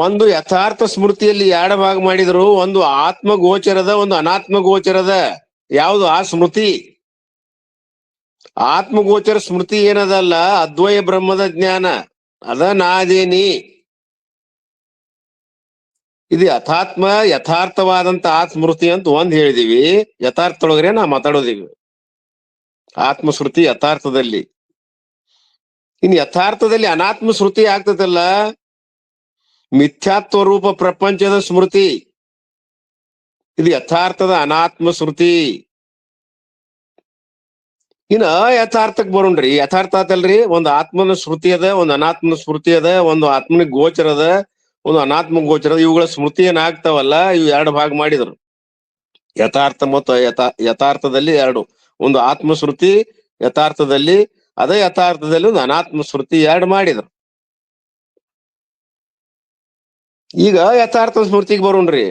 ಒಂದು ಯಥಾರ್ಥ ಸ್ಮೃತಿಯಲ್ಲಿ ಎರಡು ಭಾಗ ಮಾಡಿದ್ರು. ಒಂದು ಆತ್ಮ ಗೋಚರದ, ಒಂದು ಅನಾತ್ಮ ಗೋಚರದ. ಯಾವುದು ಆ ಸ್ಮೃತಿ? ಆತ್ಮಗೋಚರ ಸ್ಮೃತಿ ಏನದಲ್ಲ, ಅದ್ವಯ ಬ್ರಹ್ಮದ ಜ್ಞಾನ ಅದ ನಾದೇನಿ. ಇದು ಯಥಾರ್ಥವಾದಂತ ಆ ಸ್ಮೃತಿ ಅಂತ ಒಂದ್ ಹೇಳಿದೀವಿ. ಯಥಾರ್ಥದೊಳಗ್ರೆ ನಾ ಮಾತಾಡೋದೀವಿ. ಆತ್ಮಶ್ರುತಿ ಯಥಾರ್ಥದಲ್ಲಿ. ಇನ್ ಯಥಾರ್ಥದಲ್ಲಿ ಅನಾತ್ಮ ಶ್ರುತಿ ಆಗ್ತದಲ್ಲ, ಮಿಥ್ಯಾತ್ವ ರೂಪ ಪ್ರಪಂಚದ ಸ್ಮೃತಿ. ಇದು ಯಥಾರ್ಥದ ಅನಾತ್ಮ ಶ್ರುತಿ. ಇನ್ನು ಯಥಾರ್ಥಕ್ ಬರೋಣ್ರಿ. ಯಥಾರ್ಥ ಆತಲ್ರಿ, ಒಂದು ಆತ್ಮನ ಸ್ಮೃತಿ ಅದ, ಒಂದು ಅನಾತ್ಮನ ಸ್ಮೃತಿ ಅದ, ಒಂದು ಆತ್ಮನಿಗೆ ಗೋಚರ ಅದ, ಒಂದು ಅನಾತ್ಮ ಗೋಚರ. ಇವುಗಳ ಸ್ಮೃತಿ ಏನಾಗ್ತಾವಲ್ಲ, ಇವು ಎರಡು ಭಾಗ ಮಾಡಿದ್ರು. ಯಥಾರ್ಥ ಮತ್ತು ಯಥಾರ್ಥದಲ್ಲಿ ಎರಡು. ಒಂದು ಆತ್ಮ ಶ್ರುತಿ ಯಥಾರ್ಥದಲ್ಲಿ, ಅದೇ ಯಥಾರ್ಥದಲ್ಲಿ ಒಂದು ಅನಾತ್ಮ ಶ್ರುತಿ ಎರಡು ಮಾಡಿದ್ರು. ಈಗ ಯಥಾರ್ಥ ಸ್ಮೃತಿಗೆ ಬರೋಣ್ರಿ.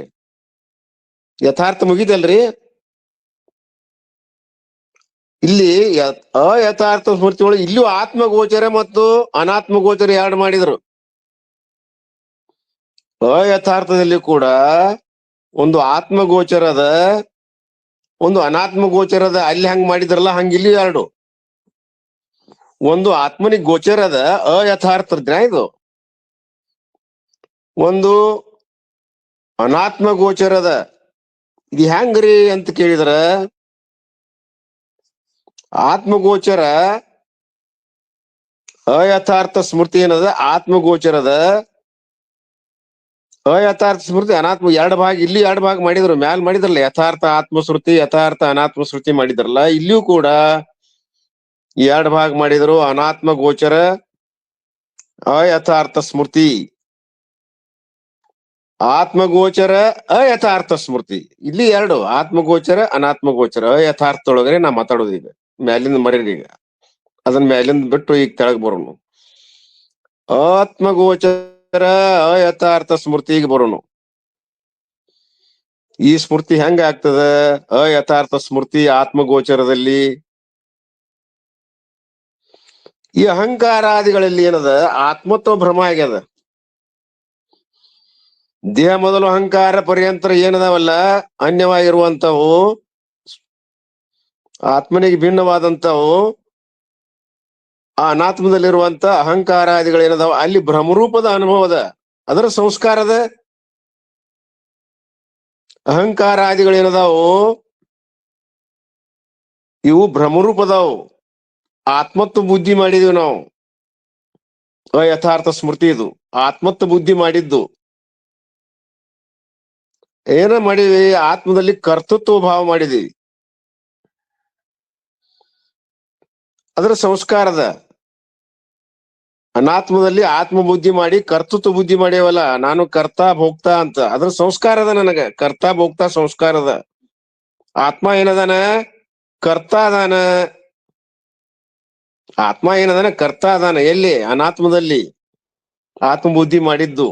ಯಥಾರ್ಥ ಮುಗಿದಲ್ರಿ. ಇಲ್ಲಿ ಅಯಥಾರ್ಥ ಸ್ಮೃತಿ ಒಳಗೆ ಇಲ್ಲೂ ಆತ್ಮ ಗೋಚರ ಮತ್ತು ಅನಾತ್ಮ ಗೋಚರ ಎರಡು ಮಾಡಿದ್ರು. ಅಯಥಾರ್ಥದಲ್ಲಿ ಕೂಡ ಒಂದು ಆತ್ಮ ಗೋಚರದ, ಒಂದು ಅನಾತ್ಮ ಗೋಚರದ. ಅಲ್ಲಿ ಹಂಗ್ ಮಾಡಿದ್ರಲ್ಲ, ಹಂಗ ಇಲ್ಲಿ ಎರಡು. ಒಂದು ಆತ್ಮನಿಗೆ ಗೋಚರದ ಅಯಥಾರ್ಥ ಇದು, ಒಂದು ಅನಾತ್ಮ ಗೋಚರದ. ಇದು ಹೆಂಗ್ರಿ ಅಂತ ಕೇಳಿದ್ರ, ಆತ್ಮಗೋಚರ ಅಯಥಾರ್ಥ ಸ್ಮೃತಿ ಏನದ, ಆತ್ಮಗೋಚರದ. ಅಯಥಾರ್ಥ ಸ್ಮೃತಿ ಅನಾತ್ಮ ಎರಡು ಭಾಗ, ಇಲ್ಲಿ ಎರಡು ಭಾಗ ಮಾಡಿದ್ರು. ಮ್ಯಾಲ್ ಮಾಡಿದ್ರಲ್ಲ ಯಥಾರ್ಥ ಆತ್ಮಶ್ರುತಿ, ಯಥಾರ್ಥ ಅನಾತ್ಮ ಶ್ರುತಿ ಮಾಡಿದ್ರಲ್ಲ, ಇಲ್ಲಿಯೂ ಕೂಡ ಎರಡು ಭಾಗ ಮಾಡಿದ್ರು. ಅನಾತ್ಮ ಗೋಚರ, ಅಯಥಾರ್ಥ ಸ್ಮೃತಿ. ಆತ್ಮಗೋಚರ, ಅಯಥಾರ್ಥ ಸ್ಮೃತಿ. ಇಲ್ಲಿ ಎರಡು, ಆತ್ಮಗೋಚರ ಅನಾತ್ಮ ಗೋಚರ. ಅಯಥಾರ್ಥದೊಳಗರೆ ನಾ ಮಾತಾಡೋದು. ಈಗ ಮ್ಯಾಲಿಂದ ಮರೀರಿ. ಈಗ ಅದನ್ನ ಮ್ಯಾಲಿಂದ ಬಿಟ್ಟು ಈಗ ಕೆಳಗ್ ಬರೋನು. ಆತ್ಮಗೋಚರ ಅಯಥಾರ್ಥ ಸ್ಮೃತಿಗೆ ಬರೋನು. ಈ ಸ್ಮೃತಿ ಹೆಂಗ ಆಗ್ತದ? ಅಯಥಾರ್ಥ ಸ್ಮೃತಿ ಆತ್ಮಗೋಚರದಲ್ಲಿ ಈ ಅಹಂಕಾರಾದಿಗಳಲ್ಲಿ ಏನದ, ಆತ್ಮತ್ವ ಭ್ರಮ ಆಗ್ಯದ. ದೇಹ ಮೊದಲು ಅಹಂಕಾರ ಪರ್ಯಂತರ ಏನದಾವಲ್ಲ, ಅನ್ಯವಾಗಿರುವಂತವು, ಆತ್ಮನಿಗೆ ಭಿನ್ನವಾದಂತವು, ಆ ಅನಾತ್ಮದಲ್ಲಿರುವಂತ ಅಹಂಕಾರಾದಿಗಳು ಏನದಾವ, ಅಲ್ಲಿ ಭ್ರಮರೂಪದ ಅನುಭವದ, ಅದರ ಸಂಸ್ಕಾರದ. ಅಹಂಕಾರಾದಿಗಳು ಏನದಾವು, ಇವು ಭ್ರಮರೂಪದಾವು. ಆತ್ಮತ್ವ ಬುದ್ಧಿ ಮಾಡಿದೀವಿ ನಾವು. ಅಯಥಾರ್ಥ ಸ್ಮೃತಿ ಇದು ಆತ್ಮತ್ವ ಬುದ್ಧಿ ಮಾಡಿದ್ದು. ಏನ ಮಾಡಿವಿ, ಆತ್ಮದಲ್ಲಿ ಕರ್ತೃತ್ವ ಭಾವ ಮಾಡಿದೀವಿ. ಅದರ ಸಂಸ್ಕಾರದ. ಅನಾತ್ಮದಲ್ಲಿ ಆತ್ಮ ಬುದ್ಧಿ ಮಾಡಿ ಕರ್ತೃತ್ವ ಬುದ್ಧಿ ಮಾಡ್ಯವಲ್ಲ, ನಾನು ಕರ್ತ ಭೋಕ್ತಾ ಅಂತ. ಅದ್ರ ಸಂಸ್ಕಾರದ, ನನಗ ಕರ್ತ ಭೋಕ್ತಾ ಸಂಸ್ಕಾರದ. ಆತ್ಮ ಏನದಾನ, ಕರ್ತ ಅದಾನ. ಆತ್ಮ ಏನದಾನ, ಕರ್ತ ಅದಾನ. ಎಲ್ಲಿ? ಅನಾತ್ಮದಲ್ಲಿ ಆತ್ಮ ಬುದ್ಧಿ ಮಾಡಿದ್ದು.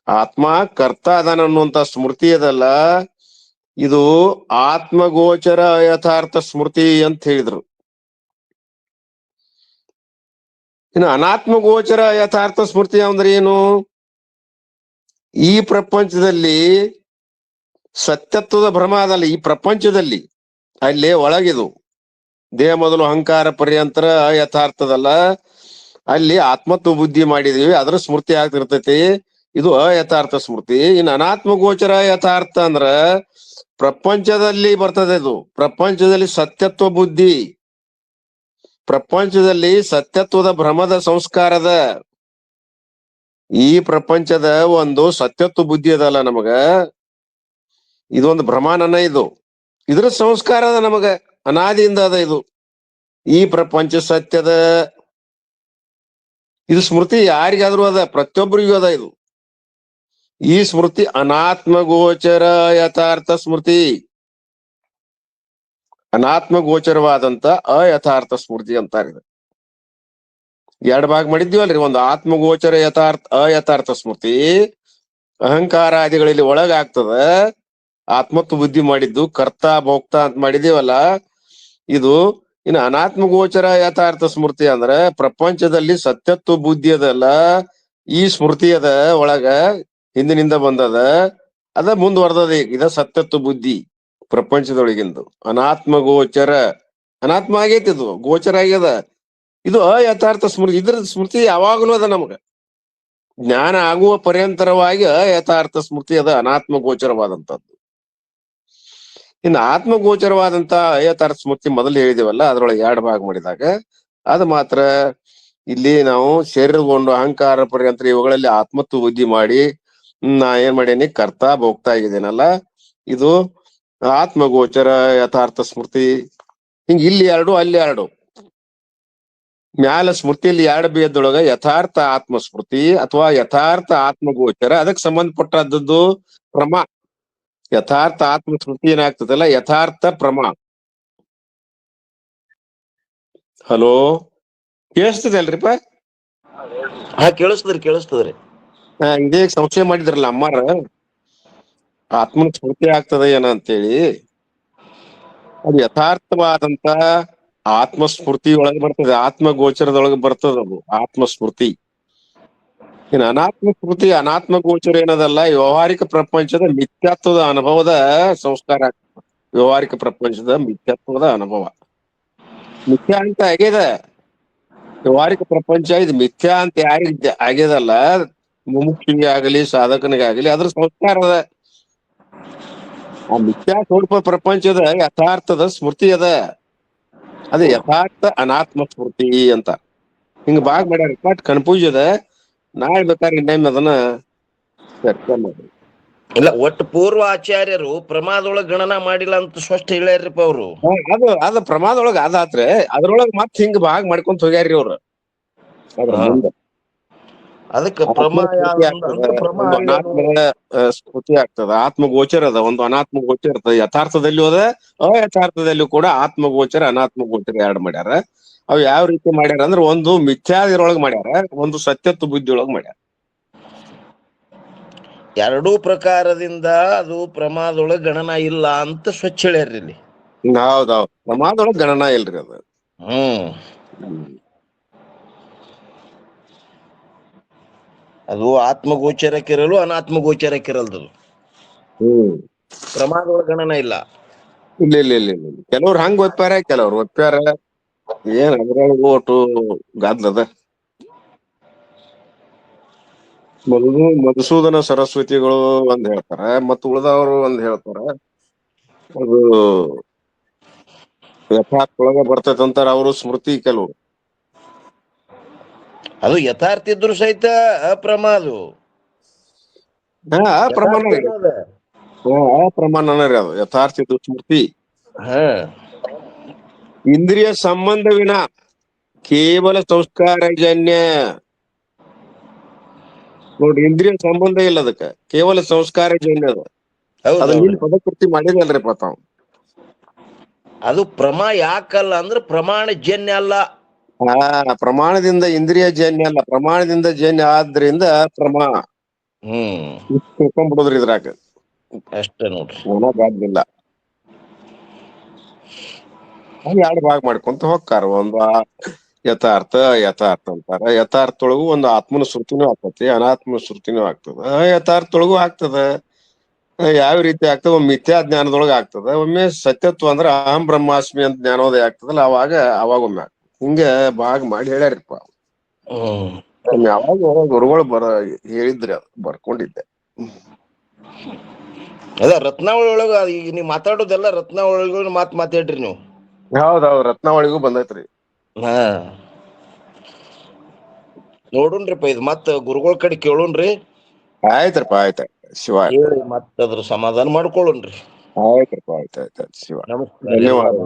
ಆತ್ಮ ಕರ್ತ ಅದಾನ ಅನ್ನುವಂತ ಸ್ಮೃತಿ ಅದಲ್ಲ, ಇದು ಆತ್ಮಗೋಚರ ಯಥಾರ್ಥ ಸ್ಮೃತಿ ಅಂತ ಹೇಳಿದ್ರು. ಇನ್ನು ಅನಾತ್ಮ ಗೋಚರ ಯಥಾರ್ಥ ಸ್ಮೃತಿ ಅಂದ್ರೆ ಏನು? ಈ ಪ್ರಪಂಚದಲ್ಲಿ ಸತ್ಯತ್ವದ ಭ್ರಮ ಅದಲ್ಲ. ಈ ಪ್ರಪಂಚದಲ್ಲಿ ಅಲ್ಲಿ ಒಳಗಿದು ದೇಹ ಮೊದಲು ಅಹಂಕಾರ ಪರ್ಯಂತರ ಅಯಥಾರ್ಥದಲ್ಲ, ಅಲ್ಲಿ ಆತ್ಮತ್ವ ಬುದ್ಧಿ ಮಾಡಿದೀವಿ, ಅದ್ರ ಸ್ಮೃತಿ ಆಗ್ತಿರ್ತೈತಿ. ಇದು ಅಯಥಾರ್ಥ ಸ್ಮೃತಿ. ಇನ್ನು ಅನಾತ್ಮ ಗೋಚರ ಯಥಾರ್ಥ ಅಂದ್ರ ಪ್ರಪಂಚದಲ್ಲಿ ಬರ್ತದೆ. ಇದು ಪ್ರಪಂಚದಲ್ಲಿ ಸತ್ಯತ್ವ ಬುದ್ಧಿ, ಪ್ರಪಂಚದಲ್ಲಿ ಸತ್ಯತ್ವದ ಭ್ರಮದ ಸಂಸ್ಕಾರದ. ಈ ಪ್ರಪಂಚದ ಒಂದು ಸತ್ಯತ್ವ ಬುದ್ಧಿ ಅದಲ್ಲ ನಮಗ, ಇದೊಂದು ಭ್ರಮಾನನ. ಇದು ಇದ್ರ ಸಂಸ್ಕಾರ ಅದ ನಮಗ, ಅನಾದಿಯಿಂದ ಅದ. ಇದು ಈ ಪ್ರಪಂಚ ಸತ್ಯದ, ಇದು ಸ್ಮೃತಿ ಯಾರಿಗಾದ್ರೂ ಅದ, ಪ್ರತಿಯೊಬ್ಬರಿಗೂ ಅದ. ಇದು ಈ ಸ್ಮೃತಿ ಅನಾತ್ಮ ಗೋಚರ ಯಥಾರ್ಥ ಸ್ಮೃತಿ, ಅನಾತ್ಮ ಗೋಚರವಾದಂತ ಅಯಥಾರ್ಥ ಸ್ಮೃತಿ ಅಂತಾರೆ. ಎರಡು ಭಾಗ ಮಾಡಿದ್ವಲ್ರಿ. ಒಂದು ಆತ್ಮಗೋಚರ ಯಥಾರ್ಥ ಅಯಥಾರ್ಥ ಸ್ಮೃತಿ, ಅಹಂಕಾರಾದಿಗಳಲ್ಲಿ ಒಳಗಾಗ್ತದ. ಆತ್ಮತ್ವ ಬುದ್ಧಿ ಮಾಡಿದ್ದು ಕರ್ತ ಭೋಕ್ತ ಅಂತ ಮಾಡಿದೀವಲ್ಲ, ಇದು ಇನ್ನು ಅನಾತ್ಮ ಗೋಚರ ಯಥಾರ್ಥ ಸ್ಮೃತಿ ಅಂದ್ರೆ ಪ್ರಪಂಚದಲ್ಲಿ ಸತ್ಯತ್ವ ಬುದ್ಧಿ ಅದಲ್ಲ, ಈ ಸ್ಮೃತಿ ಅದ ಒಳಗ ಹಿಂದಿನಿಂದ ಬಂದದ, ಅದ ಮುಂದುವರ್ದದ. ಈಗ ಇದ ಸತ್ಯತ್ವ ಬುದ್ಧಿ ಪ್ರಪಂಚದೊಳಗಿಂದು. ಅನಾತ್ಮ ಗೋಚರ, ಅನಾತ್ಮ ಆಗೈತಿ, ಇದು ಗೋಚರ ಆಗ್ಯದ. ಇದು ಅಯಥಾರ್ಥ ಸ್ಮೃತಿ. ಇದ್ರ ಸ್ಮೃತಿ ಯಾವಾಗಲೂ ಅದ ನಮಗ. ಜ್ಞಾನ ಆಗುವ ಪರ್ಯಂತರವಾಗಿ ಅಯಥಾರ್ಥ ಸ್ಮೃತಿ ಅದ, ಅನಾತ್ಮ ಗೋಚರವಾದಂತದ್ದು. ಇನ್ನು ಆತ್ಮಗೋಚರವಾದಂತ ಅಯಥಾರ್ಥ ಸ್ಮೃತಿ ಮೊದಲು ಹೇಳಿದೇವಲ್ಲ, ಅದ್ರೊಳಗೆ 2 ಭಾಗ ಮಾಡಿದಾಗ ಅದು ಮಾತ್ರ ಇಲ್ಲಿ ನಾವು ಶರೀರಗೊಂಡು ಅಹಂಕಾರ ಪರ್ಯಂತರ ಇವುಗಳಲ್ಲಿ ಆತ್ಮತ್ವ ಬುದ್ಧಿ ಮಾಡಿ ನಾ ಏನ್ ಮಾಡೇನಿ, ಕರ್ತಾ ಭೋಗ್ತಾ ಆಗಿದ್ದೇನಲ್ಲ, ಇದು ಆತ್ಮಗೋಚರ ಯಥಾರ್ಥ ಸ್ಮೃತಿ. ಹಿಂಗ ಇಲ್ಲಿ 2 ಅಲ್ಲಿ 2 ಮ್ಯಾಲ ಸ್ಮೃತಿಯಲ್ಲಿ 2 ಭೇದದೊಳಗ ಯಥಾರ್ಥ ಆತ್ಮ ಸ್ಮೃತಿ ಅಥವಾ ಯಥಾರ್ಥ ಆತ್ಮಗೋಚರ, ಅದಕ್ಕೆ ಸಂಬಂಧಪಟ್ಟದ್ದು ಪ್ರಮಾ. ಯಥಾರ್ಥ ಆತ್ಮ ಸ್ಮೃತಿ ಏನಾಗ್ತದಲ್ಲ, ಯಥಾರ್ಥ ಪ್ರಮಾ. ಹಲೋ, ಕೇಳಿಸ್ತದೆ ಅಲ್ರಿಪ್ಪ? ಹಾ, ಕೇಳಿಸ್ತದ್ರಿ. ಇದೇ ಸಂಶಯ ಮಾಡಿದ್ರಲ್ಲ ಅಮ್ಮಾರ, ಆತ್ಮನ ಸ್ಮೃತಿ ಆಗ್ತದ ಏನ ಅಂತೇಳಿ. ಅದು ಯಥಾರ್ಥವಾದಂತ ಆತ್ಮಸ್ಮೃತಿ ಒಳಗೆ ಬರ್ತದೆ, ಆತ್ಮ ಗೋಚರದೊಳಗೆ ಬರ್ತದ ಅದು ಆತ್ಮಸ್ಮೃತಿ. ಇನ್ನು ಅನಾತ್ಮ ಸ್ಮೃತಿ, ಅನಾತ್ಮ ಗೋಚರ ಏನದಲ್ಲ, ವ್ಯವಹಾರಿಕ ಪ್ರಪಂಚದ ಮಿಥ್ಯಾತ್ವದ ಅನುಭವದ ಸಂಸ್ಕಾರ. ವ್ಯವಹಾರಿಕ ಪ್ರಪಂಚದ ಮಿಥ್ಯಾತ್ವದ ಅನುಭವ ಮಿಥ್ಯಾ ಅಂತ ಆಗ್ಯದ. ವ್ಯವಹಾರಿಕ ಪ್ರಪಂಚ ಇದು ಮಿಥ್ಯಾ ಅಂತ ಯಾರಿಗೆ ಆಗ್ಯದಲ್ಲ, ಮುಮುಕ್ಷಿಗೆ ಆಗಲಿ ಸಾಧಕನಿಗಾಗಲಿ ಅದ್ರ ಸಂಸ್ಕಾರ ಅದ. ಆ ಮಿಥ್ಯಾ ಸ್ವರೂಪ ಪ್ರಪಂಚದ ಯಥಾರ್ಥದ ಸ್ಮೃತಿ ಅದ, ಅದು ಯಥಾರ್ಥ ಅನಾತ್ಮ ಸ್ಮೃತಿ ಅಂತ. ಹಿಂಗ ಭಾಗ ಮಾಡ್ಯಾರ, ಕನ್ಫ್ಯೂಸ್ ಅದ. ನಾಳೆ ಬೇಕಾದ್ರೆ ಇನ್ನೇಮ್ ಅದನ್ನ ಚರ್ಚೆ ಮಾಡಿ. ಇಲ್ಲ, ಒಟ್ಟು ಪೂರ್ವ ಆಚಾರ್ಯರು ಪ್ರಮಾದೊಳಗ ಗಣನ ಮಾಡಿಲ್ಲ ಅಂತ ಸ್ಪಷ್ಟ ಹೇಳ್ಯಾರ್ರಿಪ್ಪ ಅವ್ರು. ಅದು ಪ್ರಮಾದೊಳಗ ಅದಾತ್ರೆ, ಅದ್ರೊಳಗ ಮತ್ ಹಿಂಗ ಭಾಗ ಮಾಡ್ಕೊಂತ ಹೋಗ್ಯಾರ್ರಿ ಅವ್ರು. ಅದ್ರ ಮುಂದೆ ಅದಕ್ಕೆ ಪ್ರಮಾ ಅನಾತ್ಮದ ಸ್ಮೃತಿ ಆಗ್ತದ, ಆತ್ಮಗೋಚರ ಅದ, ಒಂದು ಅನಾತ್ಮ ಗೋಚರ ಇರ್ತದ. ಯಥಾರ್ಥದಲ್ಲೂ ಅದ, ಅಯಥಾರ್ಥದಲ್ಲೂ ಕೂಡ ಆತ್ಮಗೋಚರ ಅನಾತ್ಮ ಗೋಚರ 2 ಮಾಡ್ಯಾರ. ಅವ್ ಯಾವ ರೀತಿ ಮಾಡ್ಯಾರ ಅಂದ್ರೆ, ಒಂದು ಮಿಥ್ಯಾದಿರೊಳಗ್ ಮಾಡ್ಯಾರ, ಒಂದು ಸತ್ಯತ್ವ ಬುದ್ಧಿ ಒಳಗ್ ಮಾಡ್ಯಾರ. 2 ಪ್ರಕಾರದಿಂದ ಅದು ಪ್ರಮಾದೊಳಗ ಗಣನ ಇಲ್ಲ ಅಂತ ಸ್ವಚ್ಛ ಹೇಳ್ಯಾರ್ರಿ ಇಲ್ಲಿ. ಹೌದೌದ್, ಪ್ರಮಾದೊಳಗ್ ಗಣನ ಇಲ್ರಿ ಅದು. ಅದು ಆತ್ಮಗೋಚರಕ್ಕಿರಲು ಅನಾತ್ಮ ಗೋಚರಕ್ಕಿರಲ್ದು. ಪ್ರಮಾದೊಳಗ ಗಣನ ಇಲ್ಲ. ಇಲ್ಲ. ಕೆಲವ್ರು ಹಂಗ ಒಪ್ಪ್ಯಾರ, ಕೆಲವ್ರು ಒಪ್ಪ್ಯಾರ. ಏನ್ ಅದ್ರೊಳಗ ಒಟ್ಟು ಗಾದ್ಲದ. ಮಧುಸೂದನ ಸರಸ್ವತಿಗಳು ಒಂದ್ ಹೇಳ್ತಾರ, ಮತ್ ಉಳ್ದವ್ರು ಒಂದ್ ಹೇಳ್ತಾರ. ಅದು ಯಥಾರ್ಥೊಳಗ ಬರ್ತೈತಂತಾರ ಅವರು ಸ್ಮೃತಿ. ಕೆಲವ್ರು ಅದು ಯಥಾರ್ಥ ಇದ್ರು ಸಹಿತ ಅಪ್ರಮಾದ, ಅಪ್ರಮಾಣನೇ ರೀ ಅದು. ಯಥಾರ್ಥ ಇದ್ದು ಸ್ಮೃತಿ. ಇಂದ್ರಿಯ ಸಂಬಂಧವಿನ ಕೇವಲ ಸಂಸ್ಕಾರಜನ್ಯ. ನೋಡ್ರಿ, ಇಂದ್ರಿಯ ಸಂಬಂಧ ಇಲ್ಲ ಅದಕ್ಕ, ಕೇವಲ ಸಂಸ್ಕಾರಜನ್ಯ ಅದ. ಅದನ್ನ ಪದಕೃತಿ ಮಾಡಿದಲ್ರಿಪ್ಪ ತಾವು. ಅದು ಪ್ರಮಾ ಯಾಕಲ್ಲ ಅಂದ್ರೆ ಪ್ರಮಾಣ ಜನ್ಯ ಅಲ್ಲ. ಪ್ರಮಾಣದಿಂದ ಇಂದ್ರಿಯ ಜನ್ಯ ಅಲ್ಲ, ಪ್ರಮಾಣದಿಂದ ಜನ್ಯ ಆದ್ರಿಂದ ಪ್ರಮಾ. ತಿಳ್ಕೊಂಡ್ಬಿಡೋದ್ರಿ ಇದ್ರಾಗ ಅಷ್ಟೇ ನೋಡ್ರಿ. ಇಲ್ಲ, 2 ಭಾಗ ಮಾಡ್ಕೊಂತ ಹೋಗ್ತಾರ. ಒಂದು ಯಥಾರ್ಥ ಯಥಾರ್ಥ ಅಂತಾರ. ಯಥಾರ್ಥೊಳಗು ಒಂದು ಆತ್ಮನ ಶ್ರುತಿನೂ ಆಗ್ತತಿ, ಅನಾತ್ಮ ಶ್ರುತಿನೂ ಆಗ್ತದ. ಯಥಾರ್ಥೊಳಗು ಆಗ್ತದ. ಯಾವ ರೀತಿ ಆಗ್ತದ, ಒಮ್ಮೆ ಮಿಥ್ಯಾ ಜ್ಞಾನದೊಳಗ ಆಗ್ತದ, ಒಮ್ಮೆ ಸತ್ಯತ್ವ ಅಂದ್ರೆ ಅಹಂ ಬ್ರಹ್ಮಾಸ್ಮಿ ಅಂತ ಜ್ಞಾನೋದಯ ಆಗ್ತದಲ್ಲ, ಅವಾಗ ಒಮ್ಮೆ ಹಿಂಗ ಭಾಗ ಮಾಡಿ ಹೇಳ್ಯಾರಿಪ್ಪ. ಯಾವಾಗ ಗುರುಗಳು ಹೇಳಿದ್ರಿ, ಅದು ಬರ್ಕೊಂಡಿದ್ದೆ. ಅದ ರತ್ನಾವಳಿ ಒಳಗ ಈಗ ನೀವ್ ಮಾತಾಡೋದೆಲ್ಲ ರತ್ನಾವಳಿ ಮಾತಾಡ್ರಿ ನೀವು. ಹೌದೌದು, ರತ್ನಾವಳಿಗೂ ಬಂದೈತ್ರಿ. ನೋಡುನ್ರಿಪ್ಪ, ಇದು ಮತ್ತ ಗುರುಗಳ ಕಡೆ ಕೇಳೋಣ್ರಿ. ಆಯ್ತ್ರಪ್ಪ, ಆಯ್ತ ಶಿವ. ಹೇಳಿ ಮತ್ತ ಅದ್ರ ಸಮಾಧಾನ ಮಾಡ್ಕೊಳ್ಳೋಣ್ರಿ. ಆಯ್ತ್ರಪ್ಪ, ಆಯ್ತಾಯ್ತು ಶಿವ. ಧನ್ಯವಾದ.